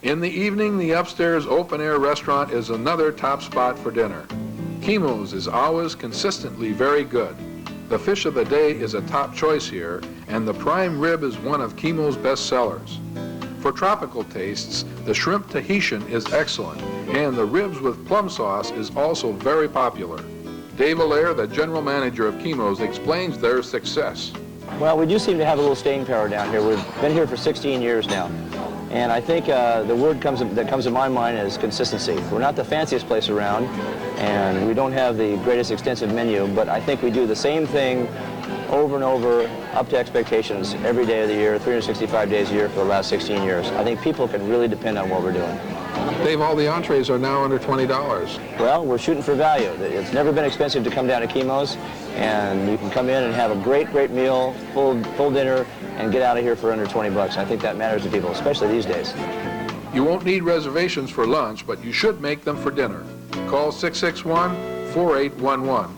In the evening, the upstairs open-air restaurant is another top spot for dinner. Kimo's is always consistently very good. The fish of the day is a top choice here, and the prime rib is one of Kimo's best sellers. For tropical tastes, the shrimp Tahitian is excellent, and the ribs with plum sauce is also very popular. Dave Allaire, the general manager of Kimo's, explains their success. Well, we do seem to have a little staying power down here. We've been here for 16 years now. And I think the word that comes to my mind is consistency. We're not the fanciest place around, and we don't have the greatest extensive menu, but I think we do the same thing over and over, up to expectations, every day of the year, 365 days a year for the last 16 years. I think people can really depend on what we're doing. Dave, all the entrees are now under $20. Well, we're shooting for value. It's never been expensive to come down to Kimo's, and you can come in and have a great meal, full dinner, and get out of here for under 20 bucks. I think that matters to people, especially these days. You won't need reservations for lunch, but you should make them for dinner. Call 661-4811.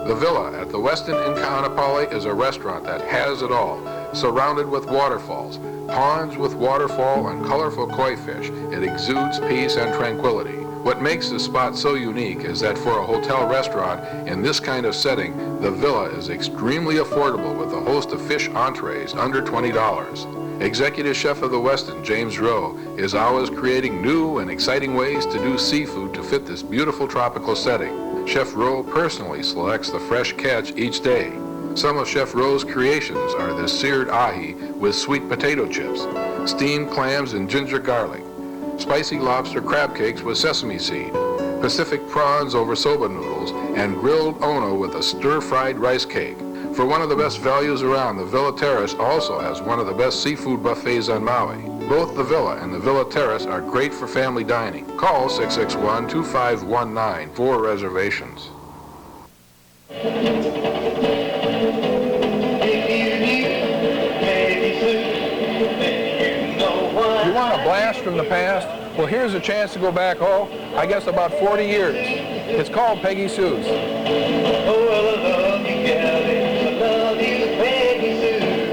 The Villa at the Westin in Kaanapali is a restaurant that has it all. Surrounded with waterfalls, ponds with waterfall and colorful koi fish, it exudes peace and tranquility. What makes this spot so unique is that for a hotel restaurant in this kind of setting, the Villa is extremely affordable with a host of fish entrees under $20. Executive Chef of the Westin, James Rowe, is always creating new and exciting ways to do seafood to fit this beautiful tropical setting. Chef Rowe personally selects the fresh catch each day. Some of Chef Rowe's creations are the seared ahi with sweet potato chips, steamed clams and ginger garlic, spicy lobster crab cakes with sesame seed, Pacific prawns over soba noodles, and grilled ono with a stir-fried rice cake. For one of the best values around, the Villa Terrace also has one of the best seafood buffets on Maui. Both the Villa and the Villa Terrace are great for family dining. Call 661-2519 for reservations. You want a blast from the past? Well, here's a chance to go back, I guess about 40 years. It's called Peggy Sue's.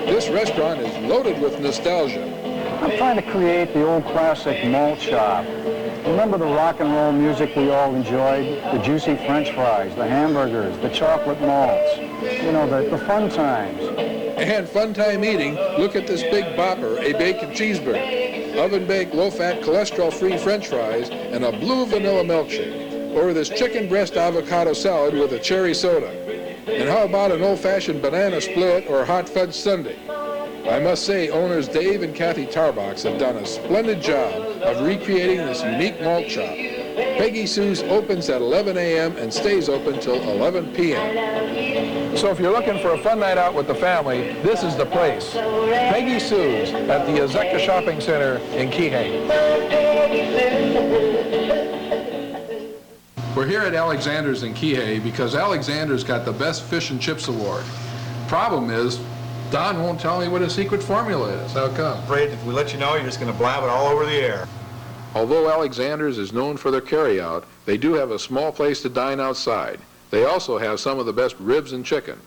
This restaurant is loaded with nostalgia. I'm trying to create the old classic malt shop. Remember the rock and roll music we all enjoyed? The juicy French fries, the hamburgers, the chocolate malts, you know, the fun times. And fun time eating, look at this big bopper, a bacon cheeseburger, oven-baked, low-fat, cholesterol-free French fries, and a blue vanilla milkshake. Or this chicken breast avocado salad with a cherry soda. And how about an old-fashioned banana split or hot fudge sundae? I must say, owners Dave and Kathy Tarbox have done a splendid job of recreating this unique malt shop. Peggy Sue's opens at 11 a.m. and stays open till 11 p.m. So if you're looking for a fun night out with the family, this is the place. Peggy Sue's at the Azekta Shopping Center in Kihei. We're here at Alexander's in Kihei because Alexander's got the best fish and chips award. Problem is, Don won't tell me what his secret formula is. How come? I'm afraid if we let you know, you're just going to blab it all over the air. Although Alexander's is known for their carryout, they do have a small place to dine outside. They also have some of the best ribs and chicken.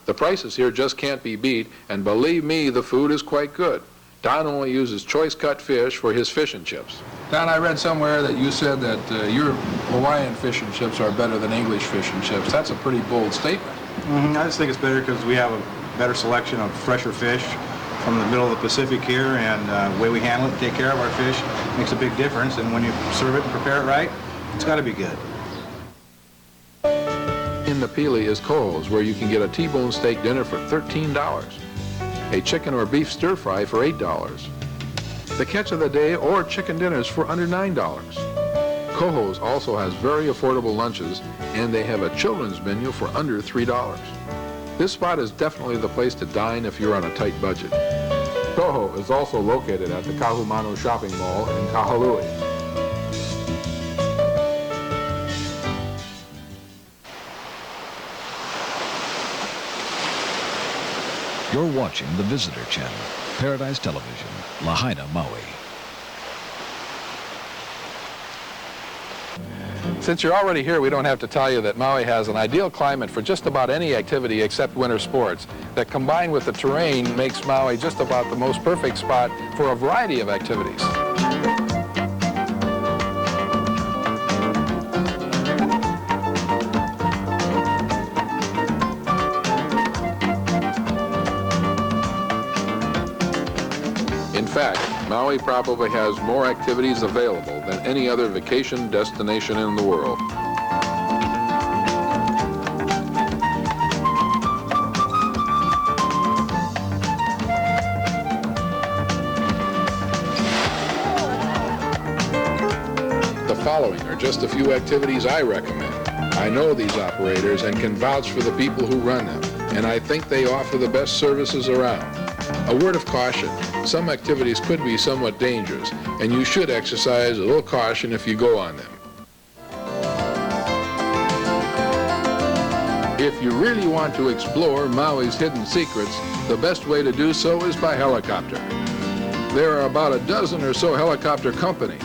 The prices here just can't be beat, and believe me, the food is quite good. Don only uses choice cut fish for his fish and chips. Don, I read somewhere that you said that your Hawaiian fish and chips are better than English fish and chips. That's a pretty bold statement. I just think it's better because we have a better selection of fresher fish from the middle of the Pacific here, and the way we handle it and take care of our fish makes a big difference. And when you serve it and prepare it right, it's got to be good. In the Pili is Koho's, where you can get a T-bone steak dinner for $13, a chicken or beef stir-fry for $8, the catch of the day or chicken dinners for under $9. Koho's also has very affordable lunches, and they have a children's menu for under $3. This spot is definitely the place to dine if you're on a tight budget. Koho is also located at the Kahumanu Shopping Mall in Kahului. You're watching the Visitor Channel, Paradise Television, Lahaina, Maui. Since you're already here, we don't have to tell you that Maui has an ideal climate for just about any activity except winter sports. That combined with the terrain makes Maui just about the most perfect spot for a variety of activities. In fact, Maui probably has more activities available than any other vacation destination in the world. The following are just a few activities I recommend. I know these operators and can vouch for the people who run them, and I think they offer the best services around. A word of caution, some activities could be somewhat dangerous, and you should exercise a little caution if you go on them. If you really want to explore Maui's hidden secrets, the best way to do so is by helicopter. There are about a dozen or so helicopter companies.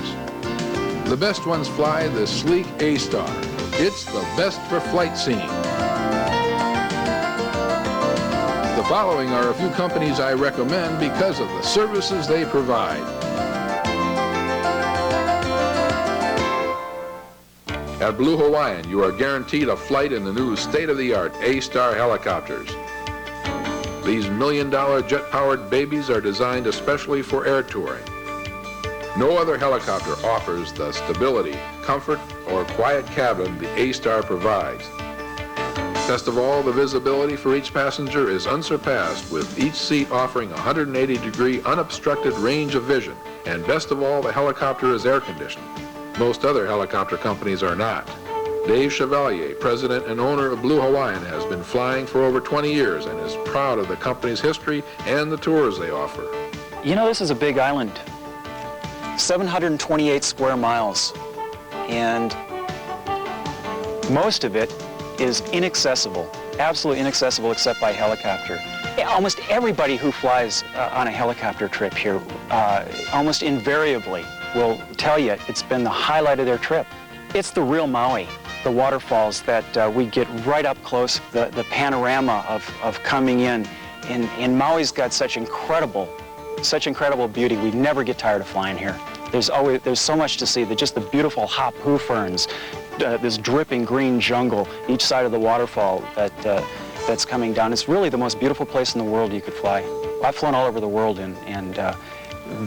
The best ones fly the sleek A-Star. It's the best for flight scene. The following are a few companies I recommend because of the services they provide. At Blue Hawaiian, you are guaranteed a flight in the new state-of-the-art A-Star helicopters. These $1 million jet-powered babies are designed especially for air touring. No other helicopter offers the stability, comfort, or quiet cabin the A-Star provides. Best of all, the visibility for each passenger is unsurpassed, with each seat offering a 180-degree unobstructed range of vision. And best of all, the helicopter is air-conditioned. Most other helicopter companies are not. Dave Chevalier, president and owner of Blue Hawaiian, has been flying for over 20 years and is proud of the company's history and the tours they offer. You know, this is a big island, 728 square miles, and most of it is inaccessible, absolutely inaccessible except by helicopter. Almost everybody who flies on a helicopter trip here almost invariably will tell you it's been the highlight of their trip. It's the real Maui, the waterfalls that we get right up close, the panorama of coming in. And Maui's got such incredible beauty. We never get tired of flying here. There's so much to see. Just the beautiful hapu ferns, this dripping green jungle each side of the waterfall that's coming down. It's really the most beautiful place in the world you could fly. I've flown all over the world, and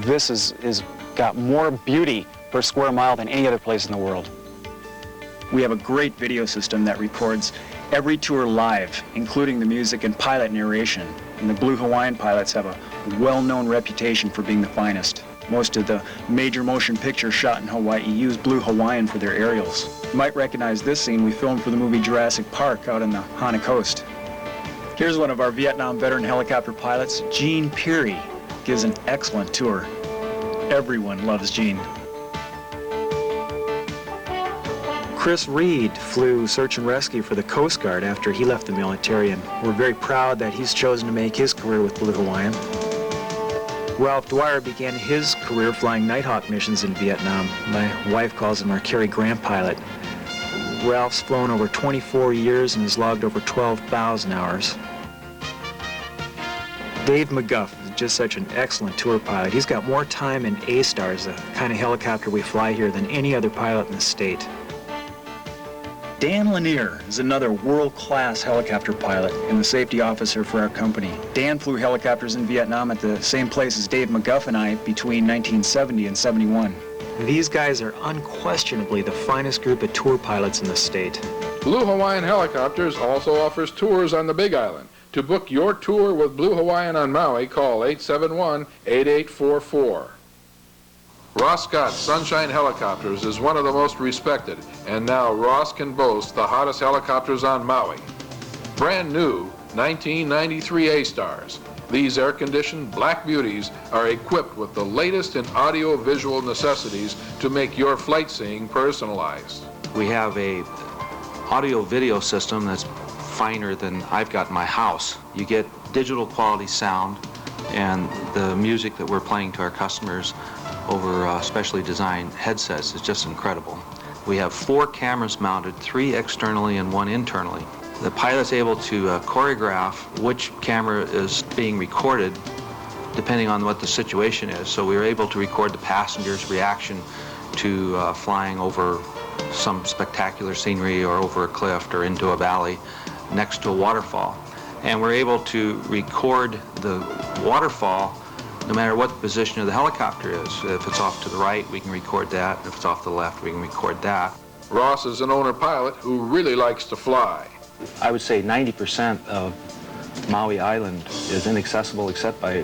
this is got more beauty per square mile than any other place in the world. We have a great video system that records every tour live, including the music and pilot narration. And the Blue Hawaiian pilots have a well-known reputation for being the finest. Most of the major motion pictures shot in Hawaii use Blue Hawaiian for their aerials. You might recognize this scene we filmed for the movie Jurassic Park out on the Hana coast. Here's one of our Vietnam veteran helicopter pilots, Gene Peary, gives an excellent tour. Everyone loves Gene. Chris Reed flew search and rescue for the Coast Guard after he left the military, and we're very proud that he's chosen to make his career with Blue Hawaiian. Ralph Dwyer began his career flying Nighthawk missions in Vietnam. My wife calls him our Cary Grant pilot. Ralph's flown over 24 years and has logged over 12,000 hours. Dave McGuff is just such an excellent tour pilot. He's got more time in A-Stars, the kind of helicopter we fly here, than any other pilot in the state. Dan Lanier is another world-class helicopter pilot and the safety officer for our company. Dan flew helicopters in Vietnam at the same place as Dave McGuff and I between 1970 and 71. These guys are unquestionably the finest group of tour pilots in the state. Blue Hawaiian Helicopters also offers tours on the Big Island. To book your tour with Blue Hawaiian on Maui, call 871-8844. Ross Scott's Sunshine Helicopters is one of the most respected, and now Ross can boast the hottest helicopters on Maui. Brand new 1993 A-Stars. These air-conditioned black beauties are equipped with the latest in audio-visual necessities to make your flight seeing personalized. We have a audio-video system that's finer than I've got in my house. You get digital quality sound, and the music that we're playing to our customers over specially designed headsets is just incredible. We have 4 cameras mounted, 3 externally and 1 internally. The pilot's able to choreograph which camera is being recorded depending on what the situation is. So we were able to record the passenger's reaction to flying over some spectacular scenery or over a cliff or into a valley next to a waterfall. And we're able to record the waterfall no matter what the position of the helicopter is. If it's off to the right, we can record that. If it's off to the left, we can record that. Ross is an owner pilot who really likes to fly. I would say 90% of Maui Island is inaccessible except by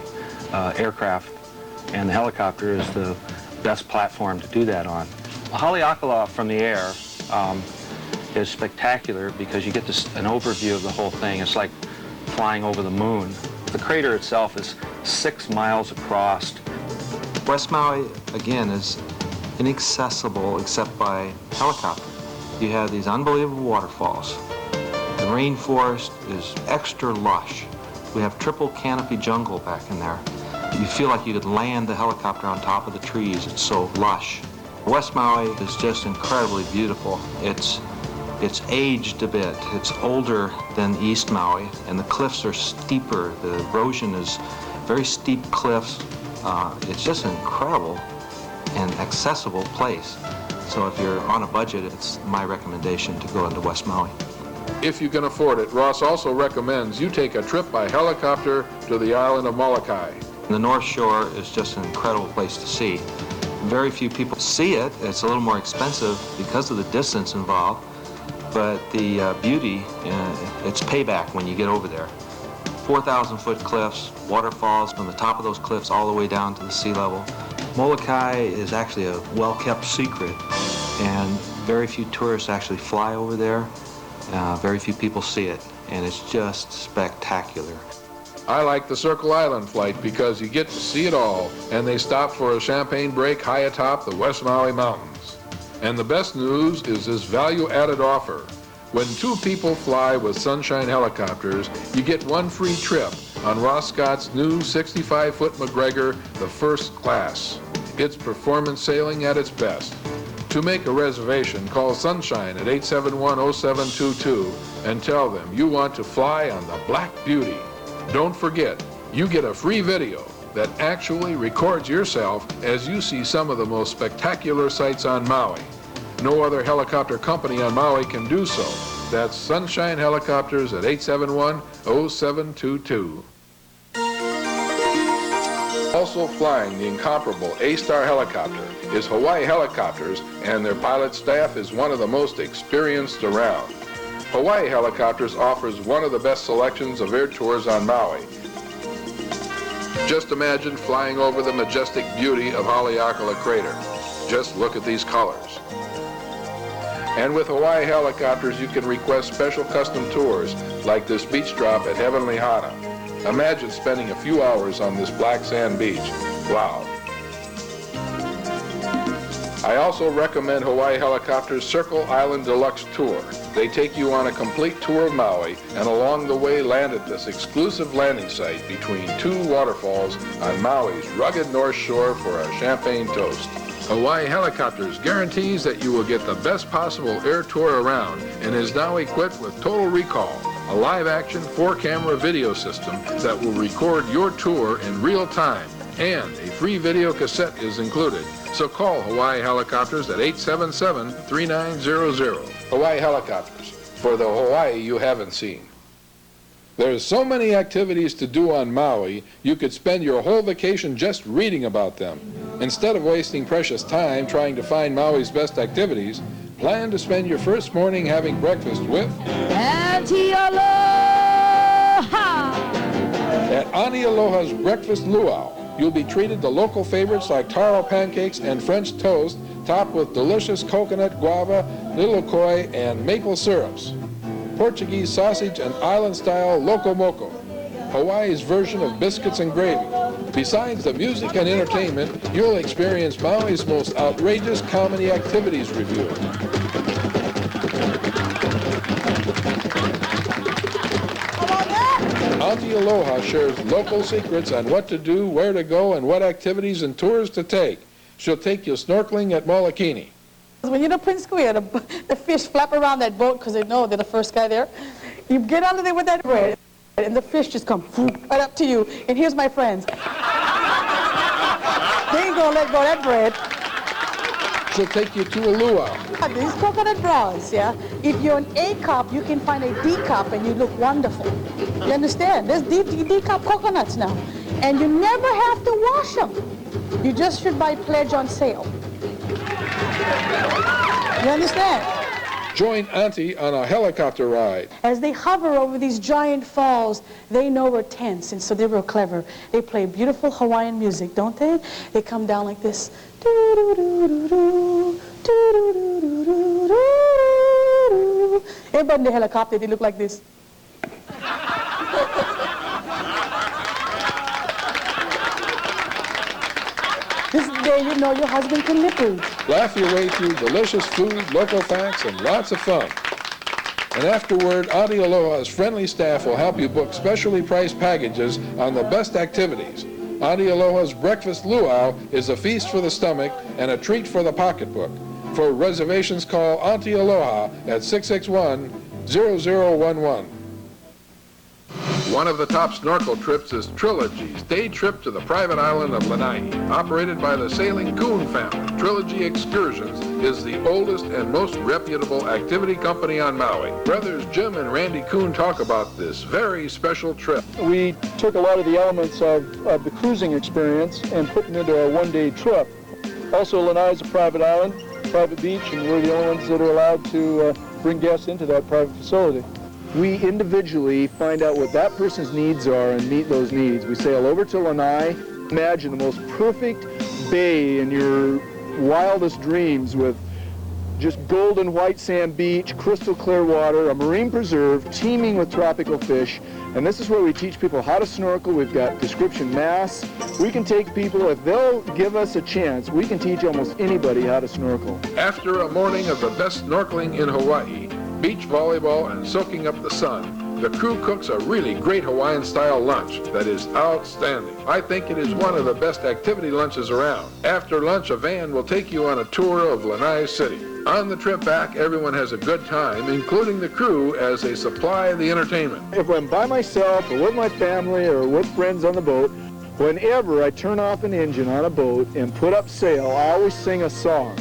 aircraft, and the helicopter is the best platform to do that on. Haleakala from the air is spectacular because you get an overview of the whole thing. It's like flying over the moon. The crater itself is 6 miles across. West Maui, again, is inaccessible except by helicopter. You have these unbelievable waterfalls. The rainforest is extra lush. We have triple canopy jungle back in there. You feel like you could land the helicopter on top of the trees. It's so lush. West Maui is just incredibly beautiful. It's aged a bit. It's older than East Maui, and the cliffs are steeper. The erosion is very steep cliffs. It's just an incredible and accessible place. So if you're on a budget, it's my recommendation to go into West Maui. If you can afford it, Ross also recommends you take a trip by helicopter to the island of Molokai. The North Shore is just an incredible place to see. Very few people see it. It's a little more expensive because of the distance involved, but the beauty, it's payback when you get over there. 4,000-foot cliffs, waterfalls from the top of those cliffs all the way down to the sea level. Molokai is actually a well-kept secret, and very few tourists actually fly over there. Very few people see it, and it's just spectacular. I like the Circle Island flight because you get to see it all, and they stop for a champagne break high atop the West Maui Mountains. And the best news is this value-added offer. When 2 people fly with Sunshine Helicopters, you get 1 free trip on Ross Scott's new 65-foot McGregor, the first class. It's performance sailing at its best. To make a reservation, call Sunshine at 871-0722 and tell them you want to fly on the Black Beauty. Don't forget, you get a free video that actually records yourself as you see some of the most spectacular sights on Maui. No other helicopter company on Maui can do so. That's Sunshine Helicopters at 871-0722. Also flying the incomparable A-Star helicopter is Hawaii Helicopters, and their pilot staff is one of the most experienced around. Hawaii Helicopters offers one of the best selections of air tours on Maui. Just imagine flying over the majestic beauty of Haleakala Crater. Just look at these colors. And with Hawaii Helicopters, you can request special custom tours like this beach drop at Heavenly Hana. Imagine spending a few hours on this black sand beach. Wow. I also recommend Hawaii Helicopters' Circle Island Deluxe Tour. They take you on a complete tour of Maui and along the way land at this exclusive landing site between 2 waterfalls on Maui's rugged North Shore for a champagne toast. Hawaii Helicopters guarantees that you will get the best possible air tour around and is now equipped with Total Recall, a live-action 4-camera video system that will record your tour in real time, and a free video cassette is included, So call Hawaii Helicopters at 877-3900. Hawaii Helicopters, for the Hawaii you haven't seen. There's so many activities to do on Maui, you could spend your whole vacation just reading about them. Instead of wasting precious time trying to find Maui's best activities, plan to spend your first morning having breakfast with Auntie Aloha! At Auntie Aloha's Breakfast Luau, you'll be treated to local favorites like taro pancakes and French toast, topped with delicious coconut, guava, little koi, and maple syrups. Portuguese sausage and island-style loco moco, Hawaii's version of biscuits and gravy. Besides the music and entertainment, you'll experience Maui's most outrageous comedy activities review. Auntie Aloha shares local secrets on what to do, where to go, and what activities and tours to take. She'll take you snorkeling at Molokini. When you're in Prince Square, the fish flap around that boat because they know they're the first guy there. You get under there with that bread, and the fish just come right up to you. And here's my friends. They ain't gonna let go of that bread. She'll take you to a luau. These coconut bras, yeah? If you're an A cup, you can find a D cup and you look wonderful. You understand? There's D cup coconuts now. And you never have to wash them. You just should buy Pledge on sale. You understand? Join Auntie on a helicopter ride. As they hover over these giant falls, they know we're tense, and so they're real clever. They play beautiful Hawaiian music, don't they? They come down like this. Everybody in the helicopter, they look like this. This is the day you know your husband can lip read. Laugh your way through delicious food, local facts, and lots of fun. And afterward, Auntie Aloha's friendly staff will help you book specially priced packages on the best activities. Auntie Aloha's Breakfast Luau is a feast for the stomach and a treat for the pocketbook. For reservations, call Auntie Aloha at 661-0011. One of the top snorkel trips is Trilogy's day trip to the private island of Lanai. Operated by the Sailing Coon family, Trilogy Excursions is the oldest and most reputable activity company on Maui. Brothers Jim and Randy Coon talk about this very special trip. We took a lot of the elements of the cruising experience and put them into a one-day trip. Also, Lanai is a private island, private beach, and we're the only ones that are allowed to bring guests into that private facility. We individually find out what that person's needs are and meet those needs. We sail over to Lanai. Imagine the most perfect bay in your wildest dreams with just golden white sand beach, crystal clear water, a marine preserve teeming with tropical fish. And this is where we teach people how to snorkel. We've got description masks. We can take people, if they'll give us a chance, we can teach almost anybody how to snorkel. After a morning of the best snorkeling in Hawaii, beach volleyball, and soaking up the sun, the crew cooks a really great Hawaiian-style lunch that is outstanding. I think it is one of the best activity lunches around. After lunch, a van will take you on a tour of Lanai City. On the trip back, everyone has a good time, including the crew, as they supply the entertainment. If I'm by myself or with my family or with friends on the boat, whenever I turn off an engine on a boat and put up sail, I always sing a song.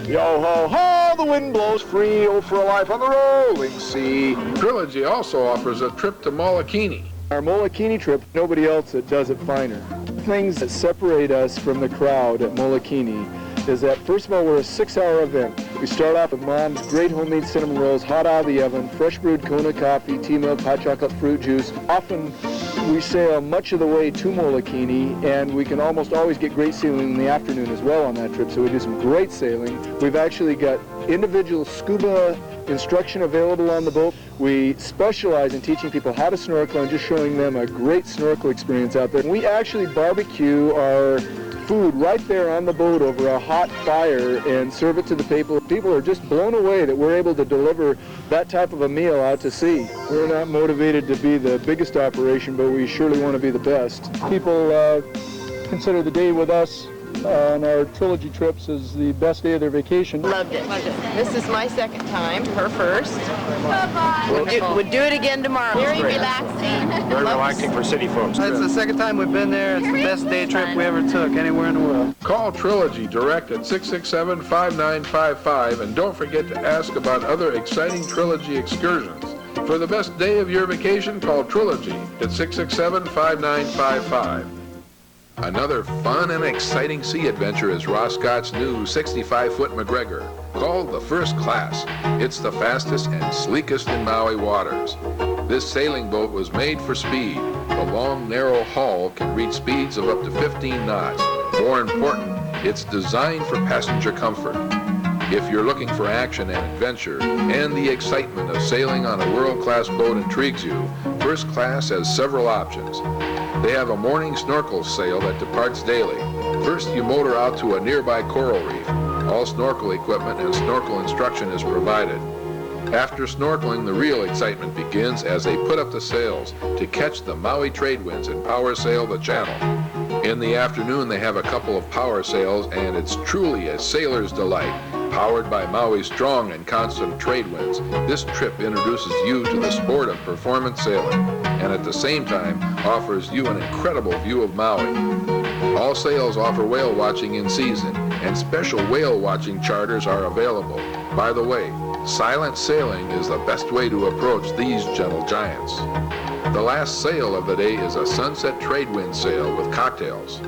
Yo-ho-ho, the wind blows free, oh, for a life on the rolling sea. Trilogy also offers a trip to Molokini. Our Molokini trip, nobody else that does it finer. Things that separate us from the crowd at Molokini is that, first of all, we're a 6-hour event. We start off with Mom's great homemade cinnamon rolls, hot out of the oven, fresh brewed Kona coffee, tea milk, hot chocolate, fruit juice. Often we sail much of the way to Molokini, and we can almost always get great sailing in the afternoon as well on that trip, so we do some great sailing. We've actually got individual scuba instruction available on the boat. We specialize in teaching people how to snorkel and just showing them a great snorkel experience out there. We actually barbecue our food right there on the boat over a hot fire and serve it to the people. People are just blown away that we're able to deliver that type of a meal out to sea. We're not motivated to be the biggest operation, but we surely want to be the best. People consider the day with us on our trilogy trips as the best day of their vacation. Loved it. This is my second time, her first. We'll do it again tomorrow. Very relaxing. Very relaxing for city folks. It's the second time we've been there. It's the best day trip we ever took anywhere in the world. Call Trilogy direct at 667-5955 and don't forget to ask about other exciting Trilogy excursions. For the best day of your vacation, call Trilogy at 667-5955. Another fun and exciting sea adventure is Ross Scott's new 65-foot McGregor, called the First Class. It's the fastest and sleekest in Maui waters. This sailing boat was made for speed. The long, narrow hull can reach speeds of up to 15 knots. More important, it's designed for passenger comfort. If you're looking for action and adventure, and the excitement of sailing on a world-class boat intrigues you, First Class has several options. They have a morning snorkel sail that departs daily. First, you motor out to a nearby coral reef. All snorkel equipment and snorkel instruction is provided. After snorkeling, the real excitement begins as they put up the sails to catch the Maui trade winds and power sail the channel. In the afternoon, they have a couple of power sails, and it's truly a sailor's delight. Powered by Maui's strong and constant trade winds, this trip introduces you to the sport of performance sailing, and at the same time offers you an incredible view of Maui. All sails offer whale watching in season, and special whale watching charters are available. By the way, silent sailing is the best way to approach these gentle giants. The last sail of the day is a sunset trade wind sail with cocktails.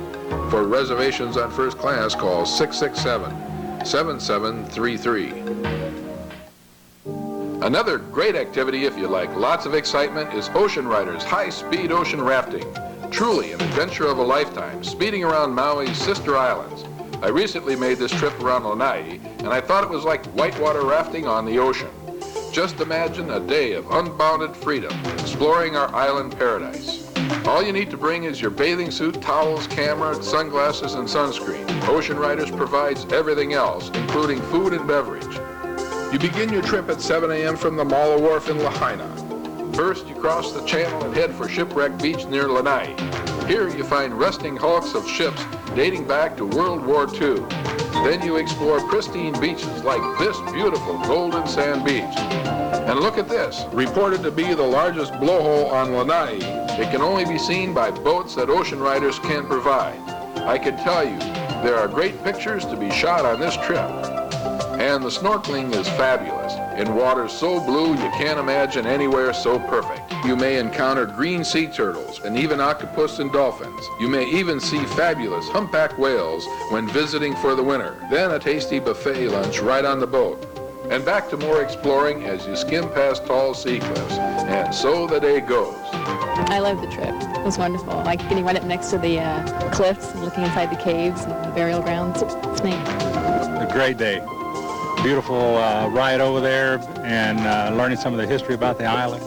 For reservations on First Class, call 667-7733. Another great activity if you like lots of excitement is Ocean Riders high-speed ocean rafting. Truly an adventure of a lifetime, speeding around Maui's sister islands. I recently made this trip around Lanai, and I thought it was like whitewater rafting on the ocean. Just imagine a day of unbounded freedom, exploring our island paradise. All you need to bring is your bathing suit, towels, camera, sunglasses, and sunscreen. Ocean Riders provides everything else, including food and beverage. You begin your trip at 7 a.m. from the Mala Wharf in Lahaina. First, you cross the channel and head for Shipwreck Beach near Lanai. Here you find rusting hulks of ships dating back to World War II. Then you explore pristine beaches like this beautiful Golden Sand Beach. And look at this, reported to be the largest blowhole on Lanai. It can only be seen by boats that Ocean Riders can provide. I can tell you, there are great pictures to be shot on this trip. And the snorkeling is fabulous. In waters so blue you can't imagine anywhere so perfect. You may encounter green sea turtles and even octopus and dolphins. You may even see fabulous humpback whales when visiting for the winter. Then a tasty buffet lunch right on the boat. And back to more exploring as you skim past tall sea cliffs. And so the day goes. I love the trip. It was wonderful. Like getting right up next to the cliffs and looking inside the caves and the burial grounds. It's neat. A great day. Beautiful ride over there and learning some of the history about the island.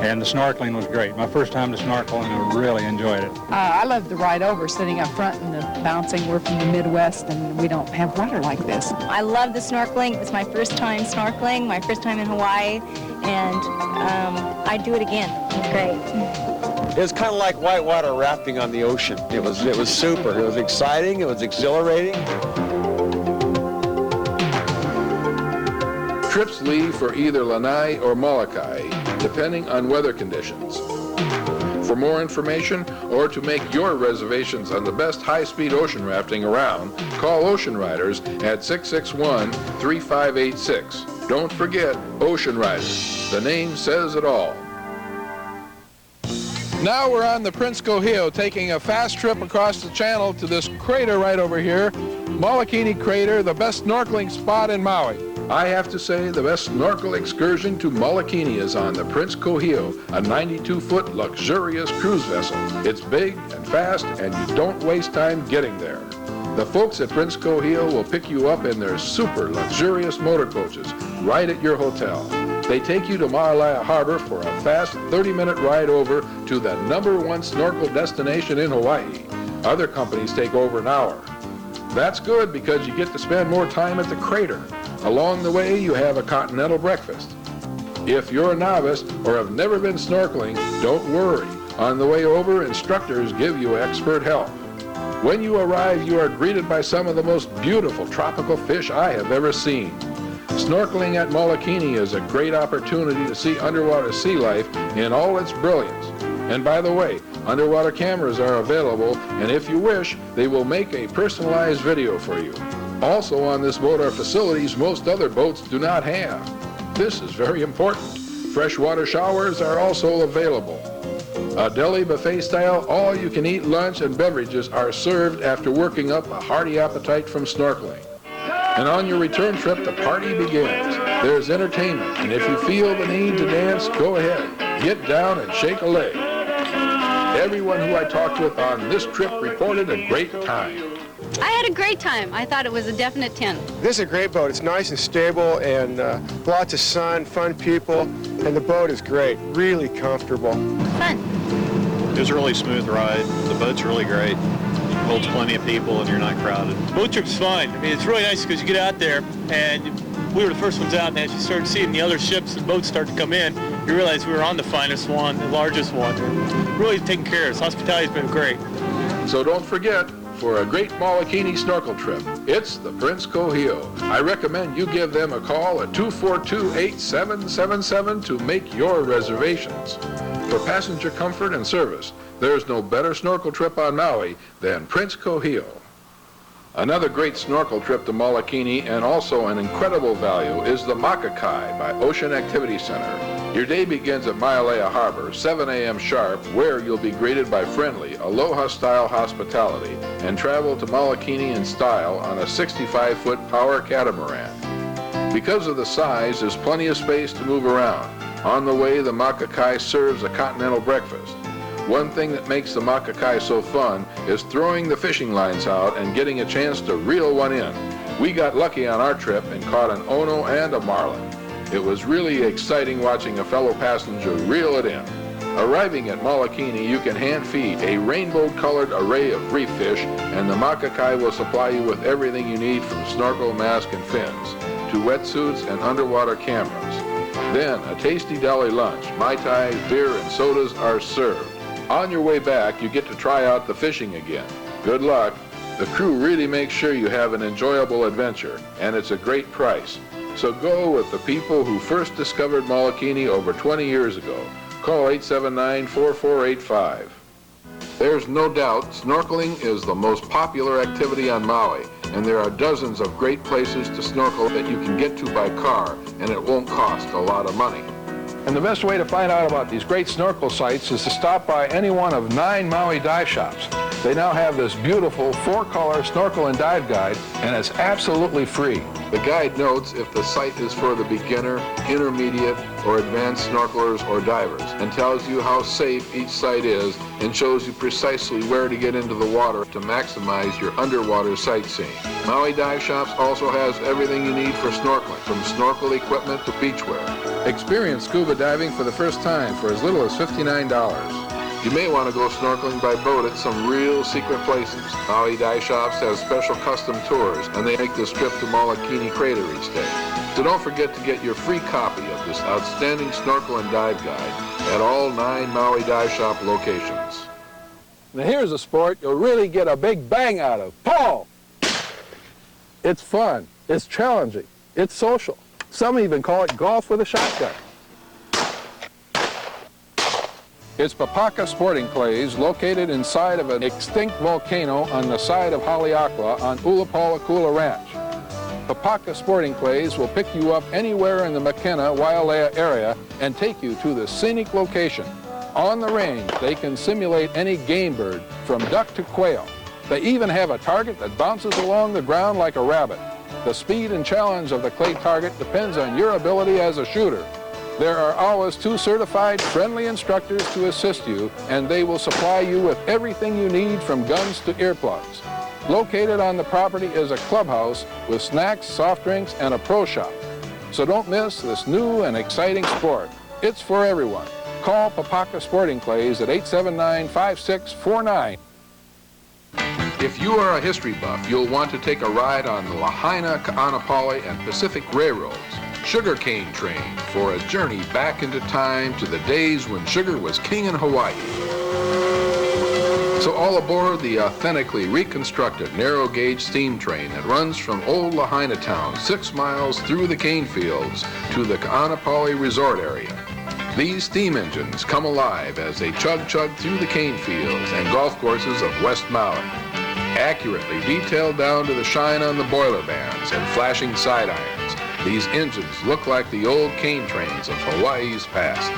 And the snorkeling was great. My first time to snorkel, and I really enjoyed it. I love the ride over, sitting up front and the bouncing. We're from the Midwest, and we don't have water like this. I love the snorkeling. It was my first time snorkeling, my first time in Hawaii, and I'd do it again. It was great. It was kind of like whitewater rafting on the ocean. It was super. It was exciting. It was exhilarating. Trips leave for either Lanai or Molokai, depending on weather conditions. For more information or to make your reservations on the best high-speed ocean rafting around, call Ocean Riders at 661-3586. Don't forget Ocean Riders. The name says it all. Now we're on the Prince Kohio, taking a fast trip across the channel to this crater right over here, Molokini Crater, the best snorkeling spot in Maui. I have to say the best snorkel excursion to Molokini is on the Prince Kohio, a 92-foot luxurious cruise vessel. It's big and fast, and you don't waste time getting there. The folks at Prince Kohio will pick you up in their super luxurious motor coaches right at your hotel. They take you to Wailea Harbor for a fast 30-minute ride over to the #1 snorkel destination in Hawaii. Other companies take over an hour. That's good because you get to spend more time at the crater. Along the way, you have a continental breakfast. If you're a novice or have never been snorkeling, don't worry. On the way over, instructors give you expert help. When you arrive, you are greeted by some of the most beautiful tropical fish I have ever seen. Snorkeling at Molokini is a great opportunity to see underwater sea life in all its brilliance. And by the way, underwater cameras are available, and if you wish, they will make a personalized video for you. Also on this boat are facilities most other boats do not have. This is very important. Freshwater showers are also available. A deli buffet style, all-you-can-eat lunch and beverages are served after working up a hearty appetite from snorkeling. And on your return trip, the party begins. There's entertainment, and if you feel the need to dance, go ahead. Get down and shake a leg. Everyone who I talked with on this trip reported a great time. I had a great time. I thought it was a definite 10. This is a great boat. It's nice and stable and lots of sun, fun people, and the boat is great, really comfortable. Fun. It was a really smooth ride. The boat's really great. It holds plenty of people and you're not crowded. Boat trip's fun. I mean, it's really nice because you get out there and we were the first ones out, and as you started seeing the other ships and boats start to come in, you realize we were on the finest one, the largest one. And really taking care of us. Hospitality's been great. So don't forget, for a great Molokini snorkel trip, it's the Prince Kohio. I recommend you give them a call at 242-8777 to make your reservations. For passenger comfort and service, there's no better snorkel trip on Maui than Prince Kohio. Another great snorkel trip to Molokini and also an incredible value is the Makakai by Ocean Activity Center. Your day begins at Wailea Harbor, 7 a.m. sharp, where you'll be greeted by friendly, aloha-style hospitality and travel to Molokini in style on a 65-foot power catamaran. Because of the size, there's plenty of space to move around. On the way, the Makakai serves a continental breakfast. One thing that makes the Makakai so fun is throwing the fishing lines out and getting a chance to reel one in. We got lucky on our trip and caught an ono and a marlin. It was really exciting watching a fellow passenger reel it in. Arriving at Molokini, you can hand feed a rainbow-colored array of reef fish, and the Makakai will supply you with everything you need from snorkel, mask, and fins, to wetsuits and underwater cameras. Then, a tasty deli lunch, Mai Tai, beer, and sodas are served. On your way back, you get to try out the fishing again. Good luck. The crew really makes sure you have an enjoyable adventure, and it's a great price. So go with the people who first discovered Molokini over 20 years ago. Call 879-4485. There's no doubt snorkeling is the most popular activity on Maui, and there are dozens of great places to snorkel that you can get to by car, and it won't cost a lot of money. And the best way to find out about these great snorkel sites is to stop by any one of 9 Maui dive shops. They now have this beautiful 4-color snorkel and dive guide, and it's absolutely free. The guide notes if the site is for the beginner, intermediate, or advanced snorkelers or divers, and tells you how safe each site is and shows you precisely where to get into the water to maximize your underwater sightseeing. Maui Dive Shops also has everything you need for snorkeling, from snorkel equipment to beachwear. Experience scuba diving for the first time for as little as $59. You may want to go snorkeling by boat at some real secret places. Maui Dive Shops has special custom tours, and they make this trip to Molokini Crater each day. So don't forget to get your free copy of this outstanding snorkel and dive guide at all 9 Maui Dive Shop locations. Now here's a sport you'll really get a big bang out of. Paul! It's fun, it's challenging, it's social. Some even call it golf with a shotgun. It's Papaka Sporting Clays, located inside of an extinct volcano on the side of Haleakala on Ulapalakula Ranch. Papaka Sporting Clays will pick you up anywhere in the McKenna, Wailea area and take you to the scenic location. On the range, they can simulate any game bird, from duck to quail. They even have a target that bounces along the ground like a rabbit. The speed and challenge of the clay target depends on your ability as a shooter. There are always 2 certified, friendly instructors to assist you, and they will supply you with everything you need from guns to earplugs. Located on the property is a clubhouse with snacks, soft drinks, and a pro shop. So don't miss this new and exciting sport. It's for everyone. Call Papaka Sporting Clays at 879-5649. If you are a history buff, you'll want to take a ride on the Lahaina, Kaanapali, and Pacific Railroads. Sugarcane Train for a journey back into time to the days when sugar was king in Hawaii. So all aboard the authentically reconstructed narrow-gauge steam train that runs from old Lahaina town 6 miles through the cane fields to the Kaanapali resort area. These steam engines come alive as they chug-chug through the cane fields and golf courses of West Maui, accurately detailed down to the shine on the boiler bands and flashing side irons. These engines look like the old cane trains of Hawaii's past.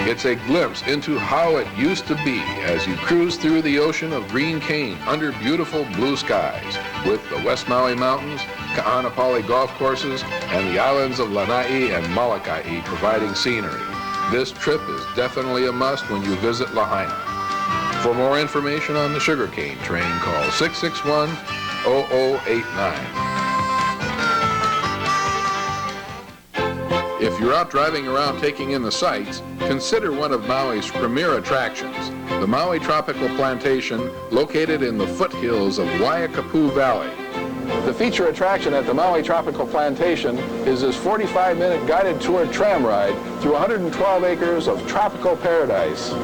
It's a glimpse into how it used to be as you cruise through the ocean of green cane under beautiful blue skies, with the West Maui Mountains, Kaanapali golf courses, and the islands of Lanai and Molokai providing scenery. This trip is definitely a must when you visit Lahaina. For more information on the sugarcane train, call 661-0089. If you're out driving around taking in the sights, consider one of Maui's premier attractions, the Maui Tropical Plantation, located in the foothills of Wailea Valley. The feature attraction at the Maui Tropical Plantation is this 45-minute guided tour tram ride through 112 acres of tropical paradise.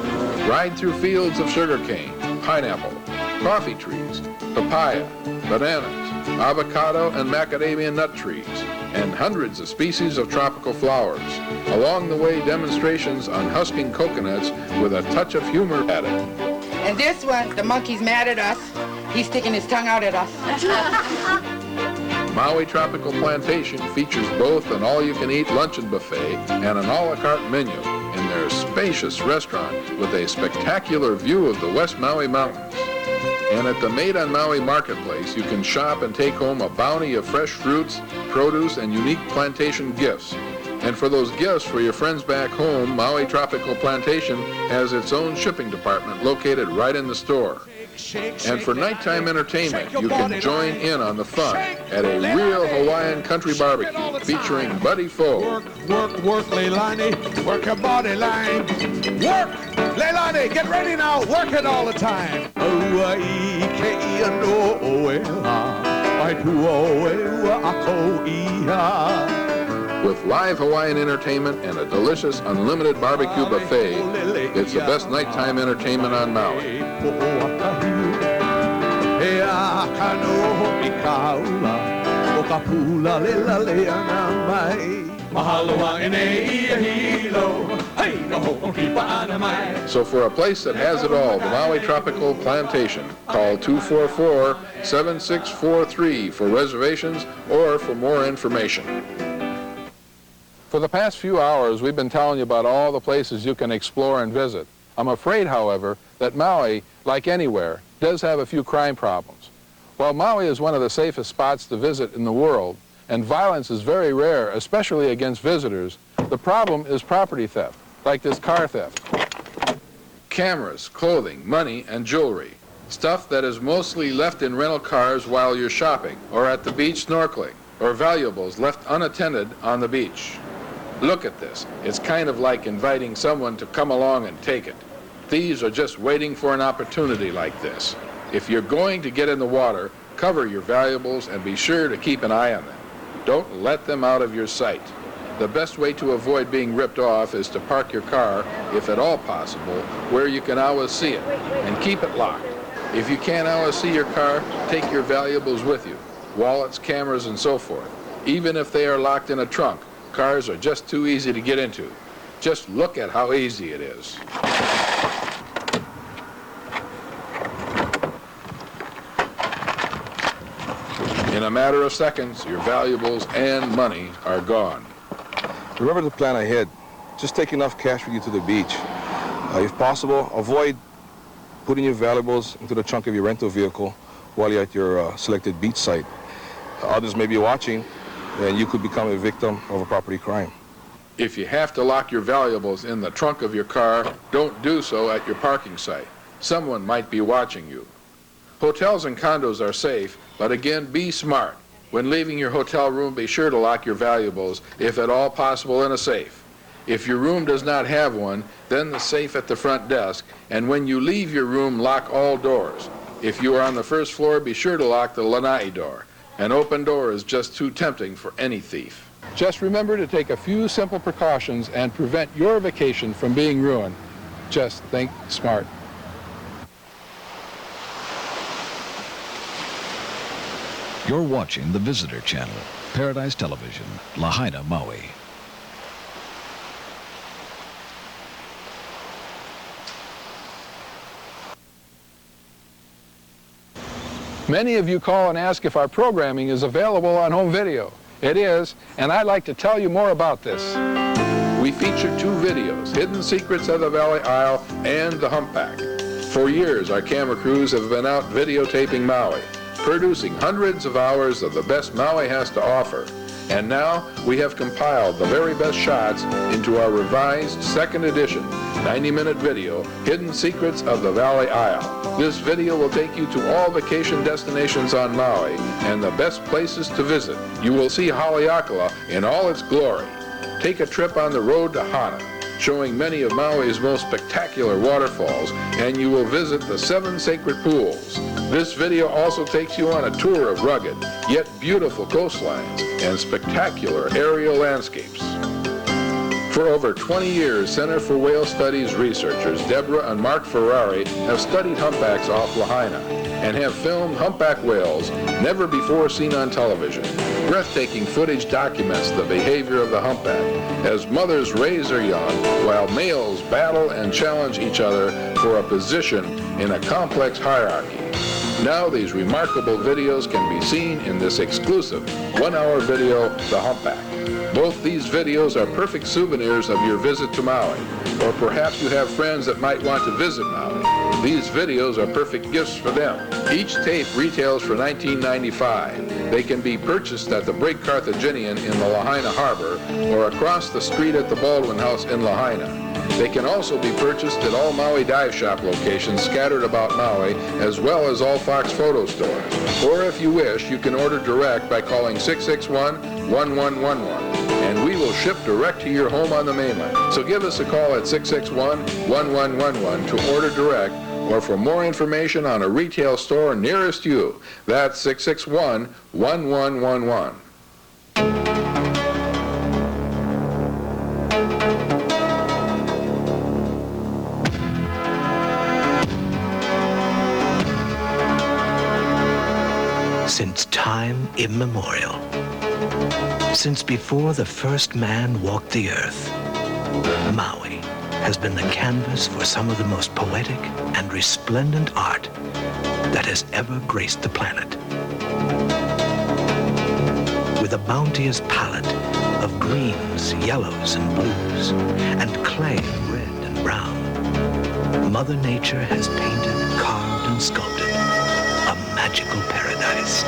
Ride through fields of sugarcane, pineapple, coffee trees, papaya, bananas, avocado and macadamia nut trees, and hundreds of species of tropical flowers. Along the way, demonstrations on husking coconuts with a touch of humor added. And this one, the monkey's mad at us. He's sticking his tongue out at us. Maui Tropical Plantation features both an all-you-can-eat luncheon buffet and an a la carte menu in their spacious restaurant with a spectacular view of the West Maui Mountains. And at the Made on Maui Marketplace, you can shop and take home a bounty of fresh fruits, produce, and unique plantation gifts. And for those gifts for your friends back home, Maui Tropical Plantation has its own shipping department located right in the store. And for nighttime entertainment, you can join in on the fun at a real Hawaiian country barbecue featuring Buddy Fo. Work, Leilani, work your body line. Work, Leilani, get ready now, work it all the time. With live Hawaiian entertainment and a delicious unlimited barbecue buffet, it's the best nighttime entertainment on Maui. So for a place that has it all, the Maui Tropical Plantation, call 244-7643 for reservations or for more information. For the past few hours, we've been telling you about all the places you can explore and visit. I'm afraid, however, that Maui, like anywhere, does have a few crime problems. While Maui is one of the safest spots to visit in the world, and violence is very rare, especially against visitors, the problem is property theft, like this car theft. Cameras, clothing, money, and jewelry. Stuff that is mostly left in rental cars while you're shopping, or at the beach snorkeling, or valuables left unattended on the beach. Look at this. It's kind of like inviting someone to come along and take it. Thieves are just waiting for an opportunity like this. If you're going to get in the water, cover your valuables and be sure to keep an eye on them. Don't let them out of your sight. The best way to avoid being ripped off is to park your car, if at all possible, where you can always see it, and keep it locked. If you can't always see your car, take your valuables with you, wallets, cameras, and so forth. Even if they are locked in a trunk, cars are just too easy to get into. Just look at how easy it is. In a matter of seconds, your valuables and money are gone. Remember to plan ahead. Just take enough cash with you to the beach. If possible, avoid putting your valuables into the trunk of your rental vehicle while you're at your selected beach site. Others may be watching, and you could become a victim of a property crime. If you have to lock your valuables in the trunk of your car, don't do so at your parking site. Someone might be watching you. Hotels and condos are safe, but again, be smart. When leaving your hotel room, be sure to lock your valuables, if at all possible, in a safe. If your room does not have one, then the safe at the front desk, and when you leave your room, lock all doors. If you are on the first floor, be sure to lock the lanai door. An open door is just too tempting for any thief. Just remember to take a few simple precautions and prevent your vacation from being ruined. Just think smart. You're watching the Visitor Channel, Paradise Television, Lahaina, Maui. Many of you call and ask if our programming is available on home video. It is, and I'd like to tell you more about this. We feature 2 videos, Hidden Secrets of the Valley Isle and the Humpback. For years, our camera crews have been out videotaping Maui, producing hundreds of hours of the best Maui has to offer. And now, we have compiled the very best shots into our revised 2nd edition, 90-minute video, Hidden Secrets of the Valley Isle. This video will take you to all vacation destinations on Maui and the best places to visit. You will see Haleakala in all its glory. Take a trip on the road to Hana, showing many of Maui's most spectacular waterfalls, and you will visit the 7 sacred pools. This video also takes you on a tour of rugged, yet beautiful coastlines and spectacular aerial landscapes. For over 20 years, Center for Whale Studies researchers Deborah and Mark Ferrari have studied humpbacks off Lahaina and have filmed humpback whales never before seen on television. Breathtaking footage documents the behavior of the humpback as mothers raise their young while males battle and challenge each other for a position in a complex hierarchy. Now these remarkable videos can be seen in this exclusive 1-hour video, The Humpback. Both these videos are perfect souvenirs of your visit to Maui, or perhaps you have friends that might want to visit Maui. These videos are perfect gifts for them. Each tape retails for $19.95. They can be purchased at the Break Carthaginian in the Lahaina Harbor or across the street at the Baldwin House in Lahaina. They can also be purchased at all Maui dive shop locations scattered about Maui, as well as all Fox photo stores. Or if you wish, you can order direct by calling 661-1111, and we will ship direct to your home on the mainland. So give us a call at 661-1111 to order direct, or for more information on a retail store nearest you. That's 661-1111. Since time immemorial, since before the first man walked the earth, Maui has been the canvas for some of the most poetic and resplendent art that has ever graced the planet. With a bounteous palette of greens, yellows, and blues, and clay, red, and brown, Mother Nature has painted, carved, and sculpted a magical paradise.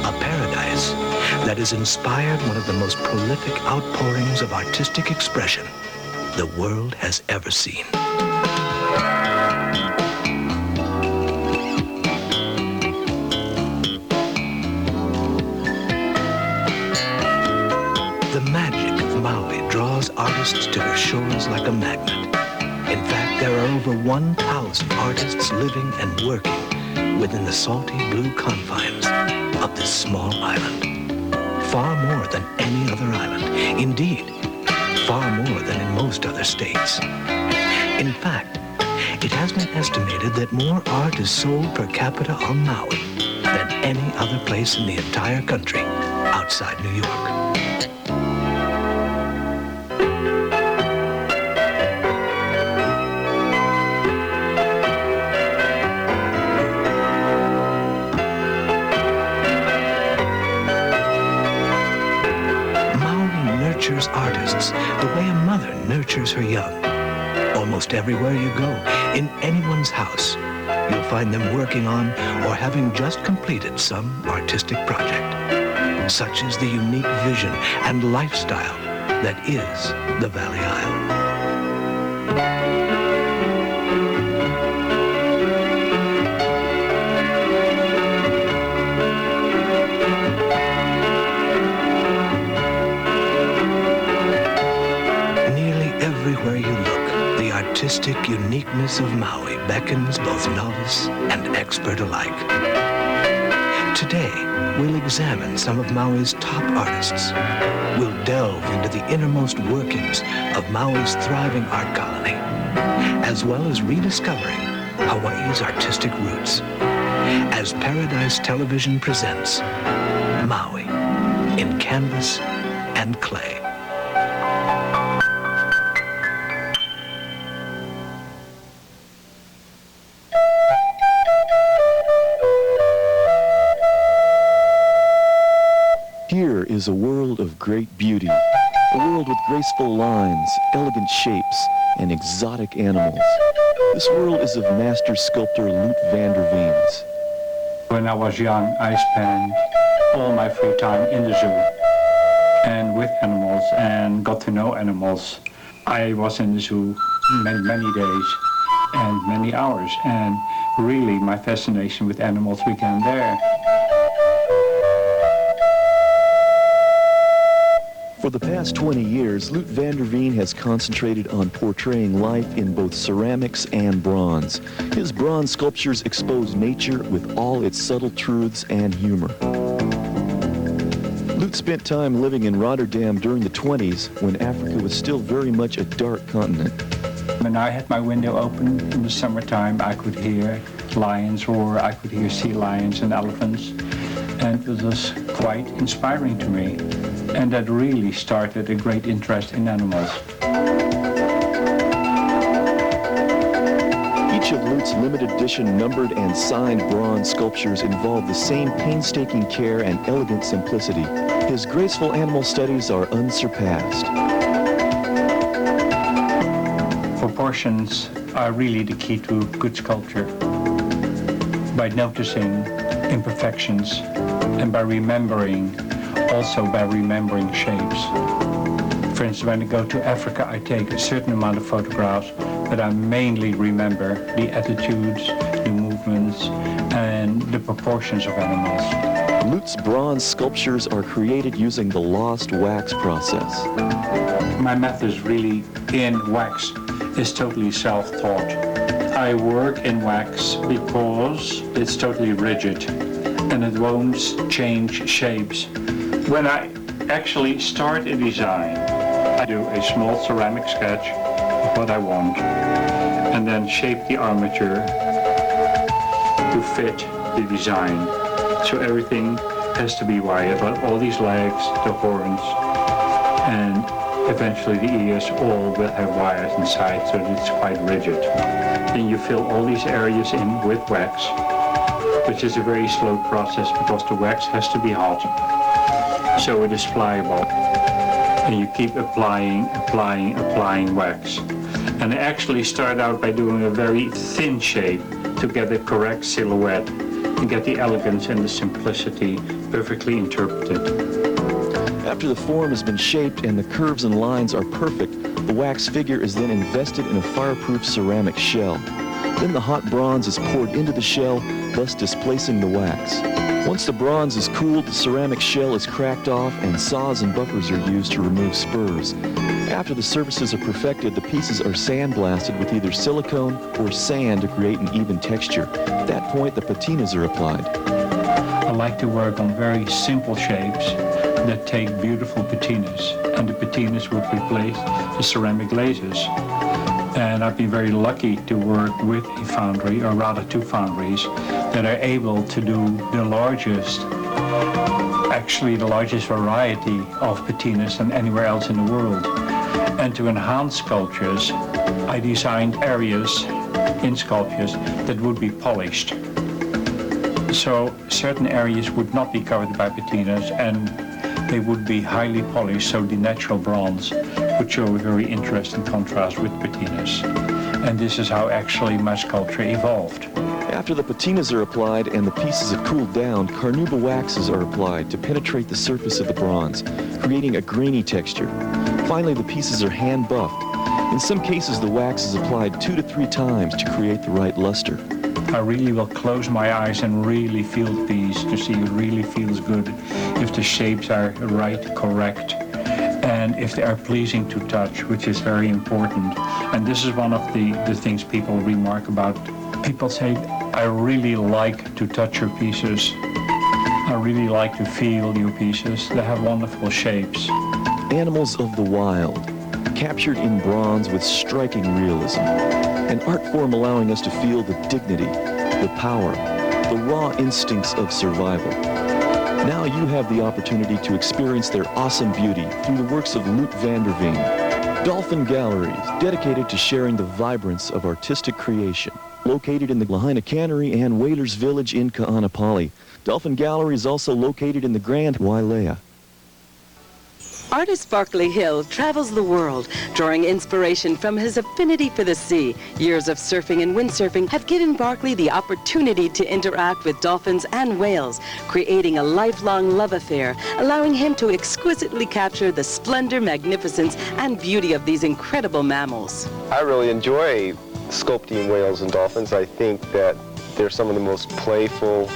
A paradise that has inspired one of the most prolific outpourings of artistic expression the world has ever seen. The magic of Maui draws artists to her shores like a magnet. In fact, there are over 1,000 artists living and working within the salty blue confines of this small island. Far more than any other island. Indeed, far more than in most other states. In fact, it has been estimated that more art is sold per capita on Maui than any other place in the entire country outside New York. Nurtures artists the way a mother nurtures her young. Almost everywhere you go, in anyone's house, you'll find them working on or having just completed some artistic project. Such is the unique vision and lifestyle that is the Valley Isle. Everywhere you look, the artistic uniqueness of Maui beckons both novice and expert alike. Today, we'll examine some of Maui's top artists. We'll delve into the innermost workings of Maui's thriving art colony, as well as rediscovering Hawaii's artistic roots, as Paradise Television presents Maui in canvas and clay. Here is a world of great beauty, a world with graceful lines, elegant shapes, and exotic animals. This world is of master sculptor Loot van der Veen's. When I was young, I spent all my free time in the zoo and with animals and got to know animals. I was in the zoo many days and many hours, and really my fascination with animals began there. For the past 20 years, Loot van der Veen has concentrated on portraying life in both ceramics and bronze. His bronze sculptures expose nature with all its subtle truths and humor. Loot spent time living in Rotterdam during the 20s, when Africa was still very much a dark continent. When I had my window open in the summertime, I could hear lions roar, I could hear sea lions and elephants, and it was quite inspiring to me. And that really started a great interest in animals. Each of Loot's limited edition numbered and signed bronze sculptures involve the same painstaking care and elegant simplicity. His graceful animal studies are unsurpassed. Proportions are really the key to good sculpture. By noticing imperfections and by remembering shapes. For instance, when I go to Africa, I take a certain amount of photographs, but I mainly remember the attitudes, the movements, and the proportions of animals. Loot's bronze sculptures are created using the lost wax process. My method is really in wax is totally self-taught. I work in wax because it's totally rigid and it won't change shapes. When I actually start a design, I do a small ceramic sketch of what I want and then shape the armature to fit the design. So everything has to be wired, but all these legs, the horns, and eventually the ears all will have wires inside, so it's quite rigid. Then you fill all these areas in with wax, which is a very slow process because the wax has to be hot. So it is pliable, and you keep applying wax. And I actually start out by doing a very thin shape to get the correct silhouette and get the elegance and the simplicity perfectly interpreted. After the form has been shaped and the curves and lines are perfect, the wax figure is then invested in a fireproof ceramic shell. Then the hot bronze is poured into the shell, thus displacing the wax. Once the bronze is cooled, the ceramic shell is cracked off and saws and buffers are used to remove spurs. After the surfaces are perfected, the pieces are sandblasted with either silicone or sand to create an even texture. At that point, the patinas are applied. I like to work on very simple shapes that take beautiful patinas, and the patinas would replace the ceramic glazes. And I've been very lucky to work with a foundry, or rather two foundries, that are able to do the largest variety of patinas than anywhere else in the world. And to enhance sculptures, I designed areas in sculptures that would be polished. So certain areas would not be covered by patinas and they would be highly polished, so the natural bronze would show a very interesting contrast with patinas. And this is how actually my sculpture evolved. After the patinas are applied and the pieces have cooled down, carnauba waxes are applied to penetrate the surface of the bronze, creating a grainy texture. Finally, the pieces are hand buffed. In some cases, the wax is applied 2 to 3 times to create the right luster. I really will close my eyes and really feel the piece to see it really feels good, if the shapes are right, correct, and if they are pleasing to touch, which is very important. And this is one of the things people remark about. People say, I really like to touch your pieces. I really like to feel your pieces. They have wonderful shapes. Animals of the wild, captured in bronze with striking realism. an art form allowing us to feel the dignity, the power, the raw instincts of survival. Now you have the opportunity to experience their awesome beauty through the works of Loot van der Veen. Dolphin Galleries, dedicated to sharing the vibrance of artistic creation. Located in the Lahaina Cannery and Whalers Village in Kaanapali. Dolphin Gallery is also located in the Grand Wailea. Artist Barkley Hill travels the world, drawing inspiration from his affinity for the sea. Years of surfing and windsurfing have given Barkley the opportunity to interact with dolphins and whales, creating a lifelong love affair, allowing him to exquisitely capture the splendor, magnificence, and beauty of these incredible mammals. I really enjoy sculpting whales and dolphins. I think that they're some of the most playful,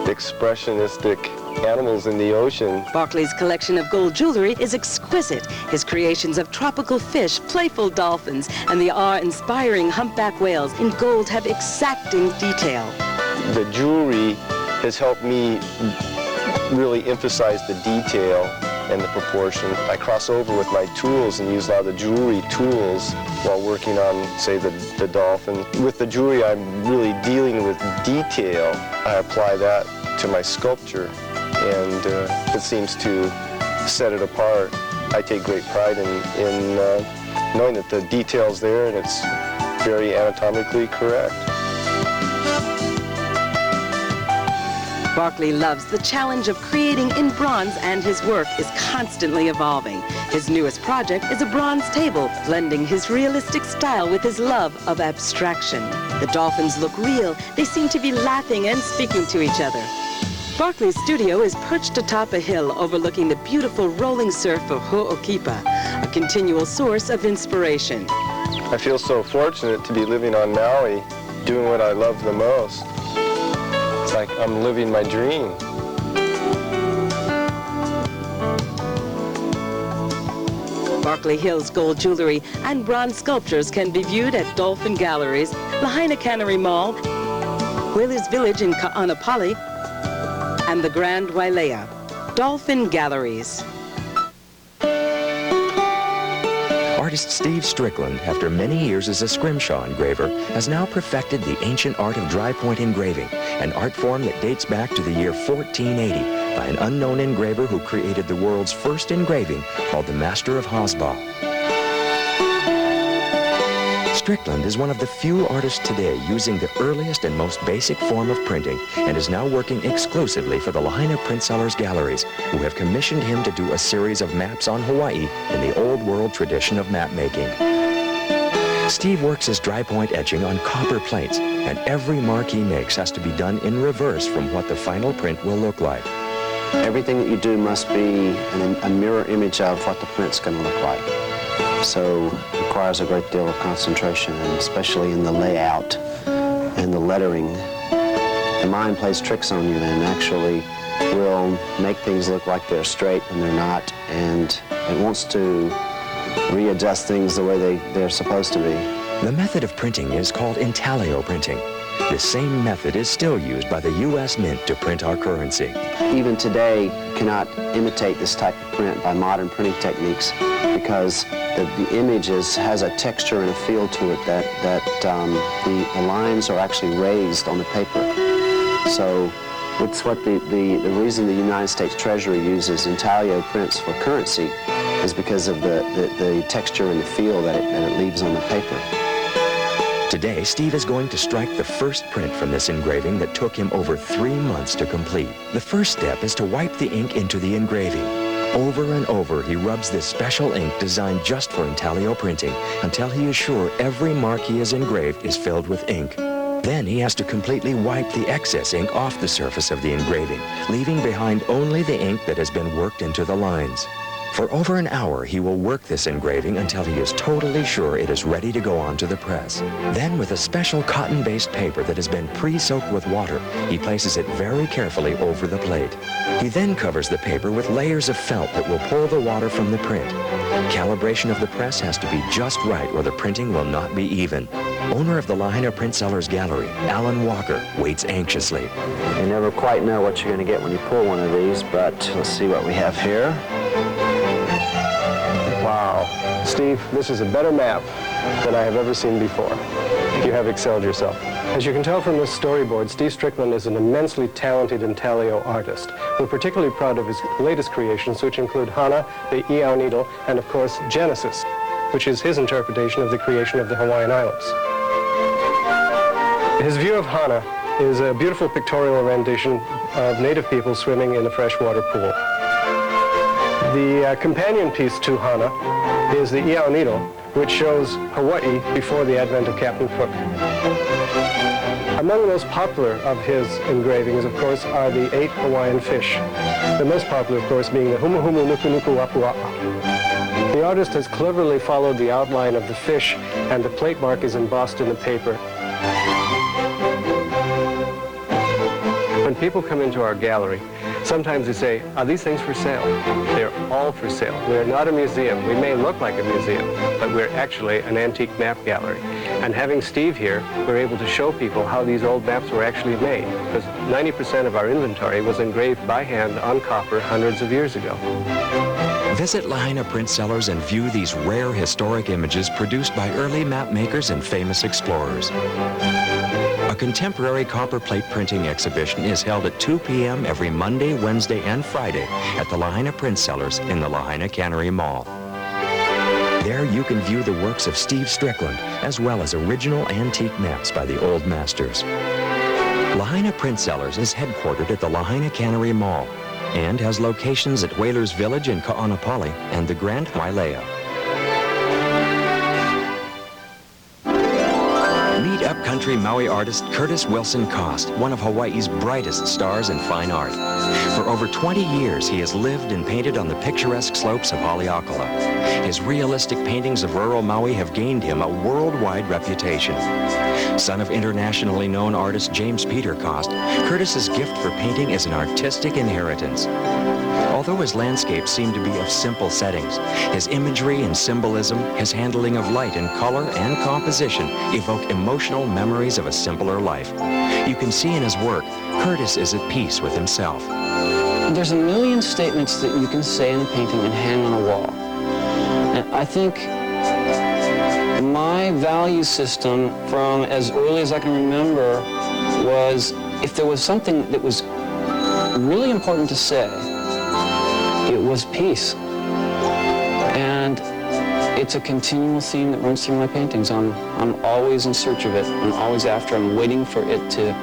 expressionistic animals in the ocean. Barkley's collection of gold jewelry is exquisite. His creations of tropical fish, playful dolphins, and the awe-inspiring humpback whales in gold have exacting detail. The jewelry has helped me really emphasize the detail and the proportion. I cross over with my tools and use a lot of the jewelry tools while working on, say, the dolphin. With the jewelry, I'm really dealing with detail. I apply that to my sculpture, and it seems to set it apart. I take great pride in knowing that the detail's there and it's very anatomically correct. Barkley loves the challenge of creating in bronze, and his work is constantly evolving. His newest project is a bronze table, blending his realistic style with his love of abstraction. The dolphins look real. They seem to be laughing and speaking to each other. Barkley's studio is perched atop a hill overlooking the beautiful rolling surf of Ho'okipa, a continual source of inspiration. I feel so fortunate to be living on Maui, doing what I love the most. It's like I'm living my dream. Barkley Hill's gold jewelry and bronze sculptures can be viewed at Dolphin Galleries, Lahaina Cannery Mall, Whalers Village in Kaanapali, and the Grand Wailea. Dolphin Galleries. Artist Steve Strickland, after many years as a scrimshaw engraver, has now perfected the ancient art of dry point engraving, an art form that dates back to the year 1480 by an unknown engraver who created the world's first engraving called the Master of Hasba. Strickland is one of the few artists today using the earliest and most basic form of printing and is now working exclusively for the Lahaina Print Sellers Galleries, who have commissioned him to do a series of maps on Hawaii in the old world tradition of map making. Steve works his dry point etching on copper plates, and every mark he makes has to be done in reverse from what the final print will look like. Everything that you do must be a mirror image of what the print's going to look like. So it requires a great deal of concentration, and especially in the layout and the lettering. The mind plays tricks on you and actually will make things look like they're straight when they're not, and it wants to readjust things the way they're supposed to be. The method of printing is called intaglio printing. This same method is still used by the U.S. Mint to print our currency. Even today, you cannot imitate this type of print by modern printing techniques because the image has a texture and a feel to it that the lines are actually raised on the paper. So it's what the reason the United States Treasury uses intaglio prints for currency is because of the texture and the feel that it leaves on the paper. Today, Steve is going to strike the first print from this engraving that took him over 3 months to complete. The first step is to wipe the ink into the engraving. Over and over, he rubs this special ink designed just for intaglio printing until he is sure every mark he has engraved is filled with ink. Then he has to completely wipe the excess ink off the surface of the engraving, leaving behind only the ink that has been worked into the lines. For over an hour, he will work this engraving until he is totally sure it is ready to go onto the press. Then, with a special cotton-based paper that has been pre-soaked with water, he places it very carefully over the plate. He then covers the paper with layers of felt that will pull the water from the print. Calibration of the press has to be just right or the printing will not be even. Owner of the Lahaina Print Sellers Gallery, Alan Walker, waits anxiously. You never quite know what you're going to get when you pull one of these, but let's see what we have here. Wow. Steve, this is a better map than I have ever seen before. you have excelled yourself. As you can tell from this storyboard, Steve Strickland is an immensely talented intaglio artist. We're particularly proud of his latest creations, which include Hana, the Iao needle, and of course Genesis, which is his interpretation of the creation of the Hawaiian Islands. His view of Hana is a beautiful pictorial rendition of native people swimming in a freshwater pool. The companion piece to Hana is the Iao needle, which shows Hawaii before the advent of Captain Cook. Among the most popular of his engravings, of course, are the 8 Hawaiian fish. The most popular, of course, being the Humu Humu Nuku Nuku Wapu Wa'a. The artist has cleverly followed the outline of the fish, and the plate mark is embossed in the paper. When people come into our gallery, sometimes they say, are these things for sale? They're all for sale. We're not a museum. We may look like a museum, but we're actually an antique map gallery. And having Steve here, we're able to show people how these old maps were actually made, because 90% of our inventory was engraved by hand on copper hundreds of years ago. Visit Lahaina print cellars and view these rare historic images produced by early map makers and famous explorers. A contemporary copper plate printing exhibition is held at 2 p.m. every Monday, Wednesday, and Friday at the Lahaina Print Cellars in the Lahaina Cannery Mall. There you can view the works of Steve Strickland, as well as original antique maps by the old masters. Lahaina Print Cellars is headquartered at the Lahaina Cannery Mall and has locations at Whalers Village in Kaanapali and the Grand Wailea. Meet Upcountry Maui artist Curtis Wilson Cost, one of Hawaii's brightest stars in fine art. For over 20 years, he has lived and painted on the picturesque slopes of Haleakala. His realistic paintings of rural Maui have gained him a worldwide reputation. Son of internationally known artist James Peter Cost, Curtis's gift for painting is an artistic inheritance. Although his landscapes seem to be of simple settings, his imagery and symbolism, his handling of light and color and composition evoke emotional memories of a simpler life. You can see in his work, Curtis is at peace with himself. There's a million statements that you can say in a painting and hang on a wall. And I think my value system from as early as I can remember was if there was something that was really important to say, it was peace. And it's a continual theme that runs through my paintings. I'm always in search of it. I'm always after. I'm waiting for it to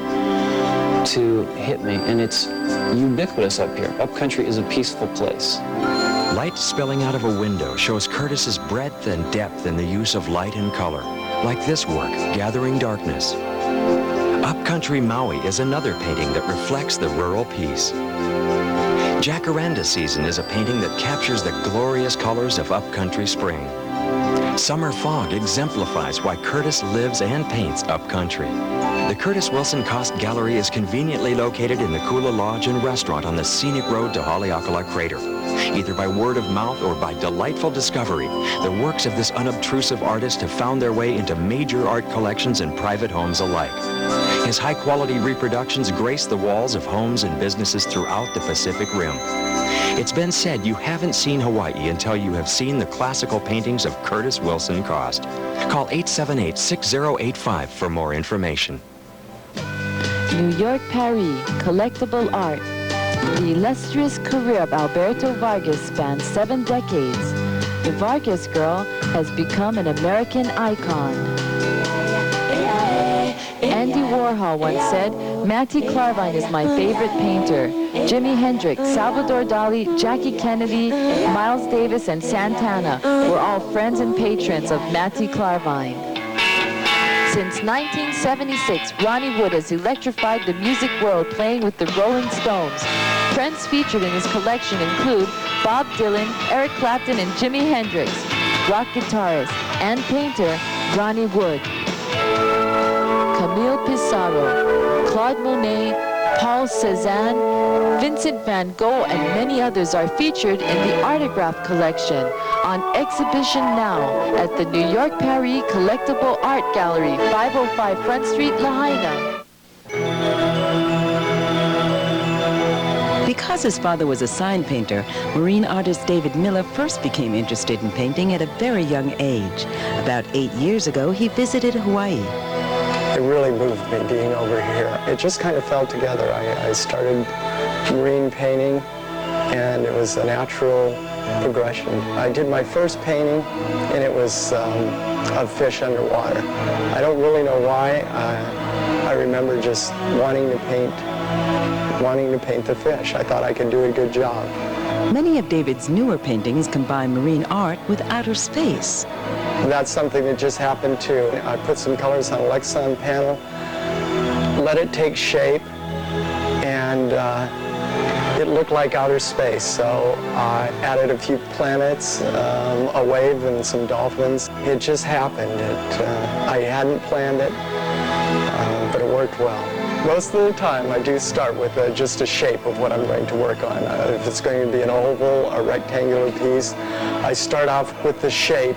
hit me. And it's ubiquitous up here. Upcountry is a peaceful place. Light spilling out of a window shows Curtis's breadth and depth in the use of light and color, like this work, Gathering Darkness. Upcountry Maui is another painting that reflects the rural peace. Jacaranda Season is a painting that captures the glorious colors of upcountry spring. Summer Fog exemplifies why Curtis lives and paints upcountry. The Curtis Wilson Cost Gallery is conveniently located in the Kula Lodge and Restaurant on the scenic road to Haleakala Crater. Either by word of mouth or by delightful discovery, the works of this unobtrusive artist have found their way into major art collections and private homes alike. His high-quality reproductions grace the walls of homes and businesses throughout the Pacific Rim. It's been said you haven't seen Hawaii until you have seen the classical paintings of Curtis Wilson Cost. Call 878-6085 for more information. New York, Paris, collectible art. The illustrious career of Alberto Vargas spans 7 decades. The Vargas girl has become an American icon. Andy Warhol once said, Matty Clarvine is my favorite painter. Jimi Hendrix, Salvador Dali, Jackie Kennedy, Miles Davis, and Santana were all friends and patrons of Matty Clarvine. Since 1976, Ronnie Wood has electrified the music world playing with the Rolling Stones. Friends featured in his collection include Bob Dylan, Eric Clapton, and Jimi Hendrix, rock guitarist and painter Ronnie Wood. Camille Pissarro, Claude Monet, Paul Cézanne, Vincent van Gogh, and many others are featured in the Artograph collection on exhibition now at the New York Paris Collectible Art Gallery, 505 Front Street, Lahaina. Because his father was a sign painter, marine artist David Miller first became interested in painting at a very young age. About 8 years ago, he visited Hawaii. It really moved me being over here. It just kind of fell together. I started marine painting, and it was a natural progression. I did my first painting, and it was of fish underwater. I don't really know why. I remember just wanting to paint the fish. I thought I could do a good job. Many of David's newer paintings combine marine art with outer space. That's something that just happened too. I put some colors on a Lexan panel, let it take shape, and it looked like outer space. So I added a few planets, a wave, and some dolphins. It just happened. I hadn't planned it, but it worked well. Most of the time, I do start with just a shape of what I'm going to work on. If it's going to be an oval, a rectangular piece, I start off with the shape.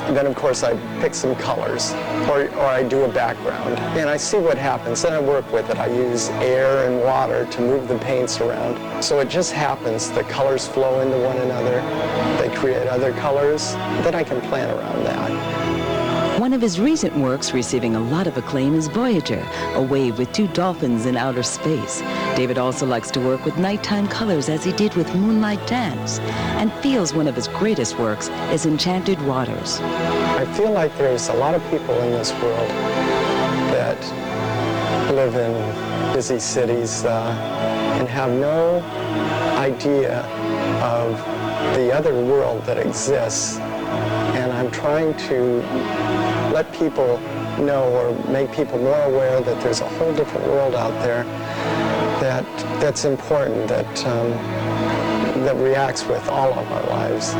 And then, of course, I pick some colors, or I do a background. And I see what happens. Then I work with it. I use air and water to move the paints around. So it just happens. The colors flow into one another. They create other colors. Then I can plan around that. One of his recent works receiving a lot of acclaim is Voyager, a wave with two dolphins in outer space. David also likes to work with nighttime colors as he did with Moonlight Dance, and feels one of his greatest works is Enchanted Waters. I feel like there's a lot of people in this world that live in busy cities and have no idea of the other world that exists. And I'm trying to let people know, or make people more aware that there's a whole different world out there that's important, that reacts with all of our lives.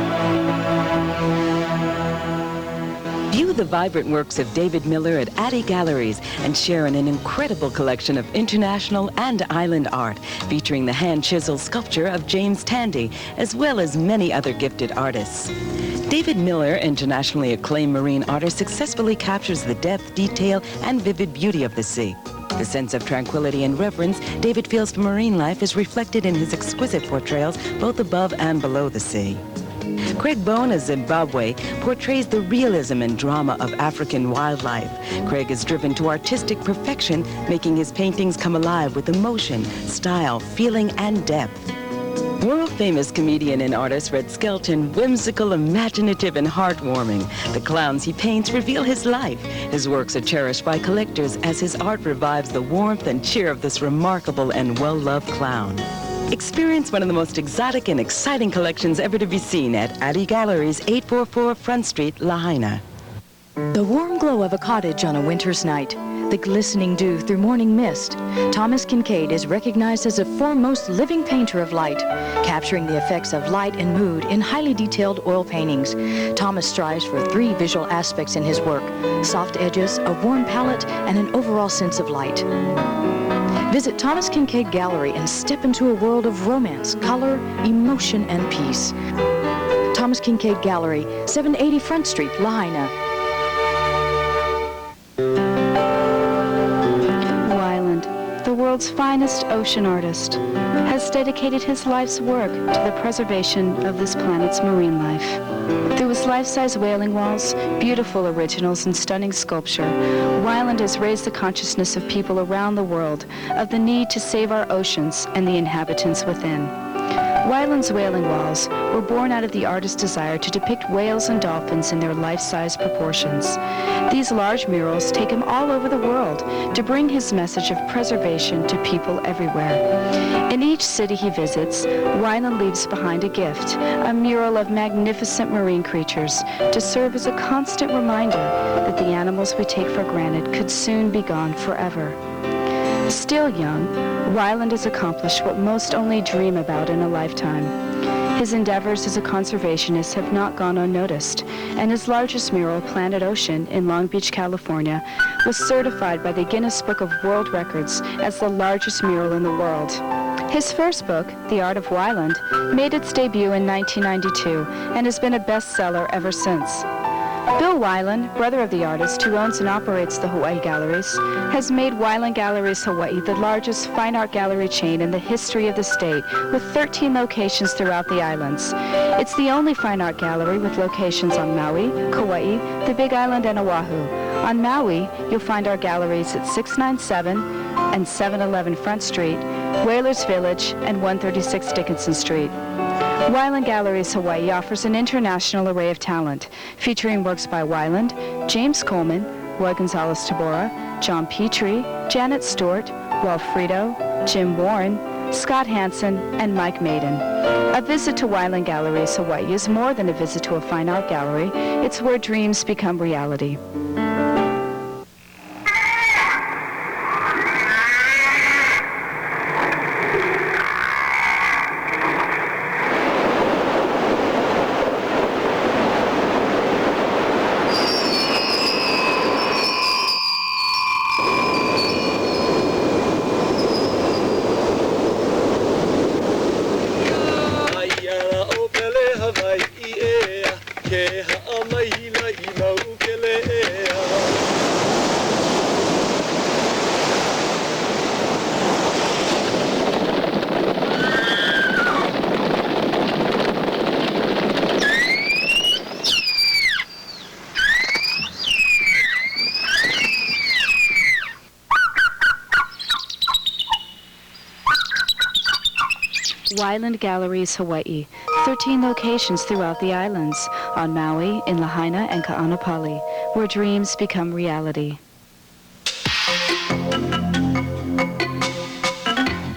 View the vibrant works of David Miller at Addy Galleries and share in an incredible collection of international and island art, featuring the hand-chiseled sculpture of James Tandy, as well as many other gifted artists. David Miller, internationally acclaimed marine artist, successfully captures the depth, detail, and vivid beauty of the sea. The sense of tranquility and reverence David feels for marine life is reflected in his exquisite portrayals both above and below the sea. Craig Bone of Zimbabwe portrays the realism and drama of African wildlife. Craig is driven to artistic perfection, making his paintings come alive with emotion, style, feeling, and depth. World-famous comedian and artist Red Skelton, whimsical, imaginative, and heartwarming. The clowns he paints reveal his life. His works are cherished by collectors as his art revives the warmth and cheer of this remarkable and well-loved clown. Experience one of the most exotic and exciting collections ever to be seen at Addy Galleries, 844 Front Street, Lahaina. The warm glow of a cottage on a winter's night, the glistening dew through morning mist. Thomas Kincaid is recognized as a foremost living painter of light, capturing the effects of light and mood in highly detailed oil paintings. Thomas strives for three visual aspects in his work: soft edges, a warm palette, and an overall sense of light. Visit Thomas Kincaid Gallery and step into a world of romance, color, emotion, and peace. Thomas Kincaid Gallery, 780 Front Street, Lahaina. Wyland, the world's finest ocean artist, has dedicated his life's work to the preservation of this planet's marine life. Through his life-size whaling walls, beautiful originals, and stunning sculpture, Wyland has raised the consciousness of people around the world of the need to save our oceans and the inhabitants within. Wyland's whaling walls were born out of the artist's desire to depict whales and dolphins in their life-size proportions. These large murals take him all over the world to bring his message of preservation to people everywhere. In each city he visits, Wyland leaves behind a gift, a mural of magnificent marine creatures, to serve as a constant reminder that the animals we take for granted could soon be gone forever. Still young, Wyland has accomplished what most only dream about in a lifetime. His endeavors as a conservationist have not gone unnoticed, and his largest mural, Planet Ocean, in Long Beach, California, was certified by the Guinness Book of World Records as the largest mural in the world. His first book, The Art of Wyland, made its debut in 1992 and has been a bestseller ever since. Bill Wyland, brother of the artist who owns and operates the Hawaii Galleries, has made Wyland Galleries Hawaii the largest fine art gallery chain in the history of the state, with 13 locations throughout the islands. It's the only fine art gallery with locations on Maui, Kauai, the Big Island, and Oahu. On Maui, you'll find our galleries at 697 and 711 Front Street, Whalers Village, and 136 Dickinson Street. Wyland Galleries Hawaii offers an international array of talent, featuring works by Wyland, James Coleman, Roy Gonzalez Tabora, John Petrie, Janet Stewart, Walfrido, Jim Warren, Scott Hansen, and Mike Maiden. A visit to Wyland Galleries Hawaii is more than a visit to a fine art gallery. It's where dreams become reality. Wyland Galleries Hawaii, 13 locations throughout the islands, on Maui, in Lahaina, and Kaanapali, where dreams become reality.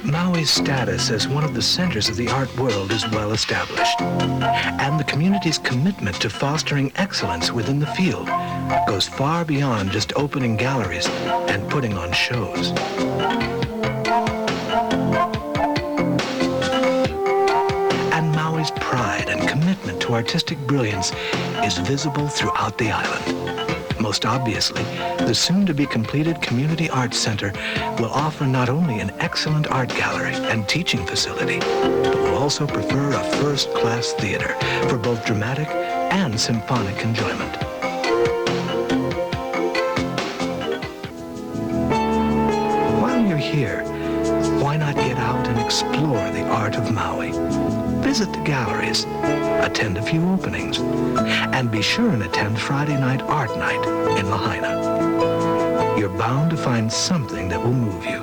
Maui's status as one of the centers of the art world is well established, and the community's commitment to fostering excellence within the field goes far beyond just opening galleries and putting on shows. Pride and commitment to artistic brilliance is visible throughout the island. Most obviously, the soon-to-be-completed Community Arts Center will offer not only an excellent art gallery and teaching facility, but will also prefer a first-class theater for both dramatic and symphonic enjoyment. While you're here, why not get out and explore the art of Maui? Visit the galleries, attend a few openings, and be sure and attend Friday Night Art Night in Lahaina. You're bound to find something that will move you,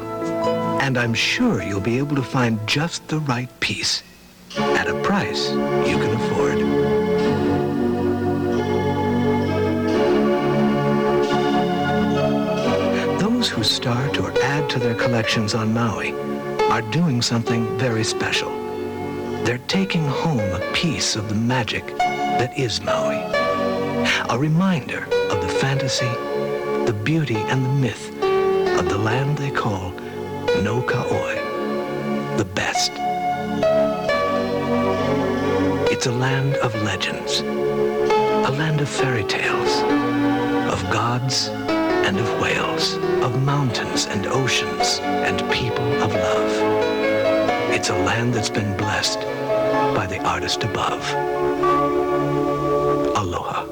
and I'm sure you'll be able to find just the right piece at a price you can afford. Those who start or add to their collections on Maui are doing something very special. They're taking home a piece of the magic that is Maui. A reminder of the fantasy, the beauty, and the myth of the land they call No Ka'oi, the best. It's a land of legends, a land of fairy tales, of gods and of whales, of mountains and oceans and people of love. It's a land that's been blessed by the artist above. Aloha.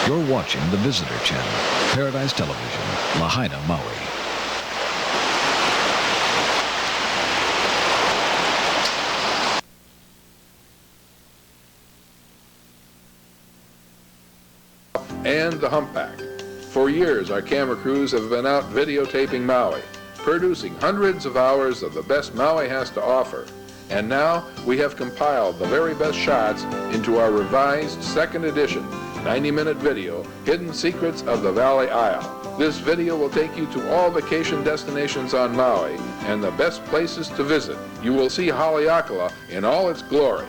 You're watching the Visitor Channel, Paradise Television, Lahaina, Maui. And the Humpback. For years, our camera crews have been out videotaping Maui, producing hundreds of hours of the best Maui has to offer. And now, we have compiled the very best shots into our revised second edition, 90-minute video, Hidden Secrets of the Valley Isle. This video will take you to all vacation destinations on Maui and the best places to visit. You will see Haleakala in all its glory.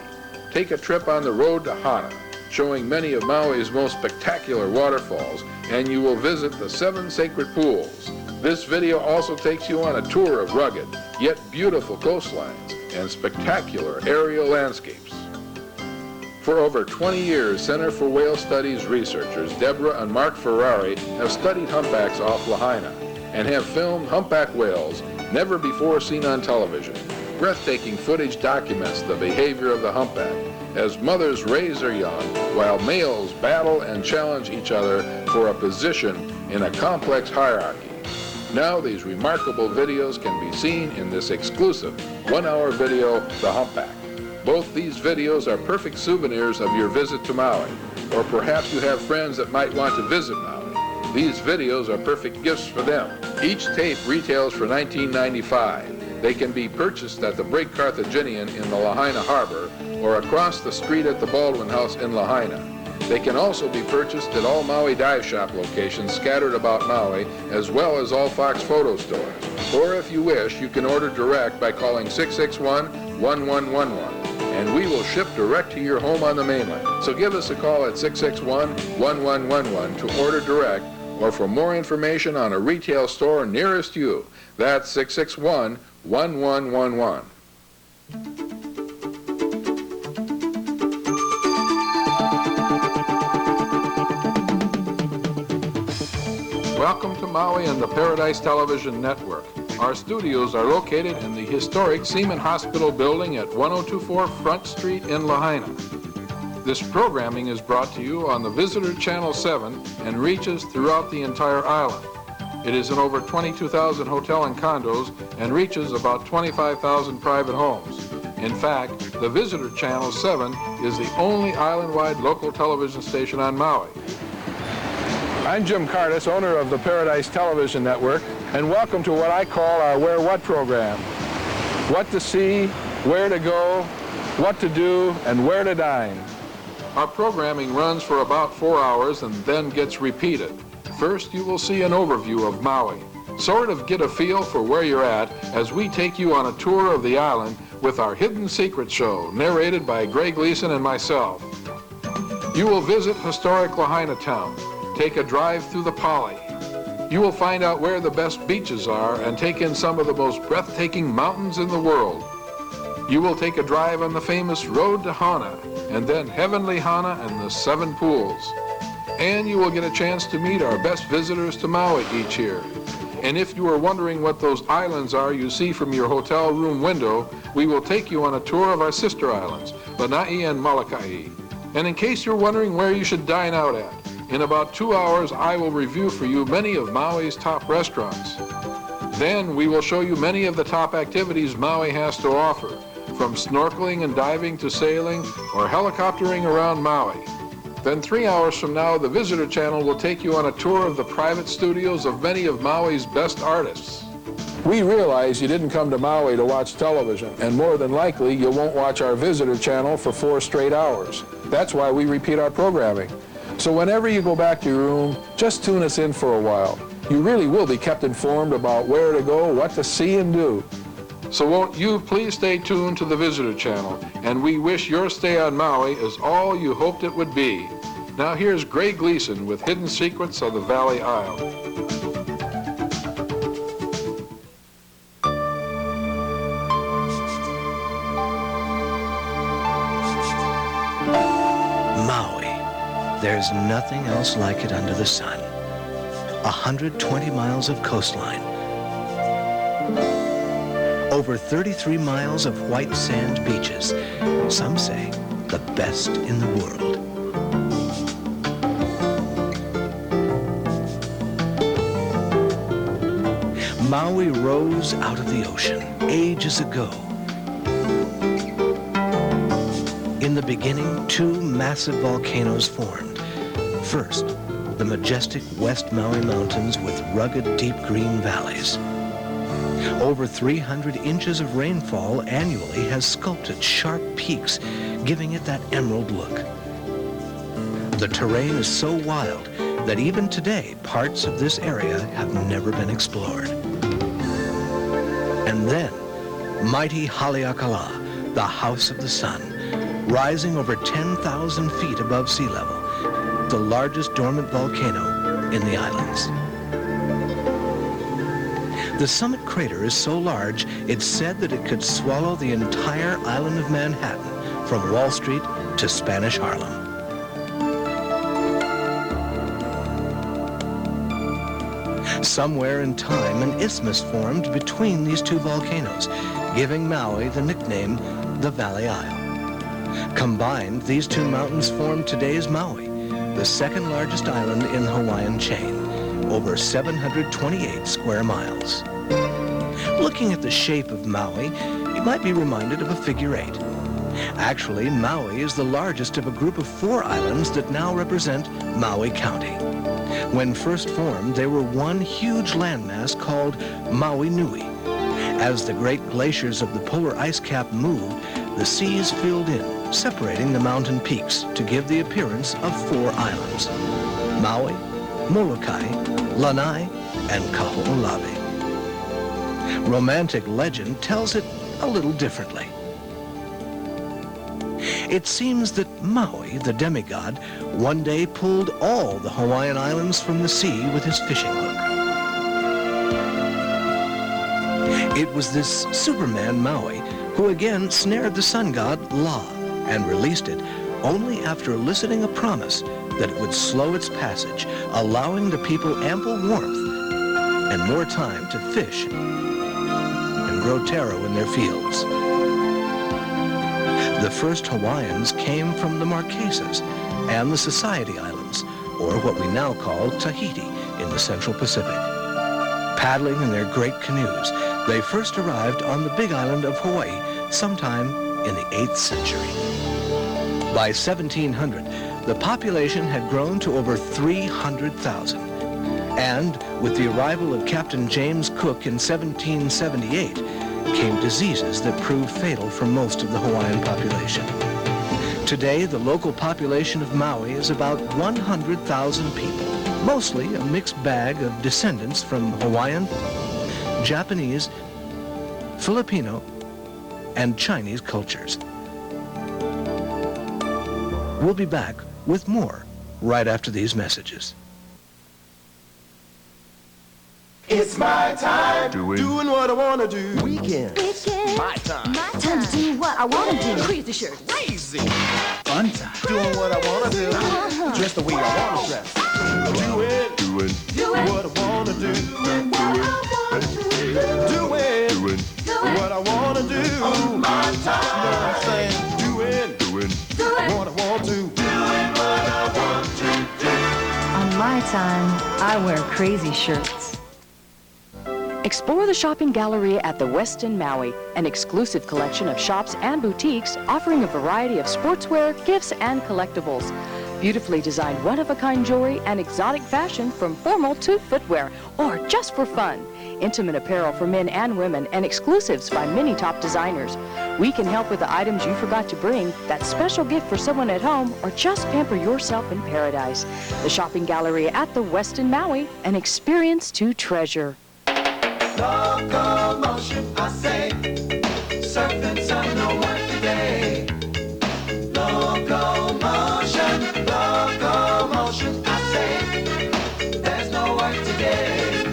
Take a trip on the road to Hana, showing many of Maui's most spectacular waterfalls, and you will visit the 7 sacred pools. This video also takes you on a tour of rugged, yet beautiful coastlines and spectacular aerial landscapes. For over 20 years, Center for Whale Studies researchers Deborah and Mark Ferrari have studied humpbacks off Lahaina and have filmed humpback whales never before seen on television. Breathtaking footage documents the behavior of the humpback as mothers raise their young while males battle and challenge each other for a position in a complex hierarchy. Now these remarkable videos can be seen in this exclusive 1-hour video, The Humpback. Both these videos are perfect souvenirs of your visit to Maui, or perhaps you have friends that might want to visit Maui. These videos are perfect gifts for them. Each tape retails for $19.95. They can be purchased at the Break Carthaginian in the Lahaina Harbor or across the street at the Baldwin House in Lahaina. They can also be purchased at all Maui dive shop locations scattered about Maui, as well as all Fox photo stores. Or if you wish, you can order direct by calling 661-1111, and we will ship direct to your home on the mainland. So give us a call at 661-1111 to order direct, or for more information on a retail store nearest you. That's 661-1111. Welcome to Maui and the Paradise Television Network. Our studios are located in the historic Seaman Hospital building at 1024 Front Street in Lahaina. This programming is brought to you on the Visitor Channel 7 and reaches throughout the entire island. It is in over 22,000 hotel and condos and reaches about 25,000 private homes. In fact, the Visitor Channel 7 is the only island-wide local television station on Maui. I'm Jim Cardis, owner of the Paradise Television Network, and welcome to what I call our Where What program. What to see, where to go, what to do, and where to dine. Our programming runs for about 4 hours and then gets repeated. First, you will see an overview of Maui. Sort of get a feel for where you're at as we take you on a tour of the island with our Hidden Secret show, narrated by Greg Gleason and myself. You will visit historic Lahaina town. Take a drive through the Poly. You will find out where the best beaches are and take in some of the most breathtaking mountains in the world. You will take a drive on the famous Road to Hana, and then Heavenly Hana and the 7 pools. And you will get a chance to meet our best visitors to Maui each year. And if you are wondering what those islands are you see from your hotel room window, we will take you on a tour of our sister islands, Lanai and Molokai. And in case you're wondering where you should dine out at, in about 2 hours, I will review for you many of Maui's top restaurants. Then we will show you many of the top activities Maui has to offer, from snorkeling and diving to sailing or helicoptering around Maui. Then 3 hours from now, the Visitor Channel will take you on a tour of the private studios of many of Maui's best artists. We realize you didn't come to Maui to watch television, and more than likely you won't watch our Visitor Channel for 4 straight hours. That's why we repeat our programming. So whenever you go back to your room, just tune us in for a while. You really will be kept informed about where to go, what to see and do. So won't you please stay tuned to the Visitor Channel, and we wish your stay on Maui is all you hoped it would be. Now here's Greg Gleason with Hidden Secrets of the Valley Isle. There's nothing else like it under the sun. 120 miles of coastline. Over 33 miles of white sand beaches. Some say the best in the world. Maui rose out of the ocean ages ago. In the beginning, two massive volcanoes formed. First, the majestic West Maui Mountains with rugged, deep green valleys. Over 300 inches of rainfall annually has sculpted sharp peaks, giving it that emerald look. The terrain is so wild that even today, parts of this area have never been explored. And then, mighty Haleakala, the House of the Sun, rising over 10,000 feet above sea level, the largest dormant volcano in the islands. The summit crater is so large, it's said that it could swallow the entire island of Manhattan from Wall Street to Spanish Harlem. Somewhere in time, an isthmus formed between these two volcanoes, giving Maui the nickname the Valley Isle. Combined, these two mountains form today's Maui, the second largest island in the Hawaiian chain, over 728 square miles. Looking at the shape of Maui, you might be reminded of a figure 8. Actually, Maui is the largest of a group of 4 islands that now represent Maui County. When first formed, they were one huge landmass called Maui Nui. As the great glaciers of the polar ice cap moved, the seas filled in, separating the mountain peaks to give the appearance of 4 islands: Maui, Molokai, Lanai, and Kaho'olawe. Romantic legend tells it a little differently. It seems that Maui, the demigod, one day pulled all the Hawaiian islands from the sea with his fishing hook. It was this Superman Maui who again snared the sun god La and released it only after eliciting a promise that it would slow its passage, allowing the people ample warmth and more time to fish and grow taro in their fields. The first Hawaiians came from the Marquesas and the Society Islands, or what we now call Tahiti in the Central Pacific. Paddling in their great canoes, they first arrived on the big island of Hawaii sometime in the 8th century. By 1700, the population had grown to over 300,000. And with the arrival of Captain James Cook in 1778, came diseases that proved fatal for most of the Hawaiian population. Today, the local population of Maui is about 100,000 people, mostly a mixed bag of descendants from Hawaiian, Japanese, Filipino, and Chinese cultures. We'll be back with more right after these messages. It's my time, doing what I want to do. Weekend. My time. My time to do what I want to do. Crazy shirt. Crazy. Fun time. Doing what I want to do. Dress the way I want to dress. Doing what I want to do. Doing what I want to do. On my time. You know what I'm saying? Doing what I want to. Doing what I want to do. On my time, I wear crazy shirts. Explore the shopping gallery at the Westin Maui, an exclusive collection of shops and boutiques offering a variety of sportswear, gifts, and collectibles. Beautifully designed one-of-a-kind jewelry and exotic fashion from formal to footwear, or just for fun. Intimate apparel for men and women and exclusives by many top designers. We can help with the items you forgot to bring, that special gift for someone at home, or just pamper yourself in paradise. The shopping gallery at the Westin Maui, an experience to treasure. Locomotion, I say, surfing sun, no work today. Locomotion, I say, there's no work today.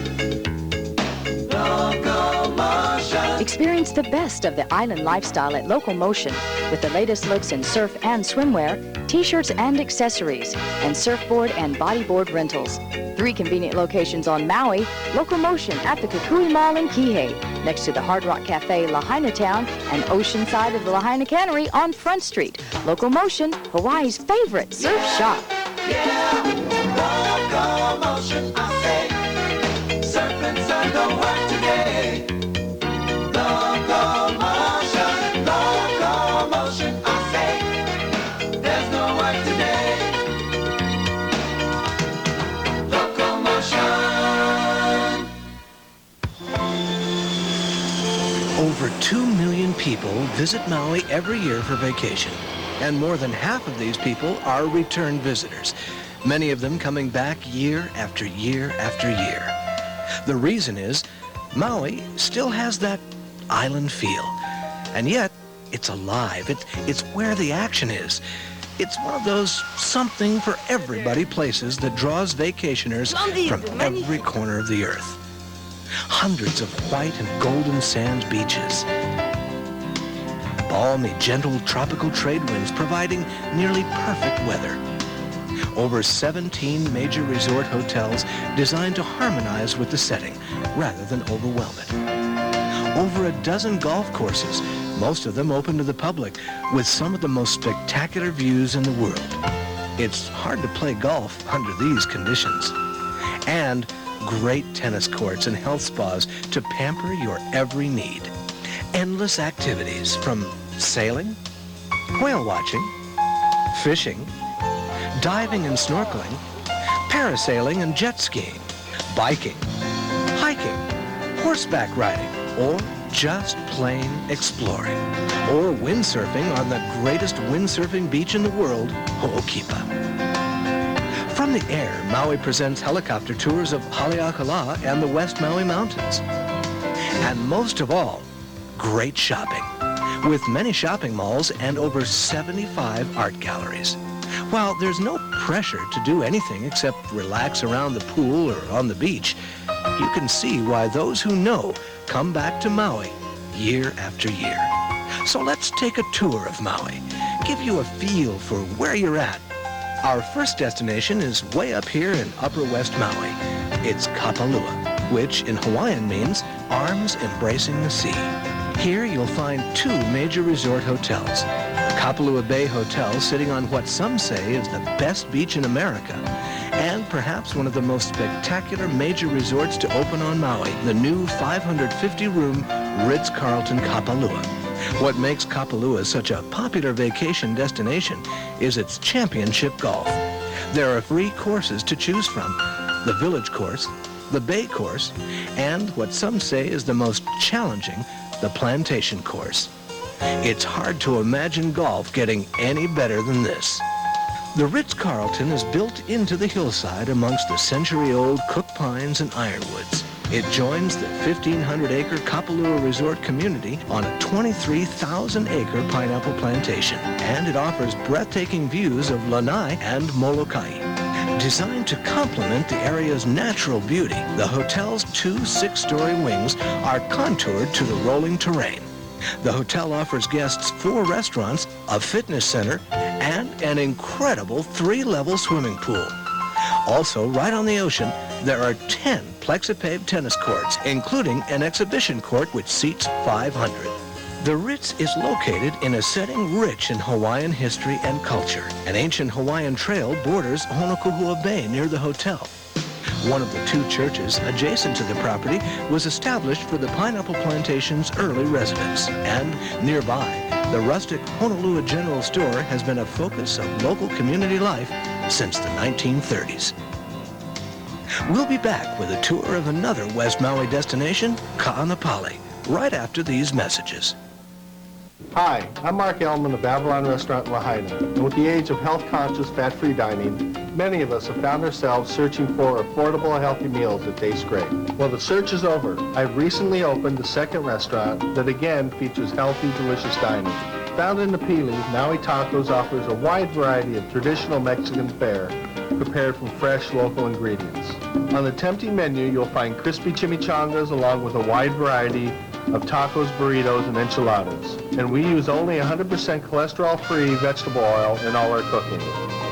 Locomotion. Experience the best of the island lifestyle at Locomotion with the latest looks in surf and swimwear, t-shirts and accessories, and surfboard and bodyboard rentals. 3 convenient locations on Maui: Locomotion at the Kukui Mall in Kihei, next to the Hard Rock Cafe, Lahaina Town, and Oceanside of the Lahaina Cannery on Front Street. Locomotion, Hawaii's favorite surf shop. Yeah, locomotion, I say, surfing sun, don't work today. 2 million people visit Maui every year for vacation, and more than half of these people are return visitors, many of them coming back year after year after year. The reason is Maui still has that island feel, and yet it's alive. It's where the action is. It's one of those something for everybody places that draws vacationers from every corner of the earth. Hundreds of white and golden sands beaches. Balmy, gentle tropical trade winds providing nearly perfect weather. Over 17 major resort hotels designed to harmonize with the setting rather than overwhelm it. Over a dozen golf courses, most of them open to the public, with some of the most spectacular views in the world. It's hard to play golf under these conditions. And great tennis courts and health spas to pamper your every need. Endless activities from sailing, whale watching, fishing, diving and snorkeling, parasailing and jet skiing, biking, hiking, horseback riding, or just plain exploring, or windsurfing on the greatest windsurfing beach in the world, Ho'okipa. From the air, Maui presents helicopter tours of Haleakala and the West Maui Mountains. And most of all, great shopping, with many shopping malls and over 75 art galleries. While there's no pressure to do anything except relax around the pool or on the beach, you can see why those who know come back to Maui year after year. So let's take a tour of Maui, give you a feel for where you're at. Our first destination is way up here in Upper West Maui. It's Kapalua, which in Hawaiian means arms embracing the sea. Here you'll find two major resort hotels. The Kapalua Bay Hotel, sitting on what some say is the best beach in America, and perhaps one of the most spectacular major resorts to open on Maui, the new 550-room Ritz-Carlton Kapalua. What makes Kapalua such a popular vacation destination is its championship golf. There are 3 courses to choose from: the Village Course, the Bay Course, and what some say is the most challenging, the Plantation Course. It's hard to imagine golf getting any better than this. The Ritz-Carlton is built into the hillside amongst the century-old cook pines and ironwoods. It joins the 1,500-acre Kapalua Resort community on a 23,000-acre pineapple plantation, and it offers breathtaking views of Lanai and Molokai. Designed to complement the area's natural beauty, the hotel's 2 6-story wings are contoured to the rolling terrain. The hotel offers guests 4 restaurants, a fitness center, and an incredible 3-level swimming pool. Also, right on the ocean, there are 10 plexipaved tennis courts, including an exhibition court which seats 500. The Ritz is located in a setting rich in Hawaiian history and culture. An ancient Hawaiian trail borders Honokuhua Bay near the hotel. One of the 2 churches adjacent to the property was established for the pineapple plantation's early residents. And nearby, the rustic Honolulu General Store has been a focus of local community life since the 1930s. We'll be back with a tour of another West Maui destination, Kaanapali, right after these messages. Hi, I'm Mark Ellman of Avalon Restaurant in Lahaina, and with the age of health-conscious, fat-free dining, many of us have found ourselves searching for affordable, healthy meals that taste great. Well, the search is over. I've recently opened the second restaurant that again features healthy, delicious dining. Found in Napili, Maui Tacos offers a wide variety of traditional Mexican fare prepared from fresh, local ingredients. On the tempting menu, you'll find crispy chimichangas along with a wide variety of tacos, burritos, and enchiladas. And we use only 100% cholesterol-free vegetable oil in all our cooking.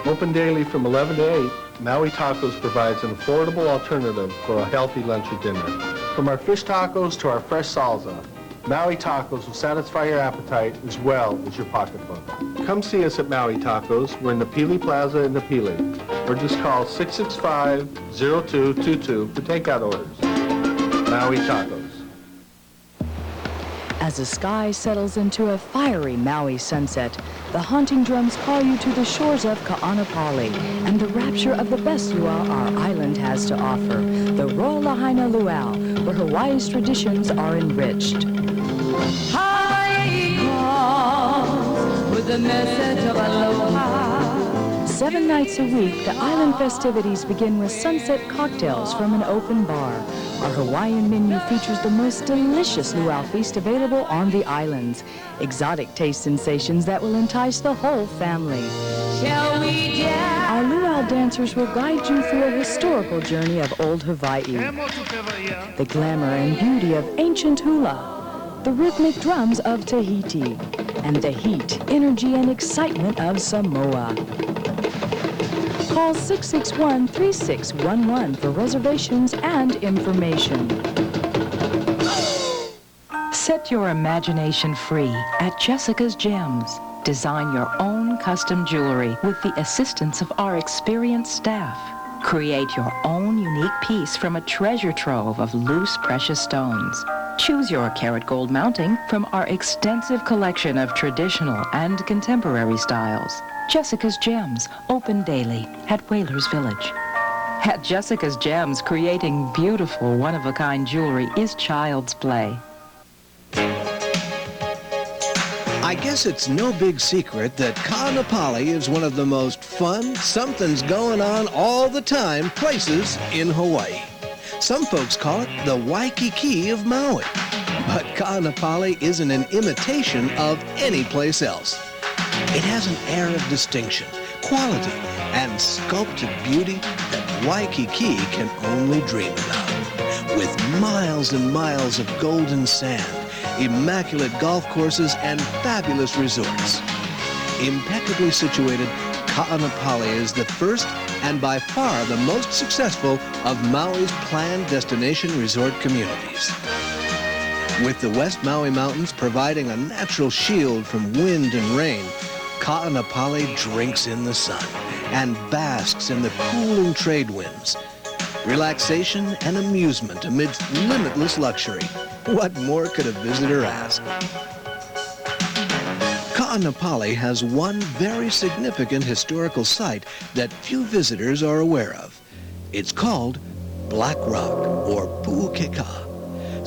Open daily from 11 to 8, Maui Tacos provides an affordable alternative for a healthy lunch or dinner. From our fish tacos to our fresh salsa, Maui Tacos will satisfy your appetite as well as your pocketbook. Come see us at Maui Tacos. We're in Napili Plaza in Napili. Or just call 665-0222 for takeout orders. Maui Tacos. As the sky settles into a fiery Maui sunset, the haunting drums call you to the shores of Kaanapali and the rapture of the best luau our island has to offer, the Royal Lahaina Luau, where Hawaii's traditions are enriched. the message of aloha. 7 nights a week, the island festivities begin with sunset cocktails from an open bar. Our Hawaiian menu features the most delicious luau feast available on the islands. Exotic taste sensations that will entice the whole family. Shall we dance? Our luau dancers will guide you through a historical journey of old Hawaii. The glamour and beauty of ancient hula. The rhythmic drums of Tahiti. And the heat, energy, and excitement of Samoa. Call 661-3611 for reservations and information. Set your imagination free at Jessica's Gems. Design your own custom jewelry with the assistance of our experienced staff. Create your own unique piece from a treasure trove of loose precious stones. Choose your carat gold mounting from our extensive collection of traditional and contemporary styles. Jessica's Gems, open daily at Whalers Village. At Jessica's Gems, creating beautiful, one-of-a-kind jewelry is child's play. I guess it's no big secret that Kaanapali is one of the most fun, something's going on all the time places in Hawaii. Some folks call it the Waikiki of Maui. But Kaanapali isn't an imitation of any place else. It has an air of distinction, quality, and sculpted beauty that Waikiki can only dream about. With miles and miles of golden sand, immaculate golf courses, and fabulous resorts. Impeccably situated, Kaanapali is the first and by far the most successful of Maui's planned destination resort communities. With the West Maui Mountains providing a natural shield from wind and rain, Kaanapali drinks in the sun and basks in the cooling trade winds. Relaxation and amusement amidst limitless luxury. What more could a visitor ask? Kaanapali has one very significant historical site that few visitors are aware of. It's called Black Rock, or Pu'ukeka.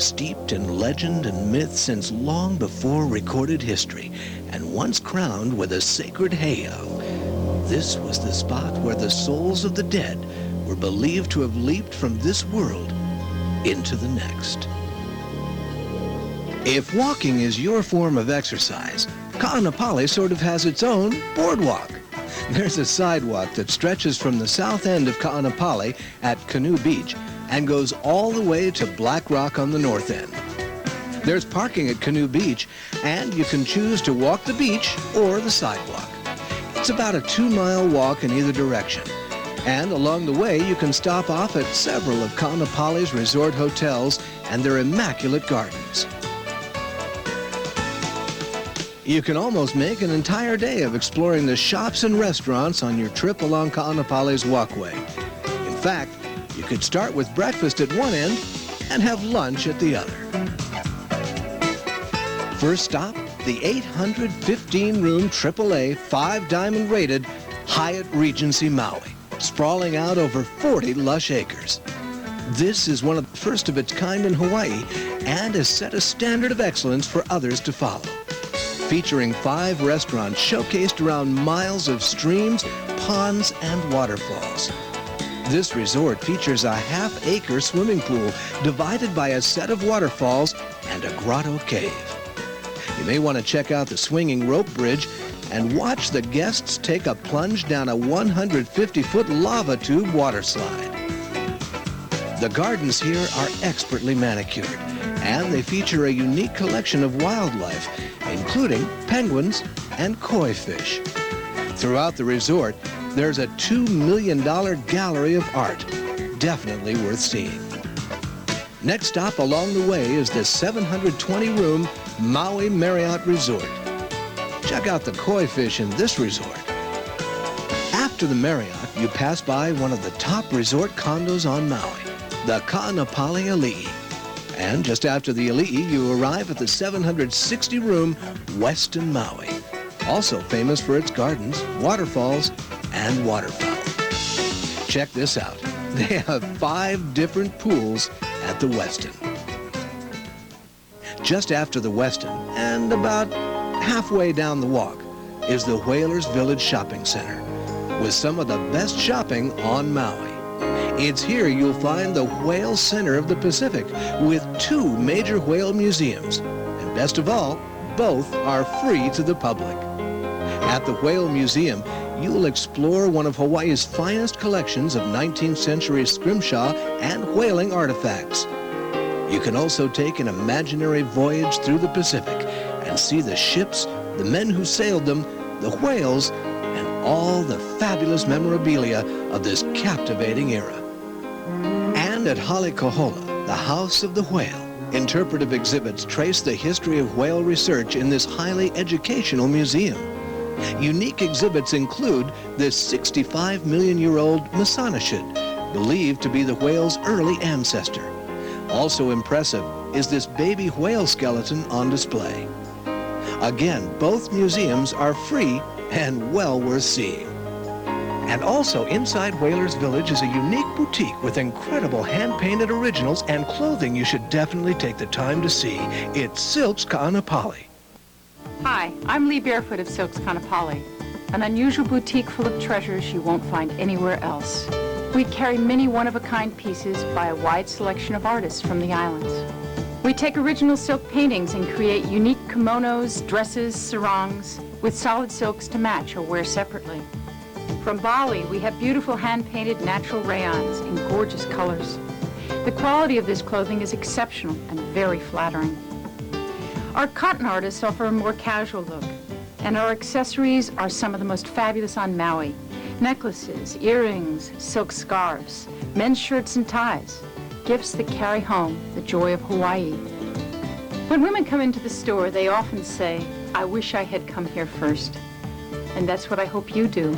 Steeped in legend and myth since long before recorded history, and once crowned with a sacred heiau. This was the spot where the souls of the dead were believed to have leaped from this world into the next. If walking is your form of exercise, Kaanapali sort of has its own boardwalk. There's a sidewalk that stretches from the south end of Kaanapali at Canoe Beach and goes all the way to Black Rock on the north end. There's parking at Canoe Beach, and you can choose to walk the beach or the sidewalk. It's about a 2-mile walk in either direction. And along the way, you can stop off at several of Kaanapali's resort hotels and their immaculate gardens. You can almost make an entire day of exploring the shops and restaurants on your trip along Kaanapali's walkway. In fact, you could start with breakfast at one end and have lunch at the other. First stop, the 815-room AAA 5-diamond rated Hyatt Regency Maui, sprawling out over 40 lush acres. This is one of the first of its kind in Hawaii and has set a standard of excellence for others to follow. Featuring 5 restaurants showcased around miles of streams, ponds, and waterfalls. This resort features a half-acre swimming pool divided by a set of waterfalls and a grotto cave. You may want to check out the swinging rope bridge and watch the guests take a plunge down a 150-foot lava tube water slide. The gardens here are expertly manicured, and they feature a unique collection of wildlife, including penguins and koi fish. Throughout the resort, there's a $2 million gallery of art, definitely worth seeing. Next stop along the way is the 720-room Maui Marriott Resort. Check out the koi fish in this resort. After the Marriott, you pass by one of the top resort condos on Maui, the Kaanapali Ali'i. And just after the Ali'i, you arrive at the 760-room Westin Maui, also famous for its gardens, waterfalls, and waterfowl. Check this out. They have 5 different pools at the Westin. Just after the Westin, and about halfway down the walk, is the Whalers Village Shopping Center, with some of the best shopping on Maui. It's here you'll find the Whale Center of the Pacific, with 2 major whale museums. And best of all, both are free to the public. At the Whale Museum, you'll explore one of Hawaii's finest collections of 19th century scrimshaw and whaling artifacts. You can also take an imaginary voyage through the Pacific and see the ships, the men who sailed them, the whales, and all the fabulous memorabilia of this captivating era. And at Haleakala, the House of the Whale, interpretive exhibits trace the history of whale research in this highly educational museum. Unique exhibits include this 65-million-year-old Massanushid, believed to be the whale's early ancestor. Also impressive is this baby whale skeleton on display. Again, both museums are free and well worth seeing. And also inside Whalers Village is a unique boutique with incredible hand-painted originals and clothing you should definitely take the time to see. It's Silks Kaanapali. Hi, I'm Lee Barefoot of Silks Kaanapali, an unusual boutique full of treasures you won't find anywhere else. We carry many one-of-a-kind pieces by a wide selection of artists from the islands. We take original silk paintings and create unique kimonos, dresses, sarongs, with solid silks to match or wear separately. From Bali, we have beautiful hand-painted natural rayons in gorgeous colors. The quality of this clothing is exceptional and very flattering. Our cotton artists offer a more casual look, and our accessories are some of the most fabulous on Maui. Necklaces, earrings, silk scarves, men's shirts and ties, gifts that carry home the joy of Hawaii. When women come into the store, they often say, "I wish I had come here first." And that's what I hope you do.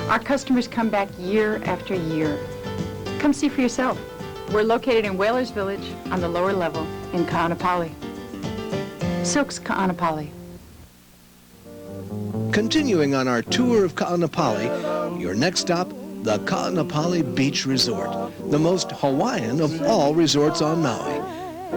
Our customers come back year after year. Come see for yourself. We're located in Whalers Village on the lower level in Kaanapali. Silks Kaanapali. Continuing on our tour of Kaanapali, your next stop, the Kaanapali Beach Resort, the most Hawaiian of all resorts on Maui.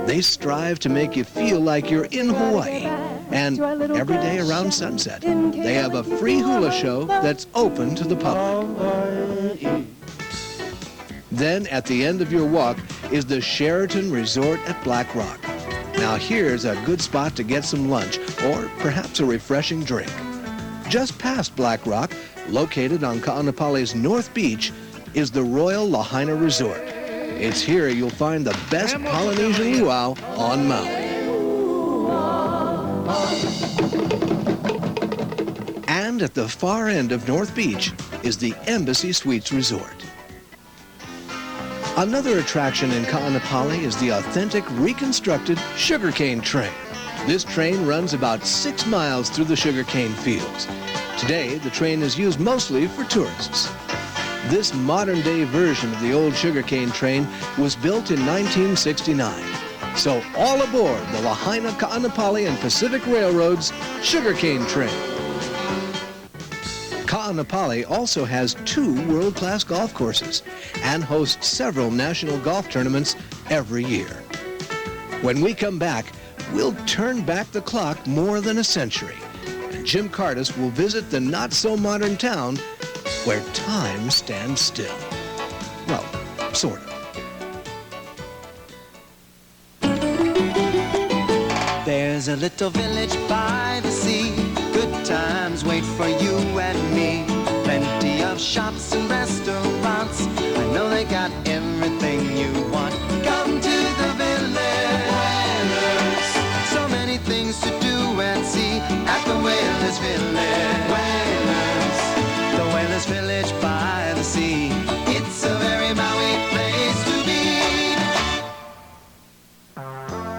They strive to make you feel like you're in Hawaii. And every day around sunset, they have a free hula show that's open to the public. Then at the end of your walk is the Sheraton Resort at Black Rock. Now here's a good spot to get some lunch or perhaps a refreshing drink. Just past Black Rock, located on Kaanapali's North Beach, is the Royal Lahaina Resort. It's here you'll find the best Polynesian luau on Maui. And at the far end of North Beach is the Embassy Suites Resort. Another attraction in Kaanapali is the authentic reconstructed sugarcane train. This train runs about 6 miles through the sugarcane fields. Today, the train is used mostly for tourists. This modern-day version of the old sugarcane train was built in 1969. So all aboard the Lahaina, Kaanapali, and Pacific Railroad's sugarcane train. Kaanapali also has 2 world-class golf courses and hosts several national golf tournaments every year. When we come back, we'll turn back the clock more than a century. And Jim Cardis will visit the not-so-modern town where time stands still. Well, sort of. There's a little village by the sea. Good times wait for you and me. Plenty of shops and restaurants. I know they got everything you want. Come to the village. Whalers. So many things to do and see at the Whalers Village. Whalers. The Whalers Village by the sea. It's a very Maui place to be.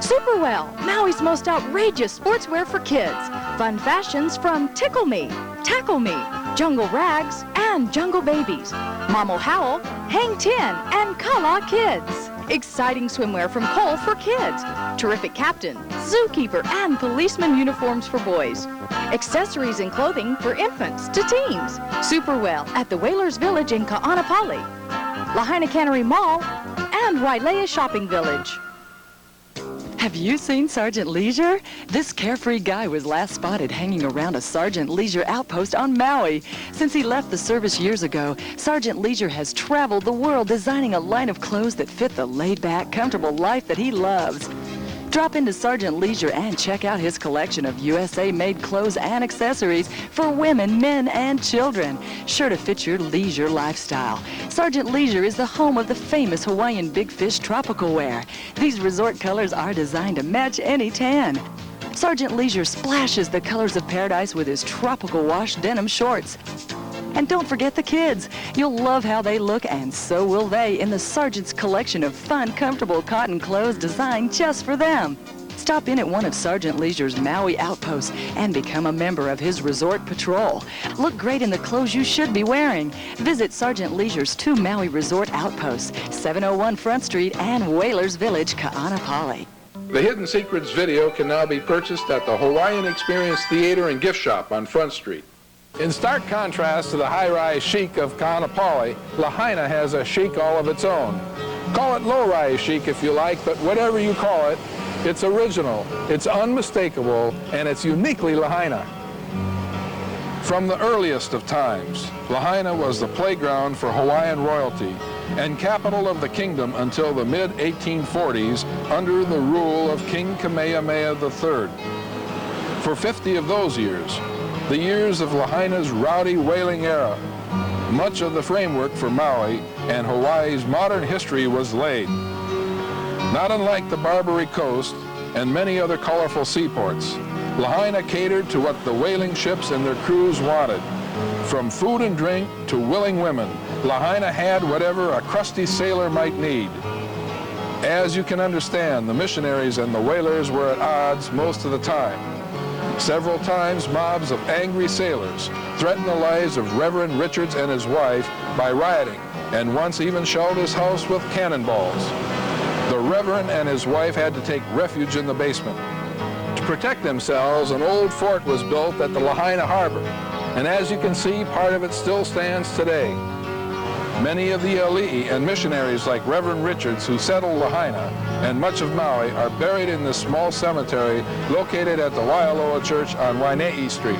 Superwell, Maui's most outrageous sportswear for kids. Fun fashions from Tickle Me, Tackle Me, Jungle Rags, and Jungle Babies. Mamo Howl, Hang 10, and Kala Kids. Exciting swimwear from Cole for kids. Terrific captain, zookeeper, and policeman uniforms for boys. Accessories and clothing for infants to teens. Superwell at the Whalers Village in Kaanapali, Lahaina Cannery Mall, and Wailea Shopping Village. Have you seen Sergeant Leisure? This carefree guy was last spotted hanging around a Sergeant Leisure outpost on Maui. Since he left the service years ago, Sergeant Leisure has traveled the world designing a line of clothes that fit the laid-back, comfortable life that he loves. Drop into Sergeant Leisure and check out his collection of USA-made clothes and accessories for women, men, and children, sure to fit your leisure lifestyle. Sergeant Leisure is the home of the famous Hawaiian Big Fish tropical wear. These resort colors are designed to match any tan. Sergeant Leisure splashes the colors of paradise with his tropical wash denim shorts. And don't forget the kids. You'll love how they look, and so will they, in the Sergeant's collection of fun, comfortable cotton clothes designed just for them. Stop in at one of Sergeant Leisure's Maui outposts and become a member of his resort patrol. Look great in the clothes you should be wearing. Visit Sergeant Leisure's 2 Maui resort outposts, 701 Front Street and Whalers Village, Kaanapali. The Hidden Secrets video can now be purchased at the Hawaiian Experience Theater and Gift Shop on Front Street. In stark contrast to the high-rise chic of Kaanapali, Lahaina has a chic all of its own. Call it low-rise chic if you like, but whatever you call it, it's original, it's unmistakable, and it's uniquely Lahaina. From the earliest of times, Lahaina was the playground for Hawaiian royalty and capital of the kingdom until the mid-1840s under the rule of King Kamehameha III. For 50 of those years, the years of Lahaina's rowdy whaling era, much of the framework for Maui and Hawaii's modern history was laid. Not unlike the Barbary Coast and many other colorful seaports, Lahaina catered to what the whaling ships and their crews wanted. From food and drink to willing women, Lahaina had whatever a crusty sailor might need. As you can understand, the missionaries and the whalers were at odds most of the time. Several times, mobs of angry sailors threatened the lives of Reverend Richards and his wife by rioting, and once even shelled his house with cannonballs. The Reverend and his wife had to take refuge in the basement. To protect themselves, an old fort was built at the Lahaina harbor, and as you can see, part of it still stands today. Many of the ali'i and missionaries like Reverend Richards, who settled Lahaina and much of Maui, are buried in this small cemetery located at the Wailoa Church on Waine'i Street.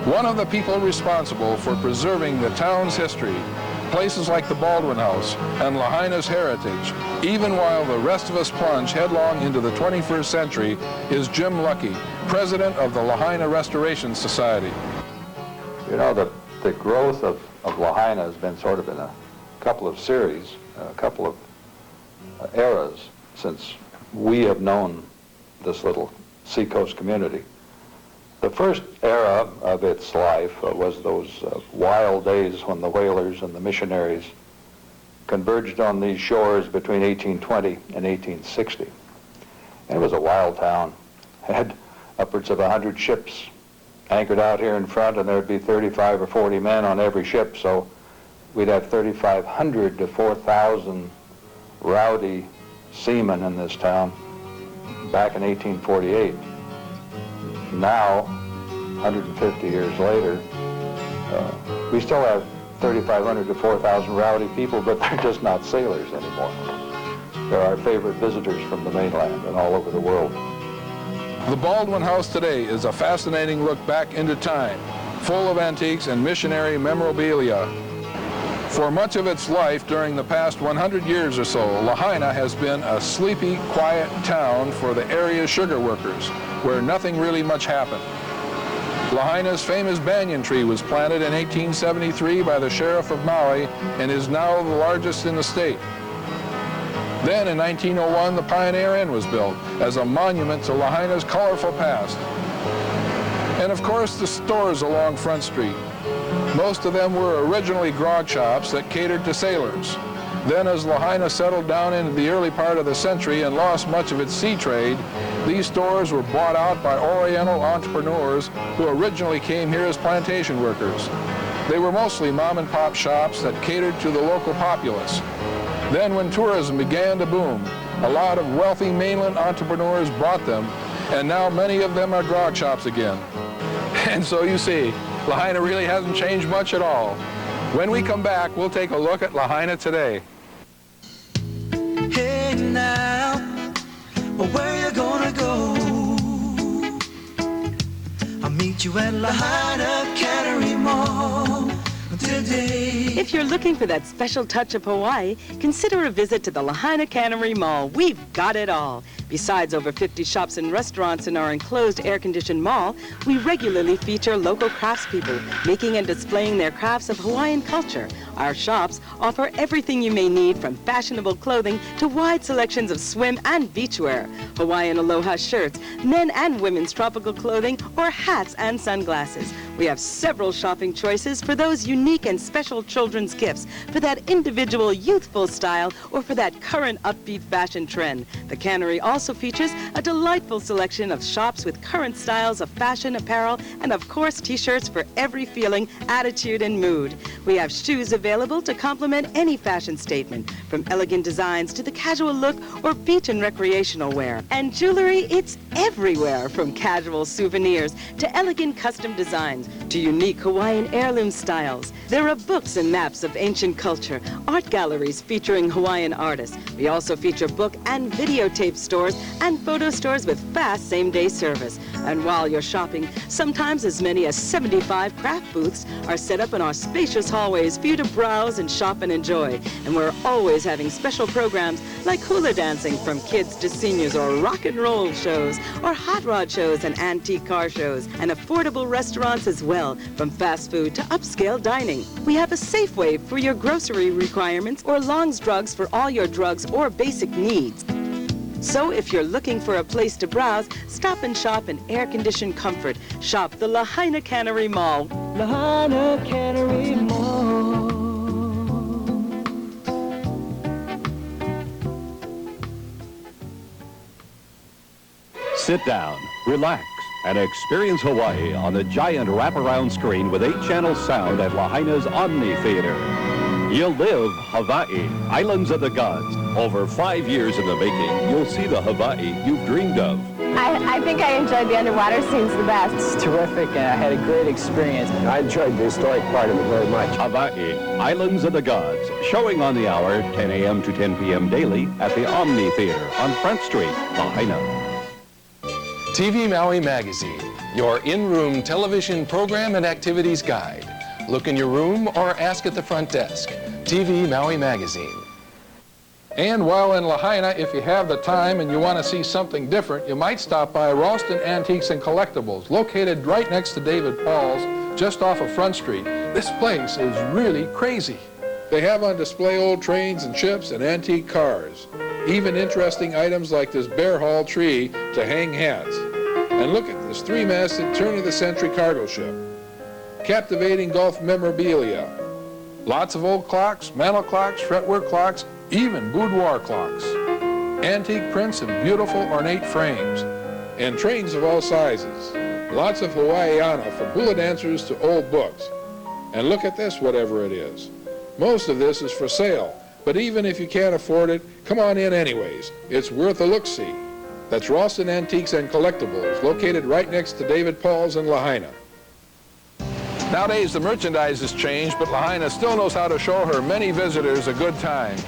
One of the people responsible for preserving the town's history, places like the Baldwin House and Lahaina's heritage, even while the rest of us plunge headlong into the 21st century, is Jim Lucky, president of the Lahaina Restoration Society. You know, the growth of Lahaina has been sort of in a couple of series, a couple of eras since we have known this little seacoast community. The first era of its life was those wild days when the whalers and the missionaries converged on these shores between 1820 and 1860. And it was a wild town. It had upwards of 100 ships anchored out here in front, and there'd be 35 or 40 men on every ship, so we'd have 3,500 to 4,000 rowdy seamen in this town back in 1848. Now, 150 years later, we still have 3,500 to 4,000 rowdy people, but they're just not sailors anymore. They're our favorite visitors from the mainland and all over the world. The Baldwin House today is a fascinating look back into time, full of antiques and missionary memorabilia. For much of its life during the past 100 years or so, Lahaina has been a sleepy, quiet town for the area's sugar workers, where nothing really much happened. Lahaina's famous banyan tree was planted in 1873 by the sheriff of Maui and is now the largest in the state. Then in 1901, the Pioneer Inn was built as a monument to Lahaina's colorful past. And of course, the stores along Front Street. Most of them were originally grog shops that catered to sailors. Then as Lahaina settled down into the early part of the century and lost much of its sea trade, these stores were bought out by Oriental entrepreneurs who originally came here as plantation workers. They were mostly mom-and-pop shops that catered to the local populace. Then when tourism began to boom, a lot of wealthy mainland entrepreneurs bought them, and now many of them are grog shops again. And so you see, Lahaina really hasn't changed much at all. When we come back, we'll take a look at Lahaina today. Hey now, where you going? meet you at Lahaina Cannery Mall today. If you're looking for that special touch of Hawaii, consider a visit to the Lahaina Cannery Mall. We've got it all. Besides over 50 shops and restaurants in our enclosed air-conditioned mall, we regularly feature local craftspeople making and displaying their crafts of Hawaiian culture. Our shops offer everything you may need, from fashionable clothing to wide selections of swim and beachwear, Hawaiian aloha shirts, men and women's tropical clothing, or hats and sunglasses. We have several shopping choices for those unique and special children's gifts, for that individual youthful style, or for that current upbeat fashion trend. The Cannery also features a delightful selection of shops with current styles of fashion apparel and, of course, t-shirts for every feeling, attitude, and mood. We have shoes available to complement any fashion statement, from elegant designs to the casual look or beach and recreational wear. And jewelry, it's everywhere, from casual souvenirs to elegant custom designs to unique Hawaiian heirloom styles. There are books and maps of ancient culture, art galleries featuring Hawaiian artists. We also feature book and videotape stores and photo stores with fast same-day service. And while you're shopping, sometimes as many as 75 craft booths are set up in our spacious hallways for you to browse and shop and enjoy. And we're always having special programs like hula dancing from kids to seniors, or rock and roll shows, or hot rod shows and antique car shows, and affordable restaurants as well, from fast food to upscale dining. We have a Safeway for your grocery requirements, or Long's Drugs for all your drugs or basic needs. So if you're looking for a place to browse, stop and shop in air-conditioned comfort. Shop the Lahaina Cannery Mall. Lahaina Cannery Mall. Sit down, relax, and experience Hawaii on a giant wraparound screen with 8-channel sound at Lahaina's Omni Theater. You'll live Hawaii, Islands of the Gods. Over 5 years in the making, you'll see the Hawaii you've dreamed of. I think I enjoyed the underwater scenes the best. It's terrific, and I had a great experience. I enjoyed the historic part of it very much. Hawaii, Islands of the Gods, showing on the hour, 10 a.m. to 10 p.m. daily at the Omni Theater on Front Street, Lahaina. TV Maui Magazine, your in-room television program and activities guide. Look in your room or ask at the front desk. TV Maui Magazine. And while in Lahaina, if you have the time and you want to see something different, you might stop by Ralston Antiques and Collectibles, located right next to David Paul's, just off of Front Street. This place is really crazy. They have on display old trains and ships and antique cars. Even interesting items like this bear hall tree to hang hats. And look at this 3-masted turn-of-the-century cargo ship. Captivating Gulf memorabilia. Lots of old clocks, mantel clocks, fretwork clocks, even boudoir clocks. Antique prints in beautiful ornate frames. And trains of all sizes. Lots of Hawaiiana, from hula dancers to old books. And look at this, whatever it is. Most of this is for sale, but even if you can't afford it, come on in anyways. It's worth a look-see. That's Ralston Antiques and Collectibles, located right next to David Paul's in Lahaina. Nowadays, the merchandise has changed, but Lahaina still knows how to show her many visitors a good time.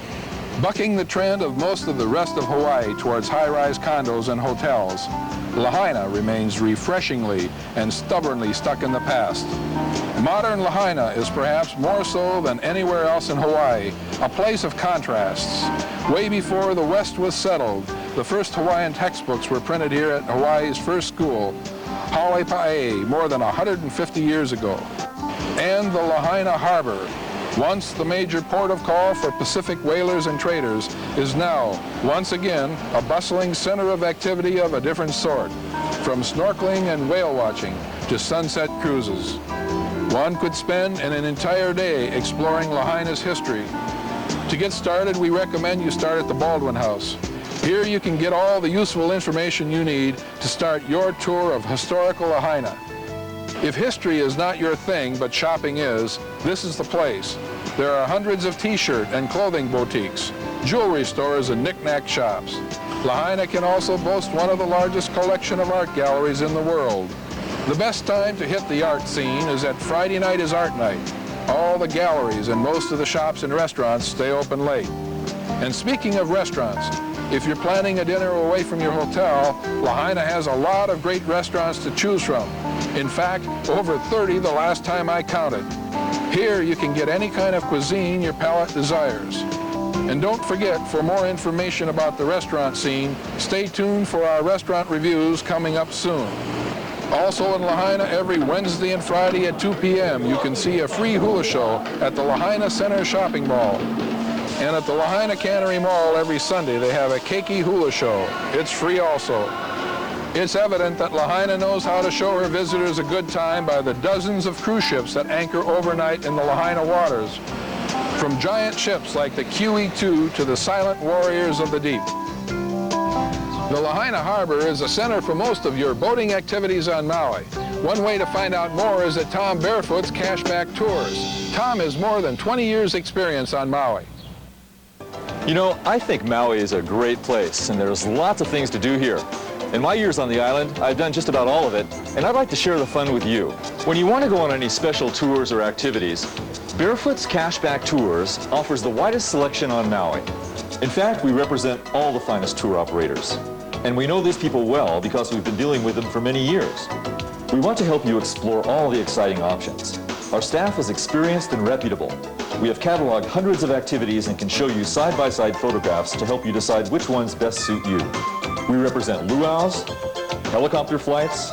Bucking the trend of most of the rest of Hawaii towards high-rise condos and hotels, Lahaina remains refreshingly and stubbornly stuck in the past. Modern Lahaina is perhaps more so than anywhere else in Hawaii, a place of contrasts. Way before the West was settled, the first Hawaiian textbooks were printed here at Hawaii's first school, Hauaipae, more than 150 years ago. And the Lahaina Harbor, once the major port of call for Pacific whalers and traders, is now, once again, a bustling center of activity of a different sort, from snorkeling and whale watching to sunset cruises. One could spend an entire day exploring Lahaina's history. To get started, we recommend you start at the Baldwin House. Here you can get all the useful information you need to start your tour of historical Lahaina. If history is not your thing, but shopping is, this is the place. There are hundreds of t-shirt and clothing boutiques, jewelry stores, and knick-knack shops. Lahaina can also boast one of the largest collection of art galleries in the world. The best time to hit the art scene is at Friday night is art night. All the galleries and most of the shops and restaurants stay open late. And speaking of restaurants, If you're planning a dinner away from your hotel, Lahaina has a lot of great restaurants to choose from. In fact, over 30 the last time I counted. Here you can get any kind of cuisine your palate desires. And don't forget, for more information about the restaurant scene, stay tuned for our restaurant reviews coming up soon. Also in Lahaina, every Wednesday and Friday at 2 p.m., you can see a free hula show at the Lahaina Center Shopping Mall. And at the Lahaina Cannery Mall every Sunday, they have a keiki hula show. It's free also. It's evident that Lahaina knows how to show her visitors a good time by the dozens of cruise ships that anchor overnight in the Lahaina waters. From giant ships like the QE2 to the silent warriors of the deep. The Lahaina Harbor is a center for most of your boating activities on Maui. One way to find out more is at Tom Barefoot's Cashback Tours. Tom has more than 20 years' experience on Maui. You know, I think Maui is a great place, and there's lots of things to do here. In my years on the island, I've done just about all of it, and I'd like to share the fun with you. When you want to go on any special tours or activities, Barefoot's Cashback Tours offers the widest selection on Maui. In fact, we represent all the finest tour operators. And we know these people well because we've been dealing with them for many years. We want to help you explore all the exciting options. Our staff is experienced and reputable. We have cataloged hundreds of activities and can show you side-by-side photographs to help you decide which ones best suit you. We represent luau's, helicopter flights,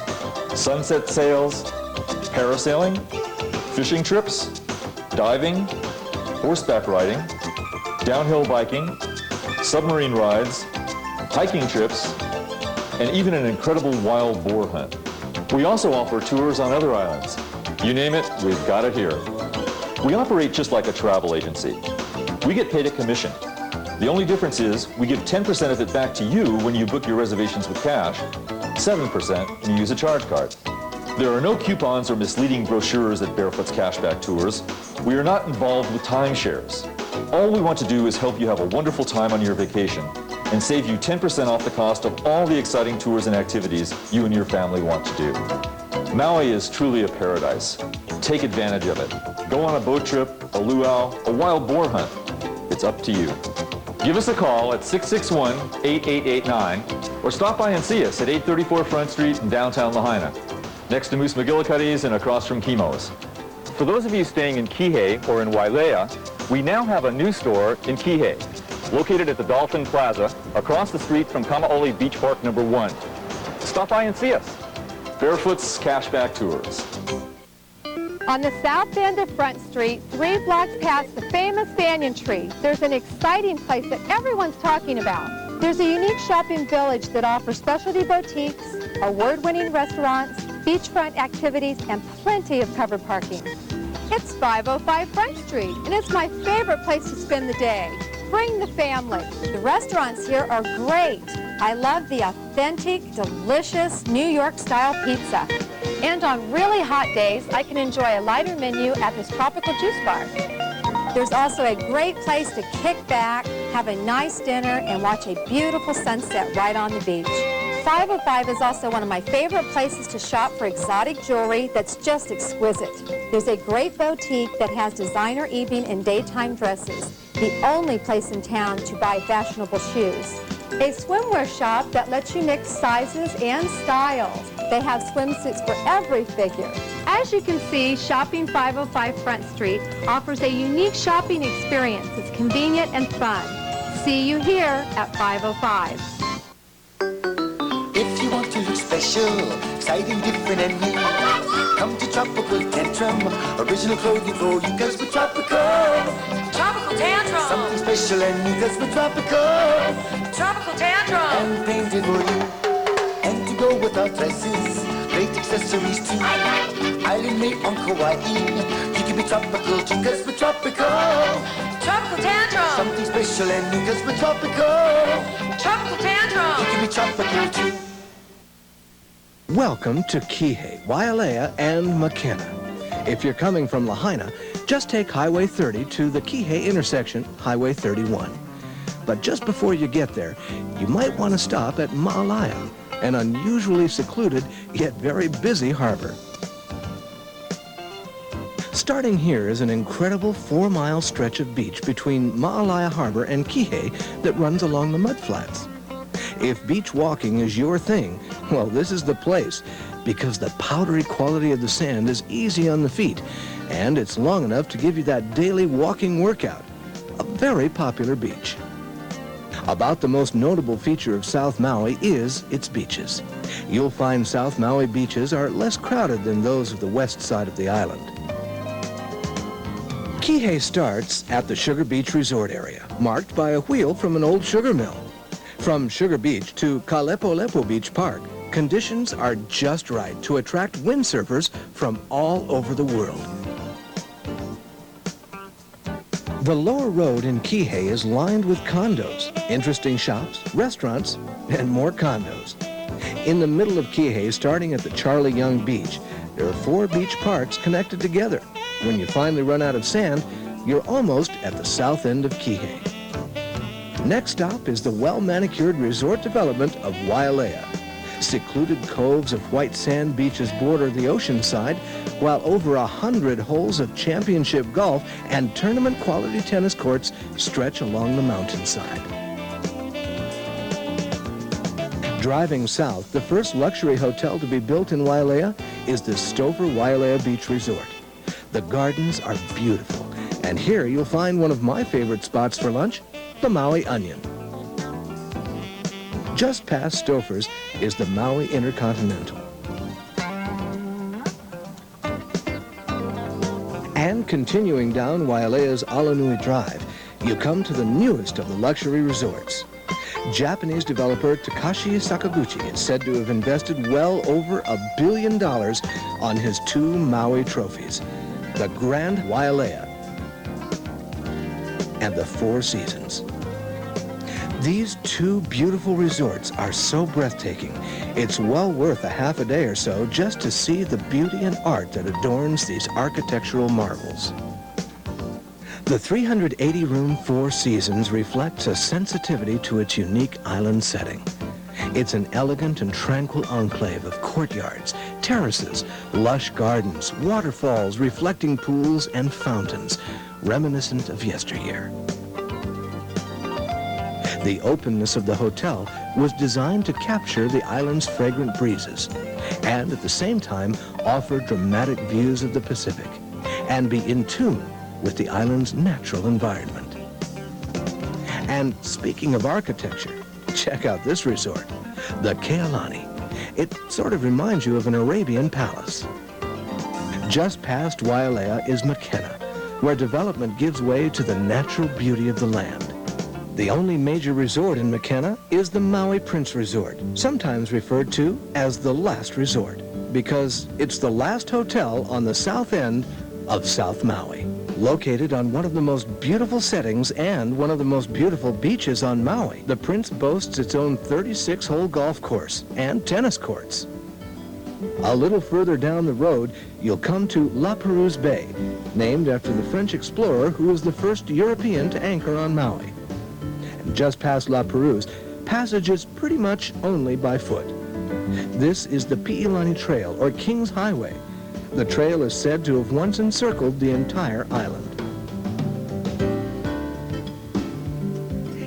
sunset sails, parasailing, fishing trips, diving, horseback riding, downhill biking, submarine rides, hiking trips, and even an incredible wild boar hunt. We also offer tours on other islands. You name it, we've got it here. We operate just like a travel agency. We get paid a commission. The only difference is we give 10% of it back to you when you book your reservations with cash, 7% when you use a charge card. There are no coupons or misleading brochures at Barefoot's Cashback Tours. We are not involved with timeshares. All we want to do is help you have a wonderful time on your vacation and save you 10% off the cost of all the exciting tours and activities you and your family want to do. Maui is truly a paradise. Take advantage of it. Go on a boat trip, a luau, a wild boar hunt. It's up to you. Give us a call at 661-8889 or stop by and see us at 834 Front Street in downtown Lahaina, next to Moose McGillicuddy's and across from Kimo's. For those of you staying in Kihei or in Wailea, we now have a new store in Kihei, located at the Dolphin Plaza, across the street from Kamaoli Beach Park number 1. Stop by and see us. Barefoot's Cashback Tours. On the south end of Front Street, 3 blocks past the famous banyan tree, there's an exciting place that everyone's talking about. There's a unique shopping village that offers specialty boutiques, award-winning restaurants, beachfront activities, and plenty of covered parking. It's 505 Front Street, and it's my favorite place to spend the day. Bring the family. The restaurants here are great. I love the authentic, delicious New York-style pizza. And on really hot days, I can enjoy a lighter menu at this tropical juice bar. There's also a great place to kick back, have a nice dinner, and watch a beautiful sunset right on the beach. 505 is also one of my favorite places to shop for exotic jewelry that's just exquisite. There's a great boutique that has designer evening and daytime dresses, the only place in town to buy fashionable shoes. A swimwear shop that lets you mix sizes and styles. They have swimsuits for every figure. As you can see, shopping 505 Front Street offers a unique shopping experience that's convenient and fun. See you here at 505. If you want to look special, exciting, different, and new, come to Tropical Tantrum. Original clothing for you, cause we're tropical. Tropical Tantrum. Something special and new, cause we're tropical. Tropical Tantrum. And painted for you. And to go with our dresses, great accessories too. Island made on Kauai. You can be tropical too, cause we're tropical. Tropical Tantrum. Something special and new, cause we're tropical. Tropical Tantrum. You can be tropical too. Welcome to Kihei, Wailea, and Makena. If you're coming from Lahaina, just take Highway 30 to the Kihei intersection, Highway 31. But just before you get there, you might want to stop at Ma'alaia, an unusually secluded yet very busy harbor. Starting here is an incredible 4-mile stretch of beach between Maalaea Harbor and Kihei that runs along the mudflats. If beach walking is your thing, well, this is the place, because the powdery quality of the sand is easy on the feet, and it's long enough to give you that daily walking workout. A very popular beach. About the most notable feature of South Maui is its beaches. You'll find South Maui beaches are less crowded than those of the west side of the island. Kihei starts at the Sugar Beach Resort area, marked by a wheel from an old sugar mill. From Sugar Beach to Kalepolepo Beach Park, conditions are just right to attract windsurfers from all over the world. The lower road in Kihei is lined with condos, interesting shops, restaurants, and more condos. In the middle of Kihei, starting at the Charlie Young Beach, there are 4 beach parks connected together. When you finally run out of sand, you're almost at the south end of Kihei. Next stop is the well-manicured resort development of Wailea. Secluded coves of white sand beaches border the ocean side, while over 100 holes of championship golf and tournament-quality tennis courts stretch along the mountainside. Driving south, the first luxury hotel to be built in Wailea is the Stover Wailea Beach Resort. The gardens are beautiful, and here you'll find one of my favorite spots for lunch, the Maui Onion. Just past Stouffer's is the Maui Intercontinental. And continuing down Wailea's Alanui Drive, you come to the newest of the luxury resorts. Japanese developer Takashi Sakaguchi is said to have invested well over $1 billion on his 2 Maui trophies, the Grand Wailea and the Four Seasons. These 2 beautiful resorts are so breathtaking, it's well worth a half a day or so just to see the beauty and art that adorns these architectural marvels. The 380-room Four Seasons reflects a sensitivity to its unique island setting. It's an elegant and tranquil enclave of courtyards, terraces, lush gardens, waterfalls, reflecting pools, and fountains, reminiscent of yesteryear. The openness of the hotel was designed to capture the island's fragrant breezes and at the same time offer dramatic views of the Pacific and be in tune with the island's natural environment. And speaking of architecture, check out this resort, the Kealani. It sort of reminds you of an Arabian palace. Just past Wailea is Makena, where development gives way to the natural beauty of the land. The only major resort in Makena is the Maui Prince Resort, sometimes referred to as the last resort, because it's the last hotel on the south end of South Maui. Located on one of the most beautiful settings and one of the most beautiful beaches on Maui, the Prince boasts its own 36-hole golf course and tennis courts. A little further down the road, you'll come to La Perouse Bay, named after the French explorer who was the first European to anchor on Maui. And just past La Perouse, passage is pretty much only by foot. This is the Pi'ilani Trail, or King's Highway. The trail is said to have once encircled the entire island.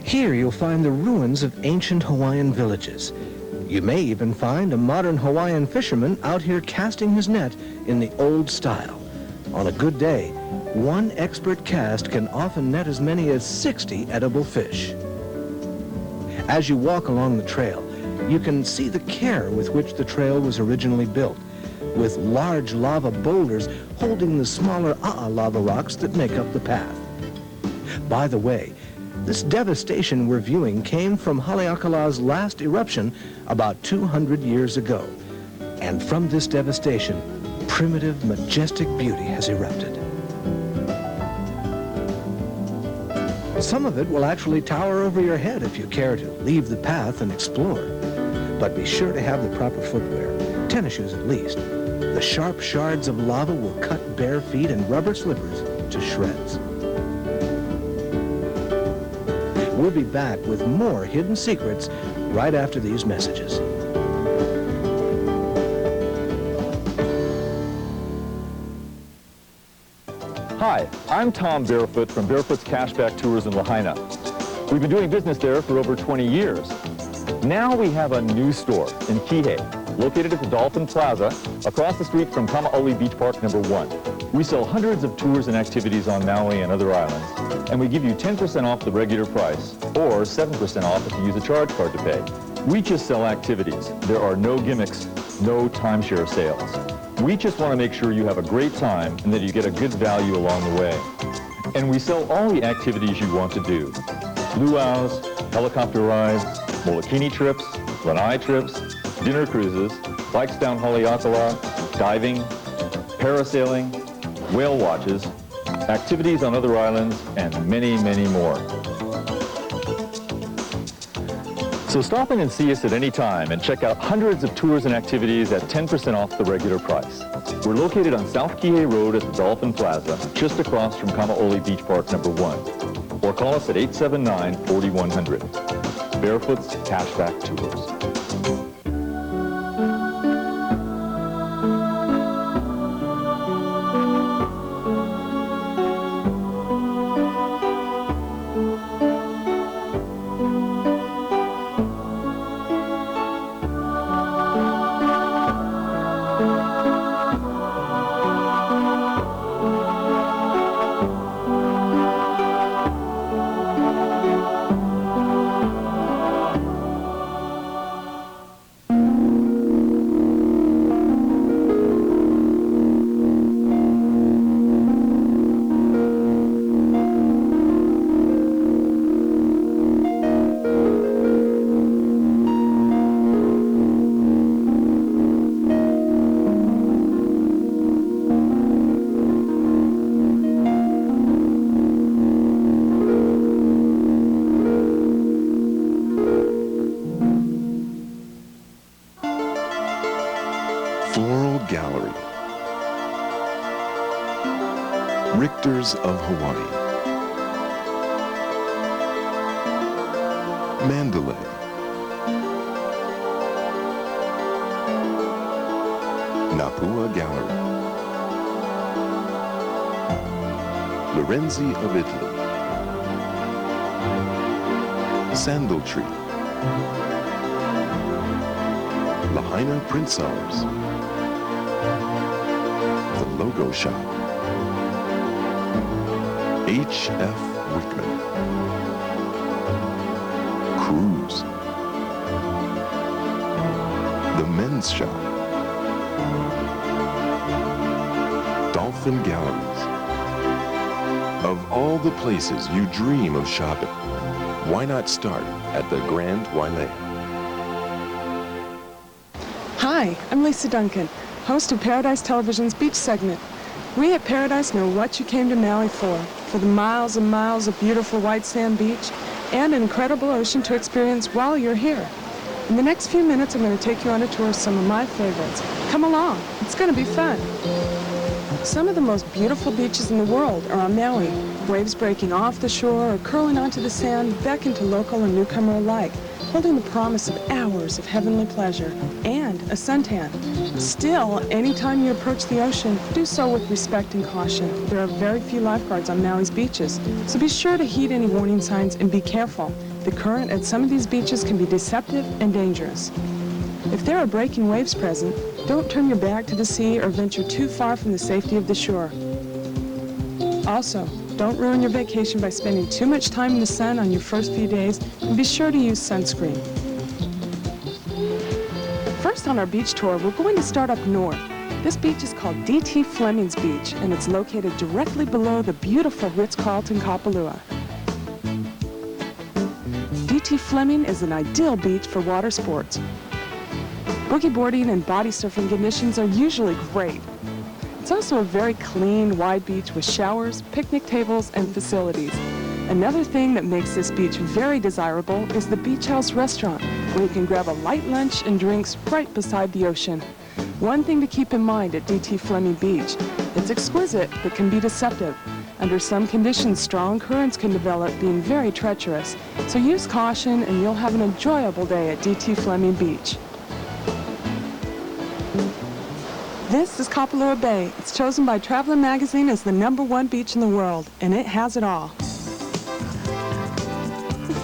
Here you'll find the ruins of ancient Hawaiian villages. You may even find a modern Hawaiian fisherman out here casting his net in the old style. On a good day, one expert cast can often net as many as 60 edible fish. As you walk along the trail, you can see the care with which the trail was originally built, with large lava boulders holding the smaller A'a lava rocks that make up the path. By the way, this devastation we're viewing came from Haleakala's last eruption about 200 years ago. And from this devastation, primitive, majestic beauty has erupted. Some of it will actually tower over your head if you care to leave the path and explore. But be sure to have the proper footwear, tennis shoes at least. The sharp shards of lava will cut bare feet and rubber slippers to shreds. We'll be back with more hidden secrets right after these messages. Hi, I'm Tom Barefoot from Barefoot's Cashback Tours in Lahaina. We've been doing business there for over 20 years. Now we have a new store in Kihei, located at the Dolphin Plaza, across the street from Kaanapali Beach Park number 1. We sell hundreds of tours and activities on Maui and other islands, and we give you 10% off the regular price, or 7% off if you use a charge card to pay. We just sell activities. There are no gimmicks, no timeshare sales. We just want to make sure you have a great time and that you get a good value along the way. And we sell all the activities you want to do. Luau's, helicopter rides, molokini trips, lanai trips, dinner cruises, bikes down Haleakala, diving, parasailing, whale watches, activities on other islands, and many, many more. So stop in and see us at any time and check out hundreds of tours and activities at 10% off the regular price. We're located on South Kihei Road at the Dolphin Plaza, just across from Kaanapali Beach Park number 1. Or call us at 879-4100. Barefoot's Cashback Tours. Of Hawaii, Mandalay, Napua Gallery, Lorenzi of Italy, Sandal Tree, Lahaina Printsars, The Logo Shop, H.F. Wickman, Cruise, The Men's Shop, Dolphin Galleries. Of all the places you dream of shopping, why not start at the Grand Wailea? Hi, I'm Lisa Duncan, host of Paradise Television's Beach segment. We at Paradise know what you came to Maui for the miles and miles of beautiful white sand beach and an incredible ocean to experience while you're here. In the next few minutes, I'm going to take you on a tour of some of my favorites. Come along, it's going to be fun. Some of the most beautiful beaches in the world are on Maui. Waves breaking off the shore or curling onto the sand beckon to local and newcomer alike, holding the promise of hours of heavenly pleasure and a suntan. Still, anytime you approach the ocean, do so with respect and caution. There are very few lifeguards on Maui's beaches, so be sure to heed any warning signs and be careful. The current at some of these beaches can be deceptive and dangerous. If there are breaking waves present, don't turn your back to the sea or venture too far from the safety of the shore. Also, don't ruin your vacation by spending too much time in the sun on your first few days, and be sure to use sunscreen. First on our beach tour, we're going to start up north. This beach is called D.T. Fleming's Beach, and it's located directly below the beautiful Ritz-Carlton Kapalua. D.T. Fleming is an ideal beach for water sports. Boogie boarding and body surfing conditions are usually great. It's also a very clean, wide beach with showers, picnic tables, and facilities. Another thing that makes this beach very desirable is the Beach House restaurant, where you can grab a light lunch and drinks right beside the ocean. One thing to keep in mind at D.T. Fleming Beach, it's exquisite but can be deceptive. Under some conditions, strong currents can develop, being very treacherous. So use caution and you'll have an enjoyable day at D.T. Fleming Beach. This is Kapalua Bay. It's chosen by Traveler Magazine as the #1 beach in the world, and it has it all.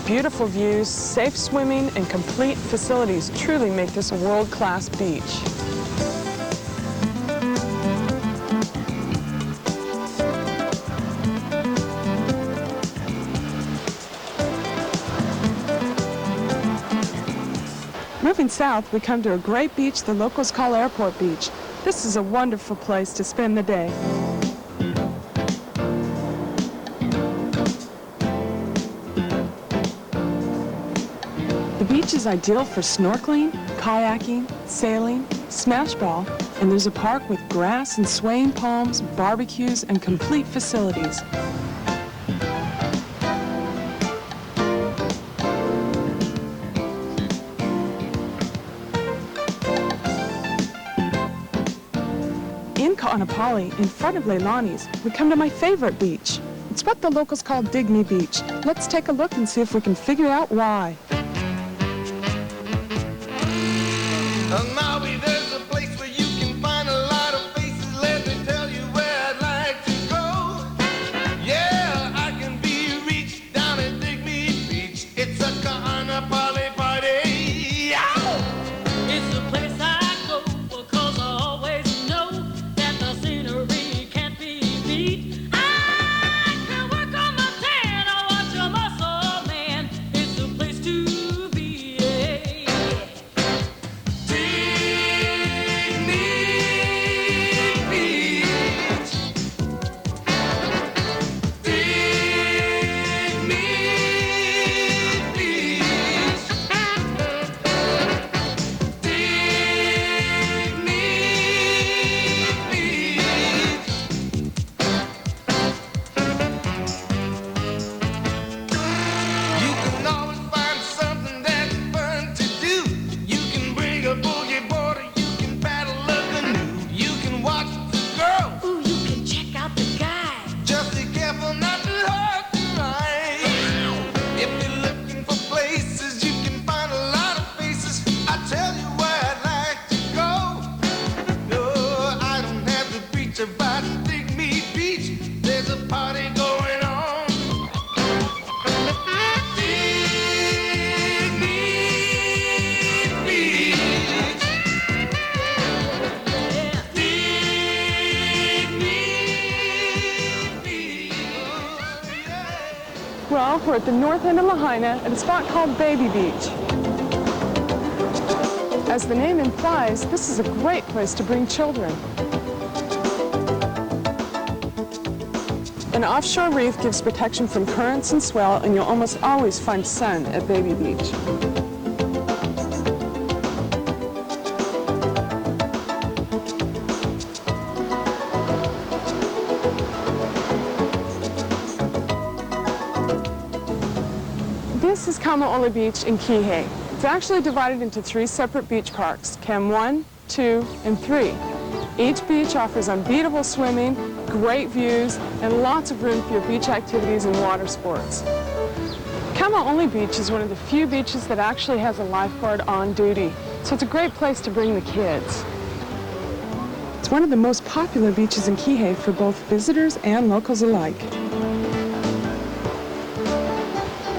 Beautiful views, safe swimming, and complete facilities truly make this a world-class beach. Moving south, we come to a great beach the locals call Airport Beach. This is a wonderful place to spend the day. The beach is ideal for snorkeling, kayaking, sailing, smash ball, and there's a park with grass and swaying palms, barbecues, and complete facilities. In Kaanapali, in front of Leilani's, we come to my favorite beach. It's what the locals call Dig Me Beach. Let's take a look and see if we can figure out why. On Maui, there's a place where you can find a lot of faces. Let me tell you where I'd like to go. Yeah, I can be reached down at Dig Me Beach. It's a Kaanapali party. It's the place I go because I always know that the scenery can't be beat. I can work on my tan, I watch a muscle man. It's the place to be. Well, we're at the north end of Lahaina at a spot called Baby Beach. As the name implies, this is a great place to bring children. An offshore reef gives protection from currents and swell, and you'll almost always find sun at Baby Beach. This is Kamaola Beach in Kihei. It's actually divided into 3 separate beach parks, Cam 1, 2, and 3. Each beach offers unbeatable swimming, great views, and lots of room for your beach activities and water sports. Kamaola Beach is one of the few beaches that actually has a lifeguard on duty, so it's a great place to bring the kids. It's one of the most popular beaches in Kihei for both visitors and locals alike.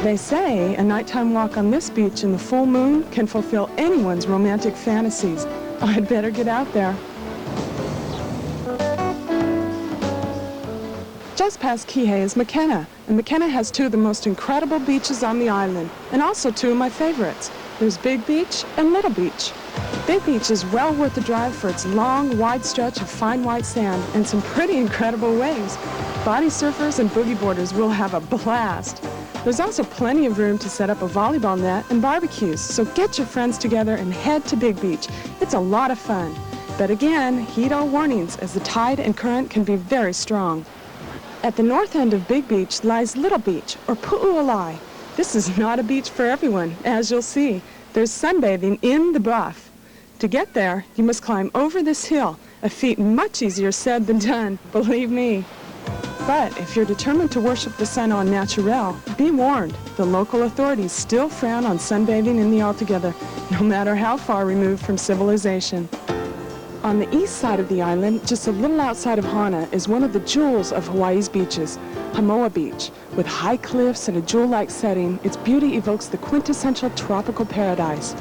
They say a nighttime walk on this beach in the full moon can fulfill anyone's romantic fantasies. I'd better get out there. Just past Kihei is McKenna, and McKenna has 2 of the most incredible beaches on the island, and also 2 of my favorites. There's Big Beach and Little Beach. Big Beach is well worth the drive for its long, wide stretch of fine white sand and some pretty incredible waves. Body surfers and boogie boarders will have a blast. There's also plenty of room to set up a volleyball net and barbecues, so get your friends together and head to Big Beach. It's a lot of fun. But again, heed all warnings, as the tide and current can be very strong. At the north end of Big Beach lies Little Beach, or Pu'u'alai. This is not a beach for everyone, as you'll see. There's sunbathing in the bluff. To get there, you must climb over this hill, a feat much easier said than done, believe me. But if you're determined to worship the sun en naturel, be warned, the local authorities still frown on sunbathing in the altogether, no matter how far removed from civilization. On the east side of the island, just a little outside of Hana, is one of the jewels of Hawaii's beaches, Hamoa Beach. With high cliffs and a jewel-like setting, its beauty evokes the quintessential tropical paradise.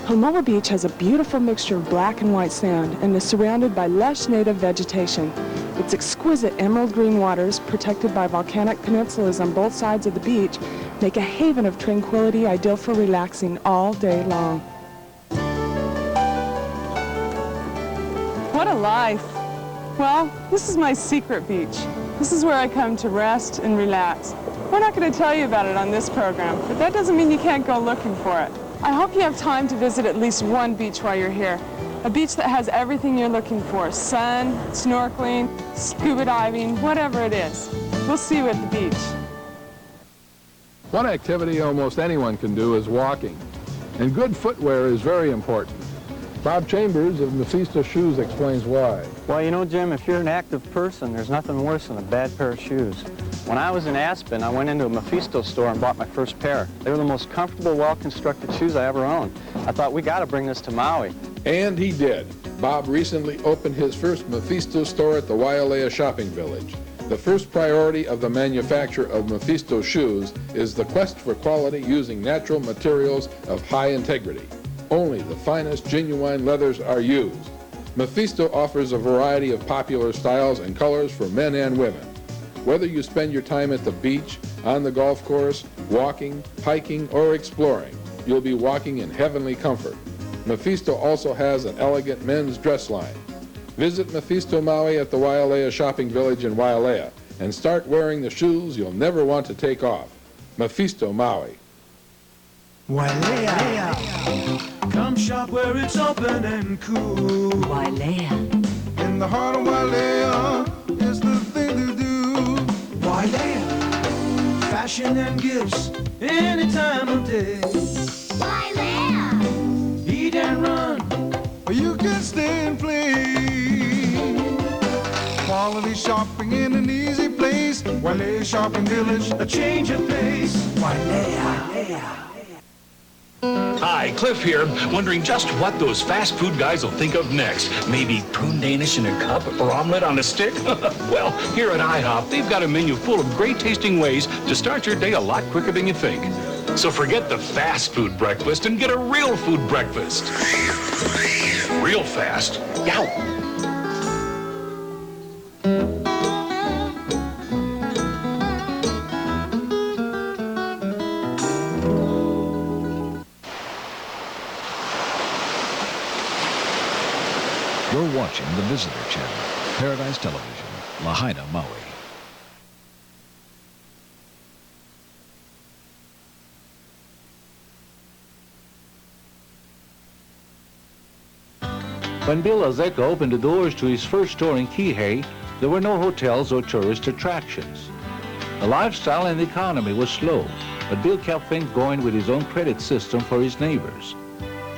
Hamoa Beach has a beautiful mixture of black and white sand and is surrounded by lush native vegetation. Its exquisite emerald green waters, protected by volcanic peninsulas on both sides of the beach, make a haven of tranquility ideal for relaxing all day long. What a life. Well, this is my secret beach. This is where I come to rest and relax. We're not going to tell you about it on this program, but that doesn't mean you can't go looking for it. I hope you have time to visit at least one beach while you're here. A beach that has everything you're looking for: sun, snorkeling, scuba diving, whatever it is. We'll see you at the beach. One activity almost anyone can do is walking, and good footwear is very important. Bob Chambers of Mephisto Shoes explains why. Well, you know, Jim, if you're an active person, there's nothing worse than a bad pair of shoes. When I was in Aspen, I went into a Mephisto store and bought my first pair. They were the most comfortable, well-constructed shoes I ever owned. I thought, we got to bring this to Maui. And he did. Bob recently opened his first Mephisto store at the Wailea shopping village. The first priority of the manufacture of Mephisto shoes is the quest for quality using natural materials of high integrity. Only the finest genuine leathers are used. Mephisto offers a variety of popular styles and colors for men and women. Whether you spend your time at the beach, on the golf course, walking, hiking, or exploring, you'll be walking in heavenly comfort. Mephisto also has an elegant men's dress line. Visit Mephisto Maui at the Wailea shopping village in Wailea and start wearing the shoes you'll never want to take off. Mephisto Maui. Wailea. Come shop where it's open and cool. Wailea. In the heart of Wailea is the thing to do. Wailea. Fashion and gifts any time of day. Wailea. Eat and run, or you can stay and play. Quality shopping in an easy place. Wailea Shopping Village, a change of pace. Wailea. Hi, Cliff here, wondering just what those fast food guys will think of next. Maybe prune Danish in a cup or omelet on a stick? Well, here at IHOP, they've got a menu full of great tasting ways to start your day a lot quicker than you think. So forget the fast food breakfast and get a real food breakfast. Real fast. Yow! You're watching the Visitor Channel, Paradise Television, Lahaina, Maui. When Bill Azeka opened the doors to his first store in Kihei, there were no hotels or tourist attractions. The lifestyle and the economy was slow, but Bill kept things going with his own credit system for his neighbors.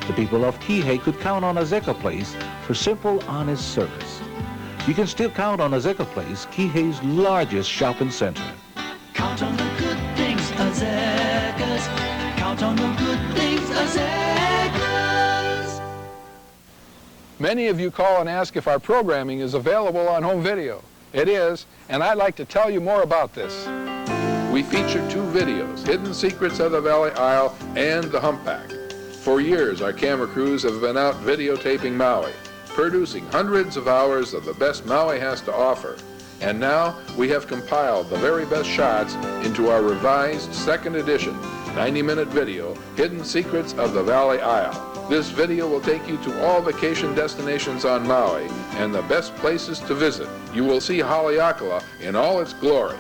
The people of Kihei could count on Azeka Place for simple, honest service. You can still count on Azeka Place, Kihei's largest shopping center. Count on the good things, Azekas. Count on the good things, Azekas. Many of you call and ask if our programming is available on home video. It is, and I'd like to tell you more about this. We feature two videos, Hidden Secrets of the Valley Isle and the Humpback. For years, our camera crews have been out videotaping Maui, producing hundreds of hours of the best Maui has to offer. And now, we have compiled the very best shots into our revised second edition, 90-minute video, Hidden Secrets of the Valley Isle. This video will take you to all vacation destinations on Maui and the best places to visit. You will see Haleakala in all its glory.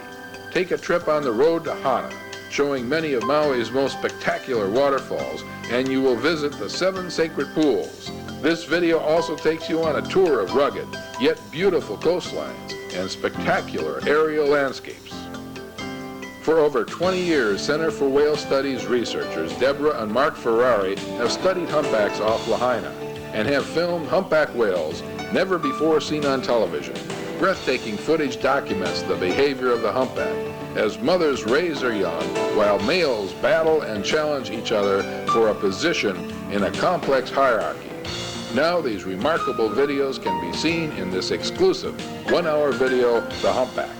Take a trip on the road to Hana, showing many of Maui's most spectacular waterfalls, and you will visit the 7 sacred pools. This video also takes you on a tour of rugged, yet beautiful coastlines and spectacular aerial landscapes. For over 20 years, Center for Whale Studies researchers Deborah and Mark Ferrari have studied humpbacks off Lahaina and have filmed humpback whales never before seen on television. Breathtaking footage documents the behavior of the humpback as mothers raise their young while males battle and challenge each other for a position in a complex hierarchy. Now these remarkable videos can be seen in this exclusive 1-hour video, The Humpback.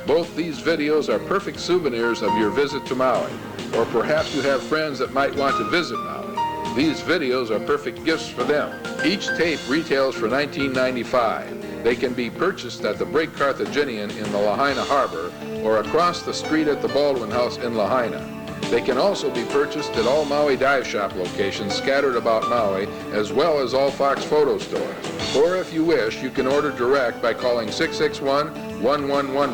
Both these videos are perfect souvenirs of your visit to Maui, or perhaps you have friends that might want to visit Maui. These videos are perfect gifts for them. Each tape retails for $19.95. They can be purchased at the Break Carthaginian in the Lahaina Harbor or across the street at the Baldwin House in Lahaina. They can also be purchased at all Maui dive shop locations scattered about Maui, as well as all Fox photo stores. Or if you wish, you can order direct by calling 661-1111,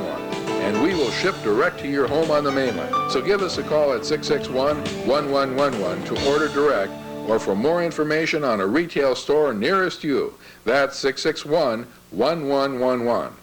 and we will ship direct to your home on the mainland. So give us a call at 661-1111 to order direct, or for more information on a retail store nearest you. That's 661-1111.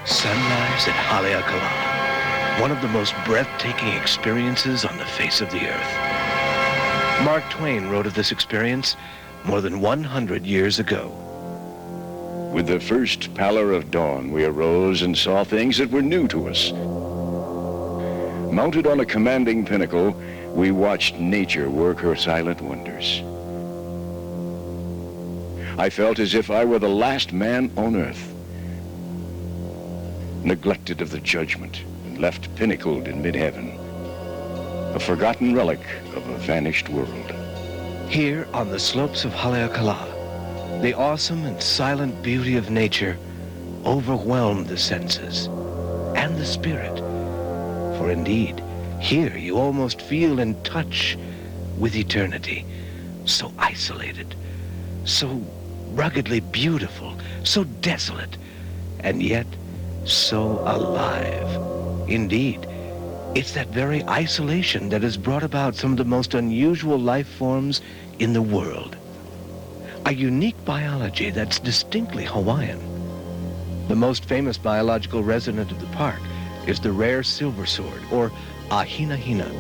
Sunrise at Haleakala, one of the most breathtaking experiences on the face of the earth. Mark Twain wrote of this experience more than 100 years ago. With the first pallor of dawn, we arose and saw things that were new to us. Mounted on a commanding pinnacle, we watched nature work her silent wonders. I felt as if I were the last man on earth, neglected of the judgment and left pinnacled in mid-heaven, a forgotten relic of a vanished world. Here on the slopes of Haleakala, the awesome and silent beauty of nature overwhelmed the senses and the spirit. For indeed, here you almost feel in touch with eternity, so isolated, so ruggedly beautiful, so desolate, and yet so alive. Indeed, it's that very isolation that has brought about some of the most unusual life forms in the world. A unique biology that's distinctly Hawaiian. The most famous biological resident of the park is the rare silver sword, or ahina-hina.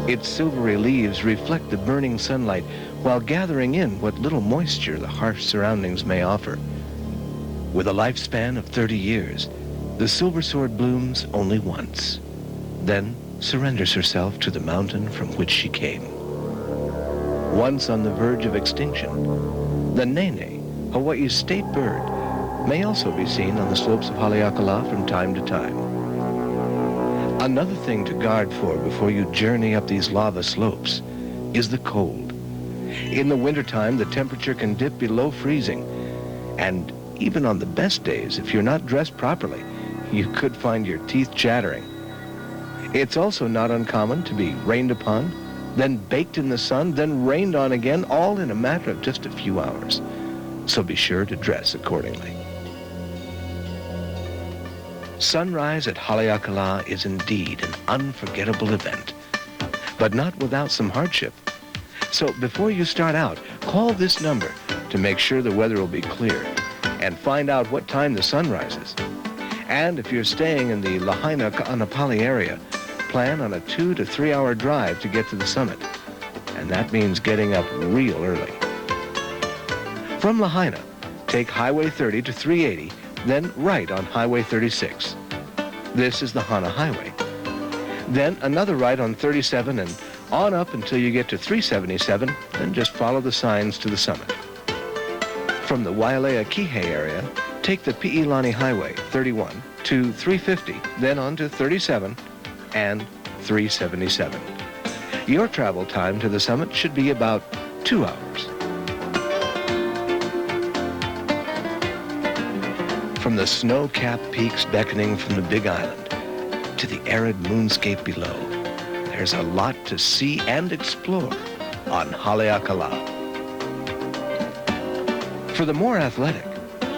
Its silvery leaves reflect the burning sunlight while gathering in what little moisture the harsh surroundings may offer. With a lifespan of 30 years, the silver sword blooms only once, then surrenders herself to the mountain from which she came. Once on the verge of extinction, the nene, Hawaii's state bird, may also be seen on the slopes of Haleakala from time to time. Another thing to guard for before you journey up these lava slopes is the cold. In the wintertime, the temperature can dip below freezing, and even on the best days, if you're not dressed properly, you could find your teeth chattering. It's also not uncommon to be rained upon, then baked in the sun, then rained on again, all in a matter of just a few hours. So be sure to dress accordingly. Sunrise at Haleakala is indeed an unforgettable event, but not without some hardship. So before you start out, call this number to make sure the weather will be clear and find out what time the sun rises. And if you're staying in the Lahaina Kaanapali area, plan on a 2 to 3 hour drive to get to the summit. And that means getting up real early. From Lahaina, take Highway 30 to 380, then right on Highway 36. This is the Hana Highway. Then another right on 37 and on up until you get to 377, then just follow the signs to the summit. From the Wailea Kihei area, take the Pi'ilani Highway 31 to 350, then on to 37 and 377. Your travel time to the summit should be about 2 hours. From the snow-capped peaks beckoning from the Big Island to the arid moonscape below, there's a lot to see and explore on Haleakala. For the more athletic,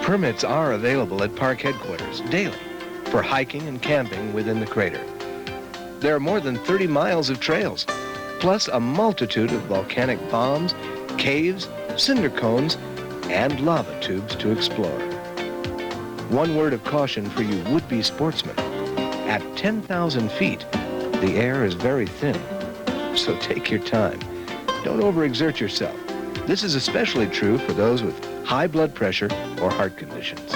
permits are available at park headquarters daily for hiking and camping within the crater. There are more than 30 miles of trails, plus a multitude of volcanic bombs, caves, cinder cones, and lava tubes to explore. One word of caution for you would-be sportsmen. At 10,000 feet, the air is very thin, so take your time. Don't overexert yourself. This is especially true for those with high blood pressure or heart conditions.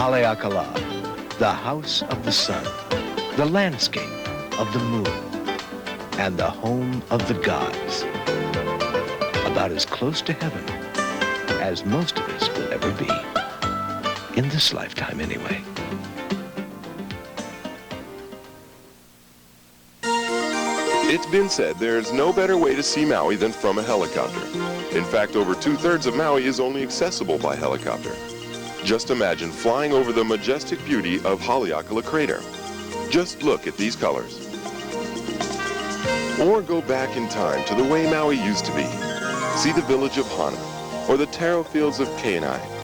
Haleakala, the house of the sun, the landscape of the moon, and the home of the gods. About as close to heaven as most of us will ever be. In this lifetime, anyway. It's been said there's no better way to see Maui than from a helicopter. In fact, over 2/3 of Maui is only accessible by helicopter. Just imagine flying over the majestic beauty of Haleakala Crater. Just look at these colors. Or go back in time to the way Maui used to be. See the village of Hana, or the taro fields of Kihei,